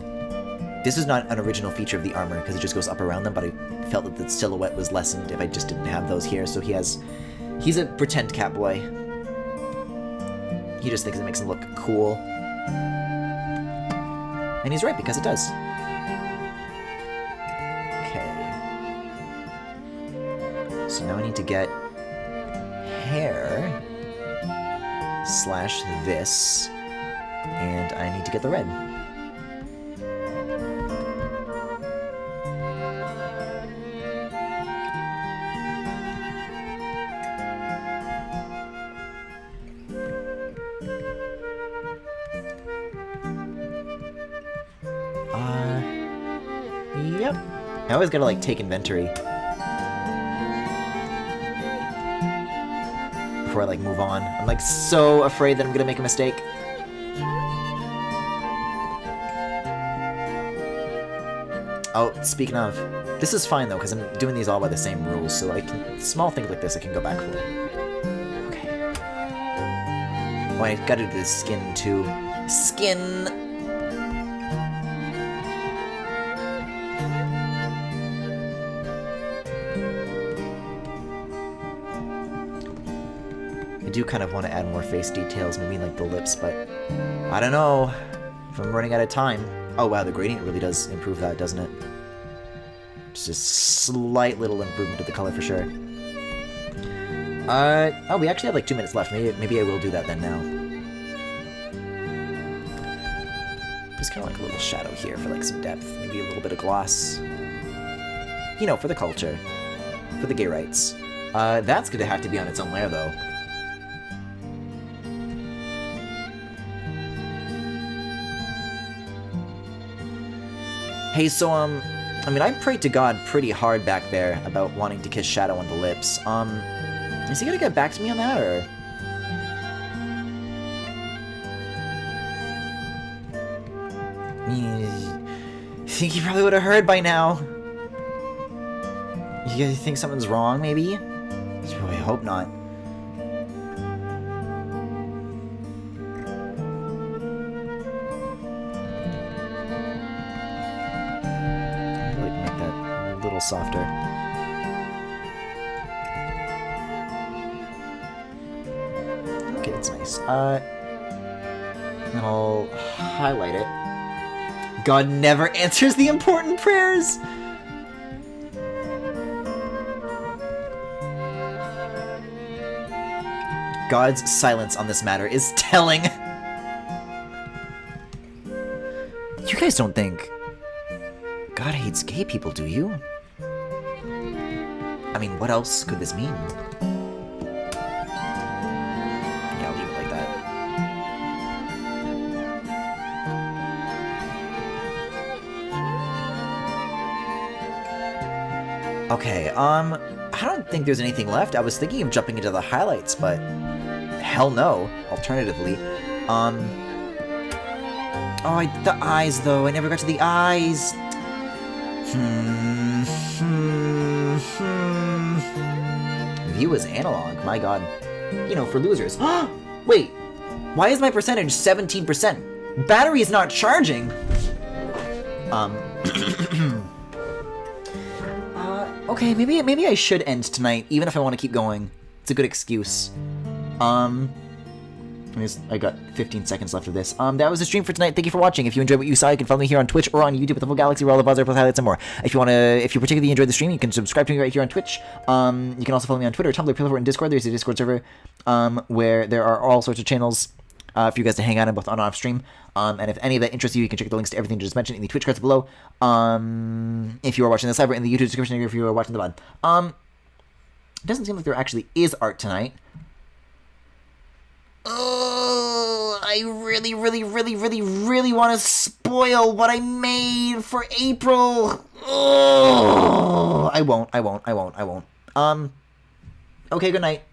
This is not an original feature of the armor, because it just goes up around them, but I felt that the silhouette was lessened if I just didn't have those here, so he's a pretend Catboy. He just thinks it makes him look cool. And he's right, because it does. Okay. So now I need to get hair / this, and I need to get the red. Yep. I always gotta, like, take inventory before I, like, move on. I'm, like, so afraid that I'm gonna make a mistake. Oh, speaking of, this is fine, though, because I'm doing these all by the same rules, so, like, small things like this I can go back for. Okay. Oh, I gotta do the skin, too. Skin! I do kind of want to add more face details, maybe like the lips, but I don't know if I'm running out of time. Oh wow, the gradient really does improve that, doesn't it? Just a slight little improvement to the color for sure. Oh, we actually have like 2 minutes left. Maybe I will do that then now. Just kind of like a little shadow here for like some depth, maybe a little bit of gloss. You know, for the culture, for the gay rights. That's gonna have to be on its own layer though. Hey, so, I mean, I prayed to God pretty hard back there about wanting to kiss Shadow on the lips. Is he gonna get back to me on that, or? I think he probably would have heard by now. You guys think something's wrong, maybe? I hope not. Softer. Okay, that's nice. Then I'll highlight it. God never answers the important prayers! God's silence on this matter is telling. You guys don't think God hates gay people, do you? I mean, what else could this mean? Yeah, I'll leave it like that. Okay, I don't think there's anything left. I was thinking of jumping into the highlights, but hell no. Alternatively, oh, the eyes, though. I never got to the eyes. View is analog, my god. You know, for losers. Wait, why is my percentage 17%? Battery is not charging! Okay, maybe I should end tonight, even if I want to keep going. It's a good excuse. I got 15 seconds left of this. That was the stream for tonight. Thank you for watching. If you enjoyed what you saw, you can follow me here on Twitch or on YouTube at the Full Galaxy, where all the buzz, plus highlights, and more. If you particularly enjoyed the stream, you can subscribe to me right here on Twitch. You can also follow me on Twitter, Tumblr, Pillow, and Discord. There's a Discord server, where there are all sorts of channels for you guys to hang out on, both on and off stream. And if any of that interests you, you can check the links to everything just mentioned in the Twitch cards below. If you are watching this live, or in the YouTube description if you are watching the VOD. It doesn't seem like there actually is art tonight. Oh, I really want to spoil what I made for April. Oh, I won't. Okay, good night.